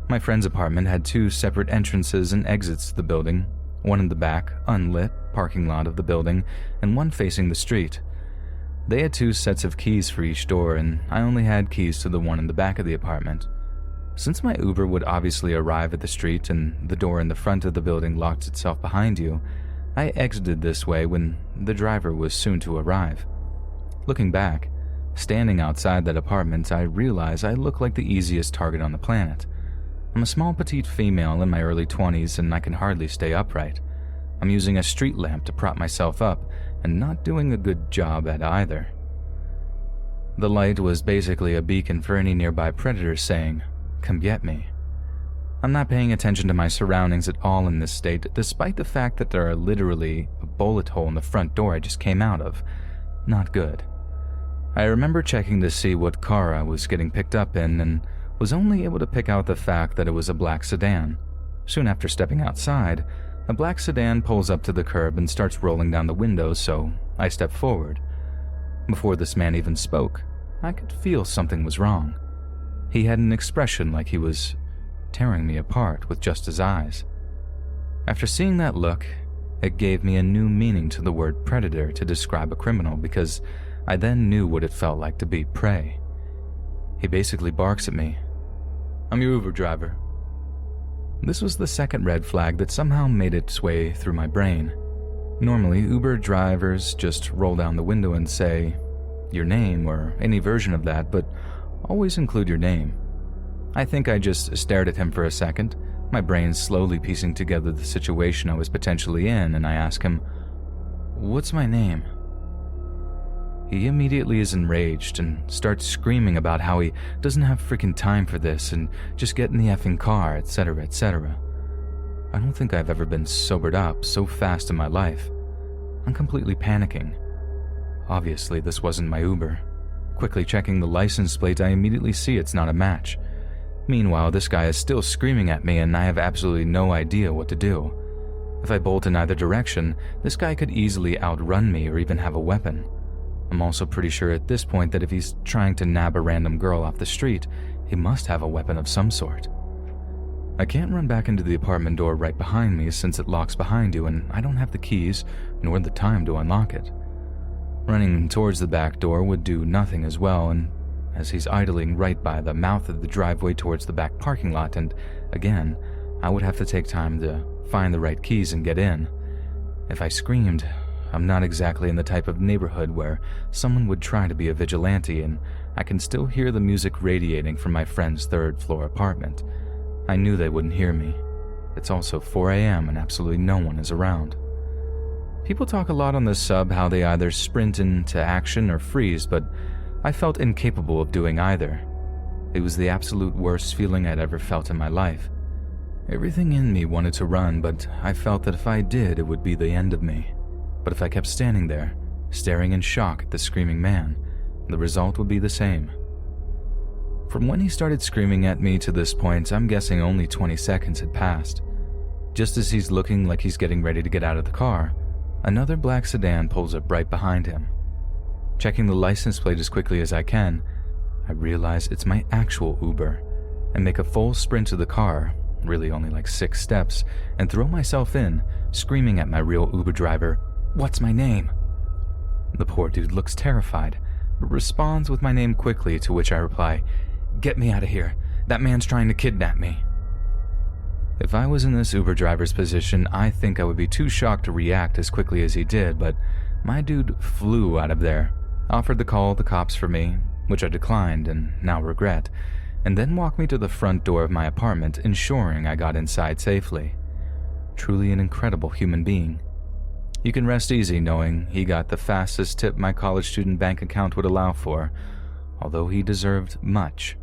Speaker 1: My friend's apartment had 2 separate entrances and exits to the building, one in the back, unlit, parking lot of the building, and one facing the street. They had 2 sets of keys for each door, and I only had keys to the one in the back of the apartment. Since my Uber would obviously arrive at the street and the door in the front of the building locked itself behind you, I exited this way when the driver was soon to arrive. Looking back, standing outside that apartment, I realize I look like the easiest target on the planet. I'm a small petite female in my early 20s and I can hardly stay upright. I'm using a street lamp to prop myself up and not doing a good job at either. The light was basically a beacon for any nearby predators saying, "Come get me." I'm not paying attention to my surroundings at all in this state, despite the fact that there are literally a bullet hole in the front door I just came out of. Not good. I remember checking to see what car I was getting picked up in and was only able to pick out the fact that it was a black sedan. Soon after stepping outside, a black sedan pulls up to the curb and starts rolling down the window, so I step forward. Before this man even spoke, I could feel something was wrong. He had an expression like he was tearing me apart with just his eyes. After seeing that look, it gave me a new meaning to the word predator to describe a criminal, because I then knew what it felt like to be prey. He basically barks at me, "I'm your Uber driver." This was the second red flag that somehow made its way through my brain. Normally, Uber drivers just roll down the window and say, "Your name," or any version of that, but always include your name. I think I just stared at him for a second, my brain slowly piecing together the situation I was potentially in, and I ask him, "What's my name?" He immediately is enraged and starts screaming about how he doesn't have freaking time for this and just get in the effing car, etc., etc. I don't think I've ever been sobered up so fast in my life. I'm completely panicking. Obviously, this wasn't my Uber. Quickly checking the license plate, I immediately see it's not a match. Meanwhile, this guy is still screaming at me and I have absolutely no idea what to do. If I bolt in either direction, this guy could easily outrun me or even have a weapon. I'm also pretty sure at this point that if he's trying to nab a random girl off the street, he must have a weapon of some sort. I can't run back into the apartment door right behind me since it locks behind you and I don't have the keys nor the time to unlock it. Running towards the back door would do nothing as well, and as he's idling right by the mouth of the driveway towards the back parking lot, and again, I would have to take time to find the right keys and get in. If I screamed, I'm not exactly in the type of neighborhood where someone would try to be a vigilante, and I can still hear the music radiating from my friend's third-floor apartment. I knew they wouldn't hear me. It's also 4 a.m. and absolutely no one is around. People talk a lot on this sub how they either sprint into action or freeze, but I felt incapable of doing either. It was the absolute worst feeling I'd ever felt in my life. Everything in me wanted to run, but I felt that if I did, it would be the end of me. But if I kept standing there, staring in shock at the screaming man, the result would be the same. From when he started screaming at me to this point, I'm guessing only 20 seconds had passed. Just as he's looking like he's getting ready to get out of the car, another black sedan pulls up right behind him. Checking the license plate as quickly as I can, I realize it's my actual Uber and make a full sprint to the car, really only like 6 steps, and throw myself in, screaming at my real Uber driver, "What's my name?" The poor dude looks terrified, but responds with my name quickly, to which I reply, "Get me out of here. That man's trying to kidnap me." If I was in this Uber driver's position, I think I would be too shocked to react as quickly as he did, but my dude flew out of there, offered to call the cops for me, which I declined and now regret, and then walked me to the front door of my apartment, ensuring I got inside safely. Truly an incredible human being. You can rest easy knowing he got the fastest tip my college student bank account would allow for, although he deserved much,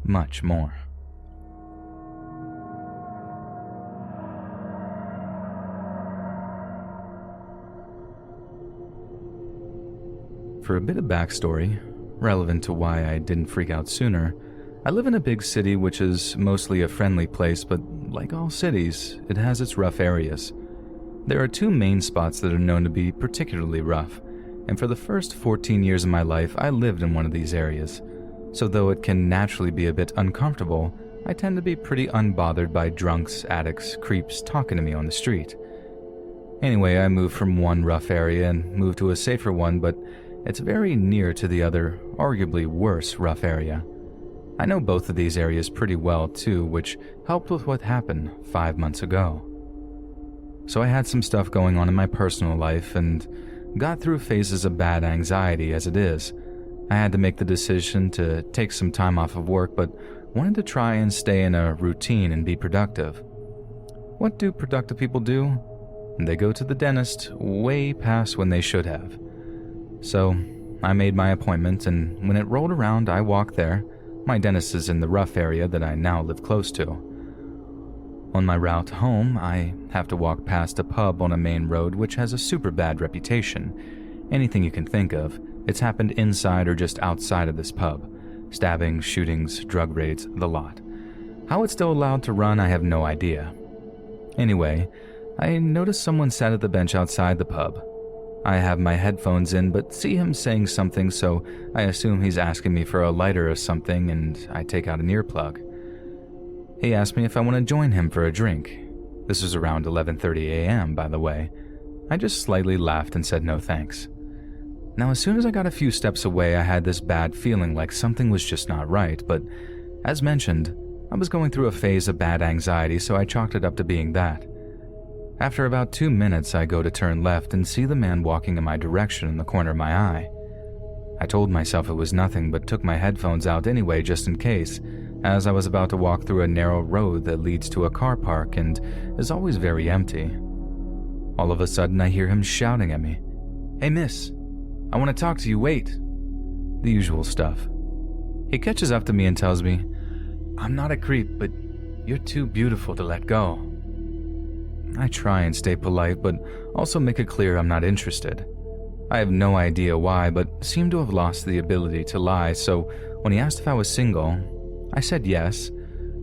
Speaker 1: much more. For a bit of backstory, relevant to why I didn't freak out sooner, I live in a big city which is mostly a friendly place, but like all cities, it has its rough areas. There are 2 main spots that are known to be particularly rough, and for the first 14 years of my life, I lived in one of these areas. So though it can naturally be a bit uncomfortable, I tend to be pretty unbothered by drunks, addicts, creeps talking to me on the street. Anyway, I moved from one rough area and moved to a safer one, but it's very near to the other, arguably worse rough area. I know both of these areas pretty well too, which helped with what happened 5 months ago. So I had some stuff going on in my personal life and got through phases of bad anxiety as it is. I had to make the decision to take some time off of work, but wanted to try and stay in a routine and be productive. What do productive people do? They go to the dentist way past when they should have. So I made my appointment, and when it rolled around, I walked there. My dentist is in the rough area that I now live close to. On my route home, I have to walk past a pub on a main road which has a super bad reputation. Anything you can think of, it's happened inside or just outside of this pub. Stabbings, shootings, drug raids, the lot. How it's still allowed to run, I have no idea. Anyway, I noticed someone sat at the bench outside the pub. I have my headphones in, but see him saying something, so I assume he's asking me for a lighter or something, and I take out an earplug. He asked me if I want to join him for a drink. This was around 11:30 a.m., by the way. I just slightly laughed and said no thanks. Now, as soon as I got a few steps away, I had this bad feeling like something was just not right, but as mentioned, I was going through a phase of bad anxiety, so I chalked it up to being that. After about 2 minutes, I go to turn left and see the man walking in my direction in the corner of my eye. I told myself it was nothing, but took my headphones out anyway just in case, as I was about to walk through a narrow road that leads to a car park and is always very empty. All of a sudden, I hear him shouting at me, "Hey miss, I want to talk to you, wait." The usual stuff. He catches up to me and tells me, "I'm not a creep, but you're too beautiful to let go." I try and stay polite, but also make it clear I'm not interested. I have no idea why, but seem to have lost the ability to lie, so when he asked if I was single, I said yes.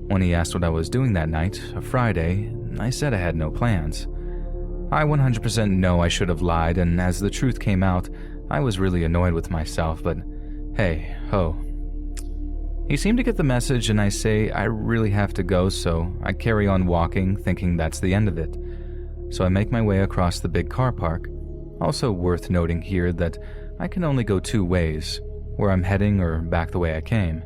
Speaker 1: When he asked what I was doing that night, a Friday, I said I had no plans. I 100% know I should have lied, and as the truth came out, I was really annoyed with myself, but hey, ho. He seemed to get the message, and I say I really have to go, so I carry on walking, thinking that's the end of it. So I make my way across the big car park. Also worth noting here that I can only go 2 ways, where I'm heading or back the way I came.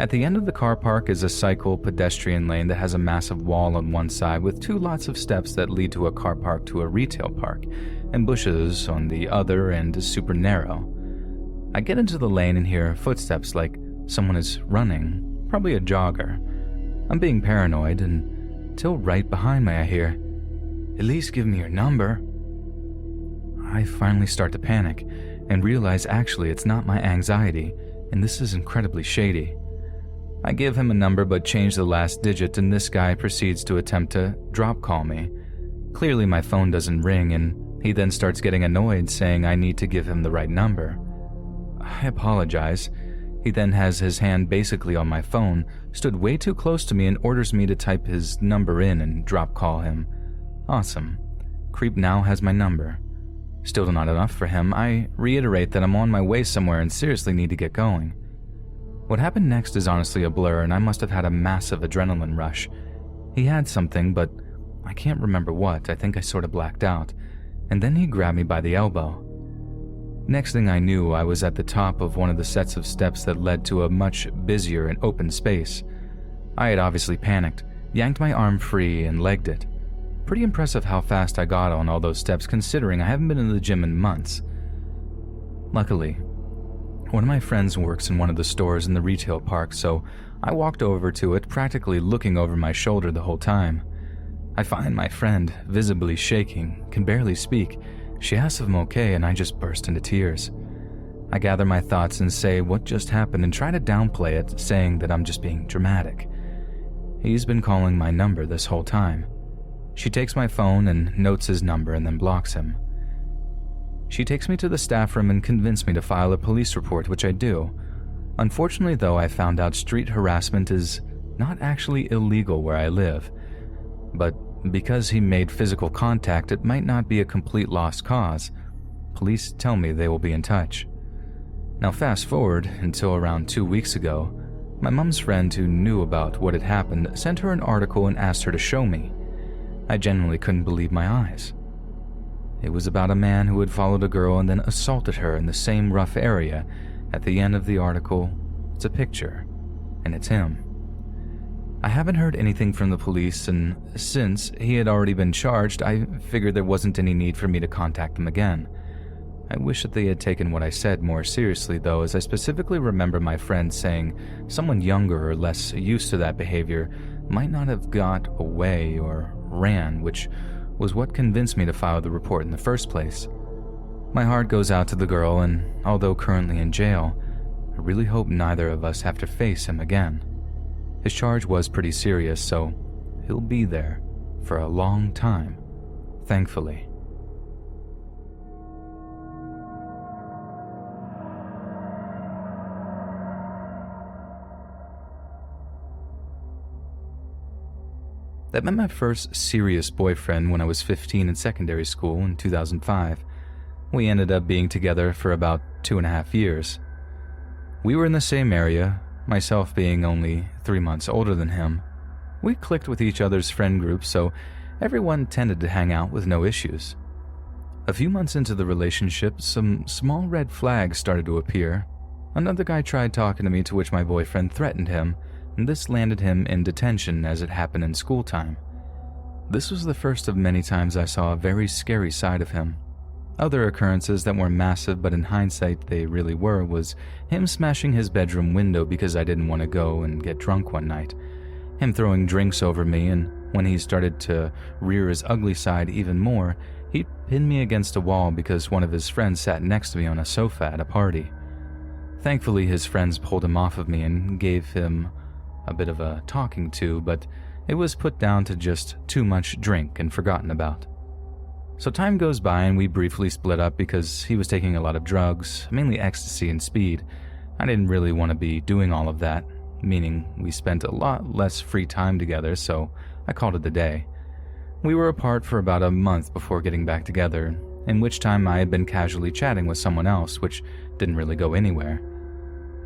Speaker 1: At the end of the car park is a cycle pedestrian lane that has a massive wall on one side with 2 lots of steps that lead to a car park to a retail park, and bushes on the other end is super narrow. I get into the lane and hear footsteps like someone is running, probably a jogger. I'm being paranoid, and till right behind me I hear, "At least give me your number." I finally start to panic and realize actually it's not my anxiety, and this is incredibly shady. I give him a number but change the last digit, and this guy proceeds to attempt to drop call me. Clearly my phone doesn't ring, and he then starts getting annoyed, saying I need to give him the right number. I apologize. He then has his hand basically on my phone, stood way too close to me and orders me to type his number in and drop call him. Awesome. Creep now has my number. Still not enough for him, I reiterate that I'm on my way somewhere and seriously need to get going. What happened next is honestly a blur, and I must have had a massive adrenaline rush. He had something, but I can't remember what. I think I sort of blacked out. And then he grabbed me by the elbow. Next thing I knew, I was at the top of one of the sets of steps that led to a much busier and open space. I had obviously panicked, yanked my arm free, and legged it. Pretty impressive how fast I got on all those steps considering I haven't been in the gym in months. Luckily, one of my friends works in one of the stores in the retail park, so I walked over to it, practically looking over my shoulder the whole time. I find my friend visibly shaking, can barely speak. She asks if I'm okay, and I just burst into tears. I gather my thoughts and say what just happened and try to downplay it, saying that I'm just being dramatic. He's been calling my number this whole time. She takes my phone and notes his number and then blocks him. She takes me to the staff room and convinced me to file a police report, which I do. Unfortunately, though, I found out street harassment is not actually illegal where I live, but because he made physical contact, it might not be a complete lost cause. Police tell me they will be in touch. Now fast forward until around 2 weeks ago, my mom's friend who knew about what had happened sent her an article and asked her to show me. I genuinely couldn't believe my eyes. It was about a man who had followed a girl and then assaulted her in the same rough area. At the end of the article, it's a picture, and it's him. I haven't heard anything from the police, and since he had already been charged, I figured there wasn't any need for me to contact them again. I wish that they had taken what I said more seriously, though, as I specifically remember my friend saying someone younger or less used to that behavior might not have got away or ran, which was what convinced me to file the report in the first place. My heart goes out to the girl, and although currently in jail, I really hope neither of us have to face him again. His charge was pretty serious, so he'll be there for a long time, thankfully. I met my first serious boyfriend when I was 15 in secondary school in 2005. We ended up being together for about 2.5 years. We were in the same area, myself being only 3 months older than him. We clicked with each other's friend groups, so everyone tended to hang out with no issues. A few months into the relationship, some small red flags started to appear. Another guy tried talking to me, to which my boyfriend threatened him, and this landed him in detention as it happened in school time. This was the first of many times I saw a very scary side of him. Other occurrences that were massive, but in hindsight they really were, was him smashing his bedroom window because I didn't want to go and get drunk one night, him throwing drinks over me, and when he started to rear his ugly side even more, he pinned me against a wall because one of his friends sat next to me on a sofa at a party. Thankfully, his friends pulled him off of me and gave him a bit of a talking to, but it was put down to just too much drink and forgotten about. So time goes by and we briefly split up because he was taking a lot of drugs, mainly ecstasy and speed. I didn't really want to be doing all of that, meaning we spent a lot less free time together, so I called it a day. We were apart for about a month before getting back together, in which time I had been casually chatting with someone else, which didn't really go anywhere.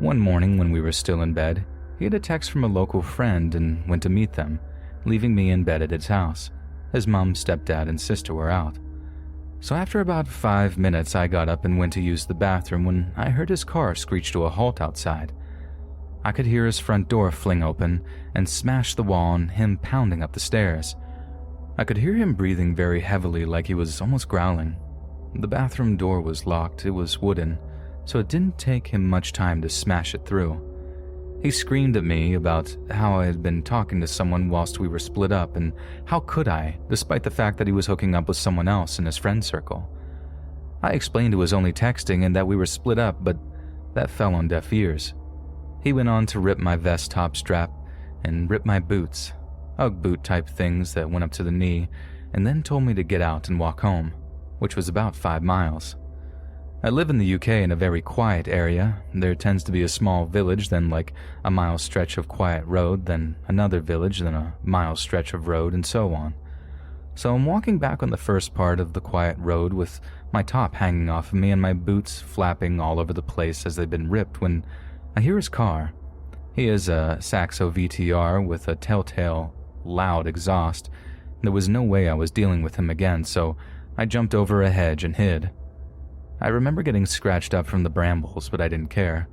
Speaker 1: One morning when we were still in bed, he had a text from a local friend and went to meet them, leaving me in bed at his house. His mom, stepdad, and sister were out. So after about 5 minutes, I got up and went to use the bathroom when I heard his car screech to a halt outside. I could hear his front door fling open and smash the wall and him pounding up the stairs. I could hear him breathing very heavily, like he was almost growling. The bathroom door was locked, it was wooden, so it didn't take him much time to smash it through. He screamed at me about how I had been talking to someone whilst we were split up, and how could I, despite the fact that he was hooking up with someone else in his friend circle. I explained it was only texting and that we were split up, but that fell on deaf ears. He went on to rip my vest top strap and rip my boots, Ugg boot type things that went up to the knee, and then told me to get out and walk home, which was about 5 miles. I live in the UK in a very quiet area. There tends to be a small village, then like a mile stretch of quiet road, then another village, then a mile stretch of road, and so on. So I'm walking back on the first part of the quiet road with my top hanging off of me and my boots flapping all over the place as they've been ripped when I hear his car. He is a Saxo VTR with a telltale loud exhaust. There was no way I was dealing with him again, so I jumped over a hedge and hid. I remember getting scratched up from the brambles, but I didn't care.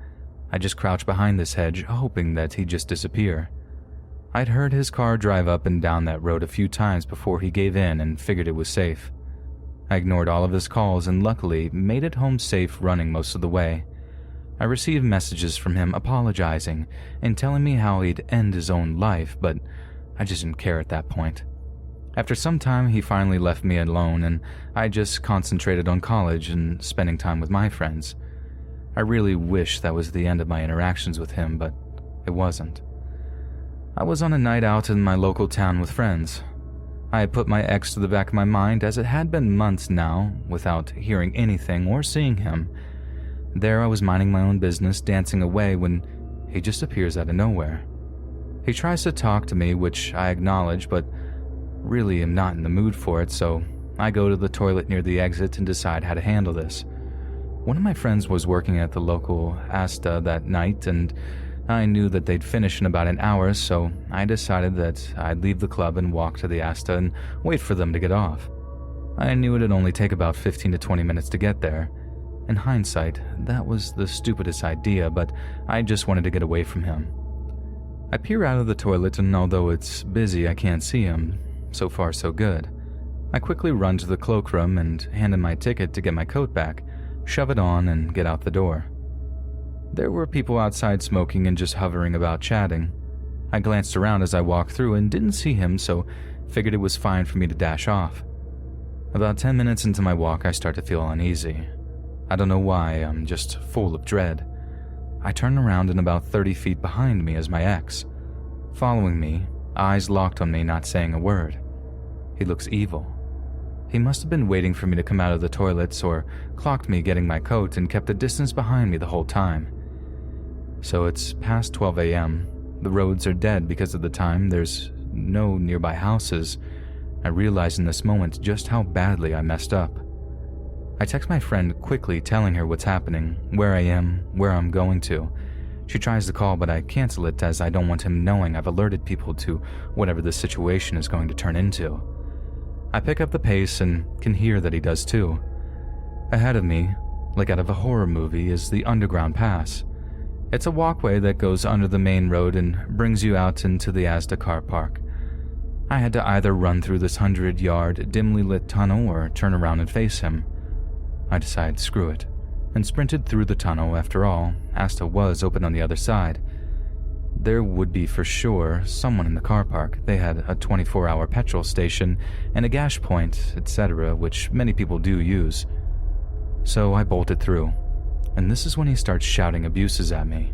Speaker 1: I just crouched behind this hedge, hoping that he'd just disappear. I'd heard his car drive up and down that road a few times before he gave in and figured it was safe. I ignored all of his calls and luckily made it home safe running most of the way. I received messages from him apologizing and telling me how he'd end his own life, but I just didn't care at that point. After some time, he finally left me alone and I just concentrated on college and spending time with my friends. I really wish that was the end of my interactions with him, but it wasn't. I was on a night out in my local town with friends. I had put my ex to the back of my mind as it had been months now without hearing anything or seeing him. There I was minding my own business, dancing away when he just appears out of nowhere. He tries to talk to me, which I acknowledge, but really am not in the mood for it, so I go to the toilet near the exit and decide how to handle this. One of my friends was working at the local Asta that night, and I knew that they'd finish in about an hour, so I decided that I'd leave the club and walk to the Asta and wait for them to get off. I knew it'd only take about 15 to 20 minutes to get there. In hindsight, that was the stupidest idea, but I just wanted to get away from him. I peer out of the toilet, and although it's busy, I can't see him. So far, so good. I quickly run to the cloakroom and hand him my ticket to get my coat back, shove it on, and get out the door. There were people outside smoking and just hovering about chatting. I glanced around as I walked through and didn't see him, so figured it was fine for me to dash off. About 10 minutes into my walk, I start to feel uneasy. I don't know why, I'm just full of dread. I turn around and about 30 feet behind me is my ex. Following me, eyes locked on me, not saying a word. He looks evil. He must have been waiting for me to come out of the toilets or clocked me getting my coat and kept a distance behind me the whole time. So it's past 12 a.m. The roads are dead because of the time. There's no nearby houses. I realize in this moment just how badly I messed up. I text my friend quickly telling her what's happening, where I am, where I'm going to. She tries to call, but I cancel it as I don't want him knowing I've alerted people to whatever the situation is going to turn into. I pick up the pace and can hear that he does too. Ahead of me, like out of a horror movie, is the underground pass. It's a walkway that goes under the main road and brings you out into the Asda car park. I had to either run through this 100-yard, dimly lit tunnel or turn around and face him. I decided screw it, and sprinted through the tunnel. After all, Asta was open on the other side. There would be for sure someone in the car park. They had a 24-hour petrol station and a gas point, etc., which many people do use. So I bolted through, and this is when he starts shouting abuses at me.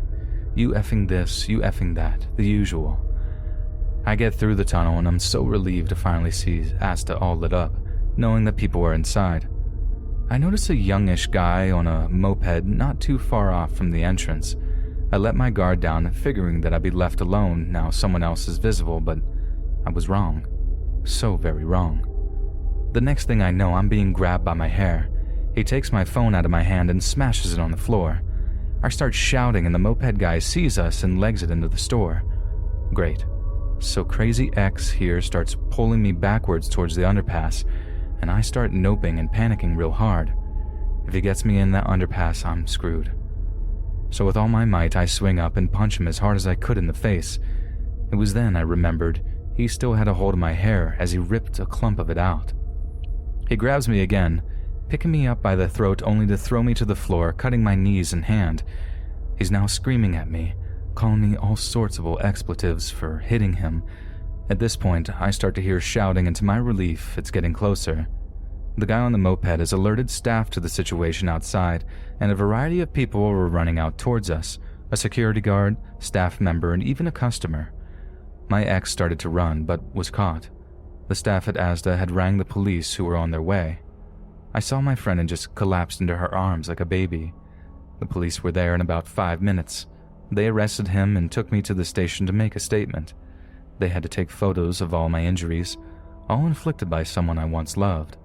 Speaker 1: You effing this, you effing that, the usual. I get through the tunnel and I'm so relieved to finally see Asta all lit up, knowing that people are inside. I notice a youngish guy on a moped not too far off from the entrance. I let my guard down, figuring that I'd be left alone now someone else is visible, but I was wrong. So very wrong. The next thing I know, I'm being grabbed by my hair. He takes my phone out of my hand and smashes it on the floor. I start shouting and the moped guy sees us and legs it into the store. Great. So Crazy X here starts pulling me backwards towards the underpass, and I start noping and panicking real hard. If he gets me in that underpass, I'm screwed. So with all my might, I swing up and punch him as hard as I could in the face. It was then I remembered he still had a hold of my hair as he ripped a clump of it out. He grabs me again, picking me up by the throat only to throw me to the floor, cutting my knees and hand. He's now screaming at me, calling me all sorts of expletives for hitting him. At this point, I start to hear shouting, and to my relief, it's getting closer. The guy on the moped has alerted staff to the situation outside, and a variety of people were running out towards us, a security guard, staff member, and even a customer. My ex started to run, but was caught. The staff at Asda had rang the police who were on their way. I saw my friend and just collapsed into her arms like a baby. The police were there in about 5 minutes. They arrested him and took me to the station to make a statement. They had to take photos of all my injuries, all inflicted by someone I once loved.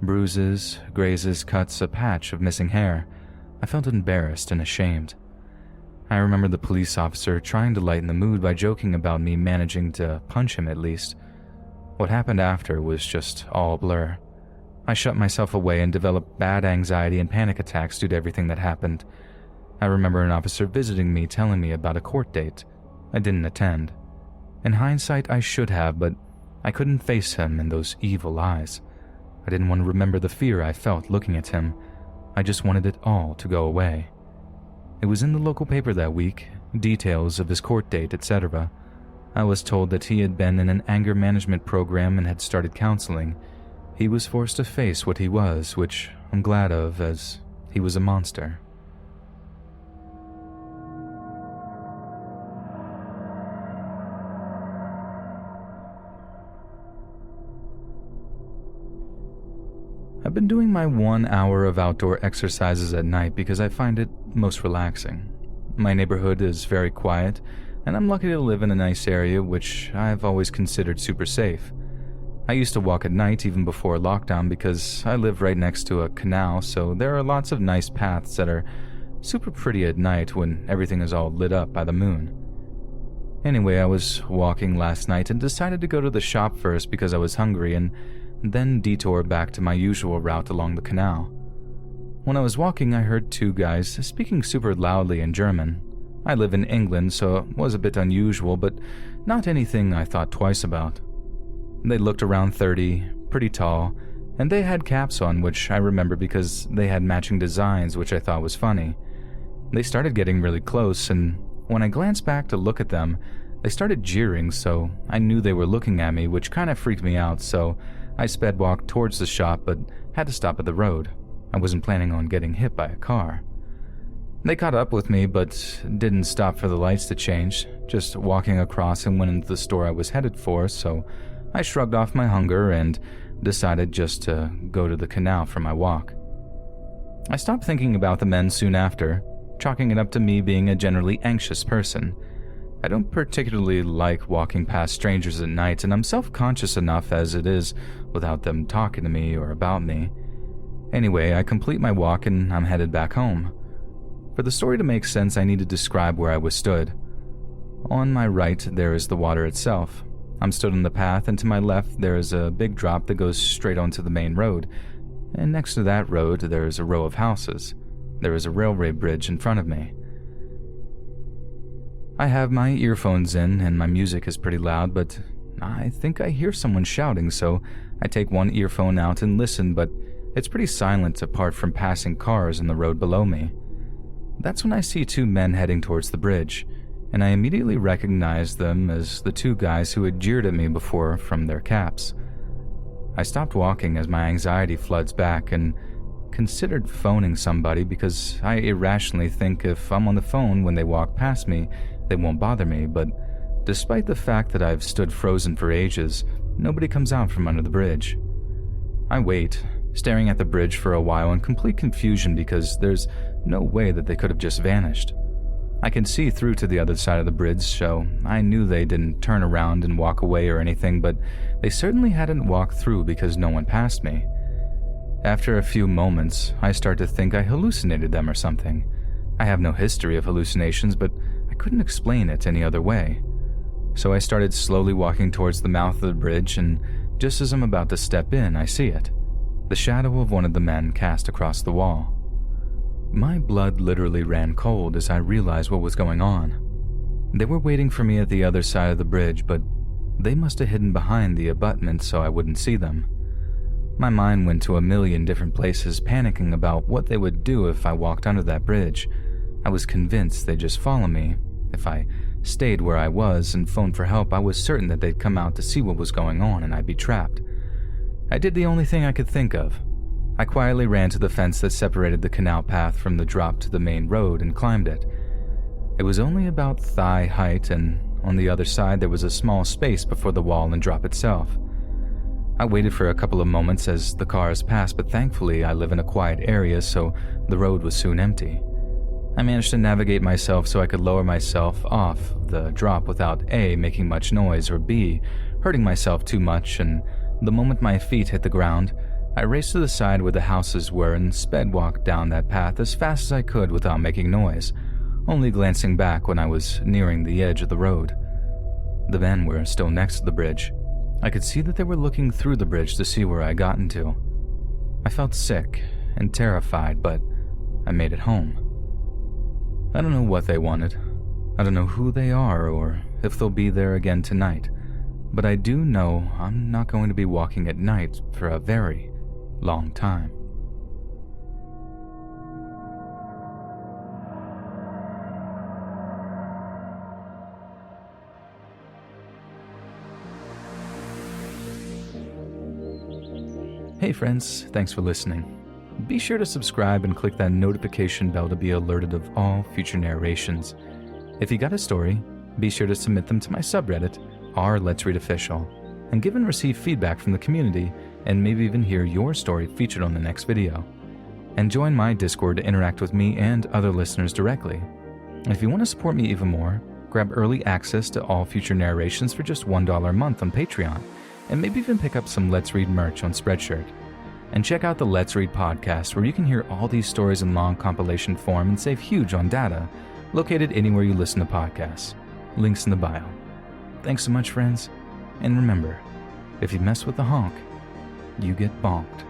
Speaker 1: Bruises, grazes, cuts, a patch of missing hair. I felt embarrassed and ashamed. I remember the police officer trying to lighten the mood by joking about me managing to punch him at least. What happened after was just all a blur. I shut myself away and developed bad anxiety and panic attacks due to everything that happened. I remember an officer visiting me telling me about a court date. I didn't attend. In hindsight, I should have, but I couldn't face him and those evil eyes. I didn't want to remember the fear I felt looking at him. I just wanted it all to go away. It was in the local paper that week, details of his court date, etc. I was told that he had been in an anger management program and had started counseling. He was forced to face what he was, which I'm glad of, as he was a monster. I've been doing my 1 hour of outdoor exercises at night because I find it most relaxing. My neighborhood is very quiet, and I'm lucky to live in a nice area which I've always considered super safe. I used to walk at night even before lockdown because I live right next to a canal, so there are lots of nice paths that are super pretty at night when everything is all lit up by the moon. Anyway, I was walking last night and decided to go to the shop first because I was hungry and then detour back to my usual route along the canal. When I was walking, I heard 2 guys speaking super loudly in German. I live in England, so it was a bit unusual, but not anything I thought twice about. They looked around 30, pretty tall, and they had caps on, which I remember because they had matching designs, which I thought was funny. They started getting really close, and when I glanced back to look at them, they started jeering, so I knew they were looking at me, which kind of freaked me out, so I sped walked towards the shop but had to stop at the road. I wasn't planning on getting hit by a car. They caught up with me but didn't stop for the lights to change, just walking across and went into the store I was headed for, so I shrugged off my hunger and decided just to go to the canal for my walk. I stopped thinking about the men soon after, chalking it up to me being a generally anxious person. I don't particularly like walking past strangers at night, and I'm self-conscious enough as it is without them talking to me or about me. Anyway, I complete my walk and I'm headed back home. For the story to make sense, I need to describe where I was stood. On my right, there is the water itself. I'm stood on the path, and to my left, there is a big drop that goes straight onto the main road. And next to that road, there is a row of houses. There is a railway bridge in front of me. I have my earphones in, and my music is pretty loud, but I think I hear someone shouting, so I take one earphone out and listen, but it's pretty silent apart from passing cars on the road below me. That's when I see 2 men heading towards the bridge, and I immediately recognize them as the 2 guys who had jeered at me before from their caps. I stopped walking as my anxiety floods back and considered phoning somebody because I irrationally think if I'm on the phone when they walk past me, they won't bother me, but despite the fact that I've stood frozen for ages, nobody comes out from under the bridge. I wait, staring at the bridge for a while in complete confusion because there's no way that they could have just vanished. I can see through to the other side of the bridge, so I knew they didn't turn around and walk away or anything, but they certainly hadn't walked through because no one passed me. After a few moments, I start to think I hallucinated them or something. I have no history of hallucinations, but I couldn't explain it any other way. So I started slowly walking towards the mouth of the bridge, and just as I'm about to step in, I see it. The shadow of one of the men cast across the wall. My blood literally ran cold as I realized what was going on. They were waiting for me at the other side of the bridge, but they must have hidden behind the abutment so I wouldn't see them. My mind went to a million different places, panicking about what they would do if I walked under that bridge. I was convinced they'd just follow me. If I stayed where I was and phoned for help, I was certain that they'd come out to see what was going on and I'd be trapped. I did the only thing I could think of. I quietly ran to the fence that separated the canal path from the drop to the main road and climbed it. It was only about thigh height, and on the other side there was a small space before the wall and drop itself. I waited for a couple of moments as the cars passed, but thankfully I live in a quiet area, so the road was soon empty. I managed to navigate myself so I could lower myself off the drop without A, making much noise, or B, hurting myself too much, and the moment my feet hit the ground, I raced to the side where the houses were and sped walked down that path as fast as I could without making noise, only glancing back when I was nearing the edge of the road. The men were still next to the bridge. I could see that they were looking through the bridge to see where I'd gotten to. I felt sick and terrified, but I made it home. I don't know what they wanted. I don't know who they are or if they'll be there again tonight, but I do know I'm not going to be walking at night for a very long time. Hey friends, thanks for listening. Be sure to subscribe and click that notification bell to be alerted of all future narrations. If you got a story, be sure to submit them to my subreddit, r/letsreadofficial, and give and receive feedback from the community and maybe even hear your story featured on the next video. And join my Discord to interact with me and other listeners directly. And if you want to support me even more, grab early access to all future narrations for just $1 a month on Patreon, and maybe even pick up some Let's Read merch on Spreadshirt. And check out the Let's Read podcast, where you can hear all these stories in long compilation form and save huge on data, located anywhere you listen to podcasts. Links in the bio. Thanks so much, friends. And remember, if you mess with the honk, you get bonked.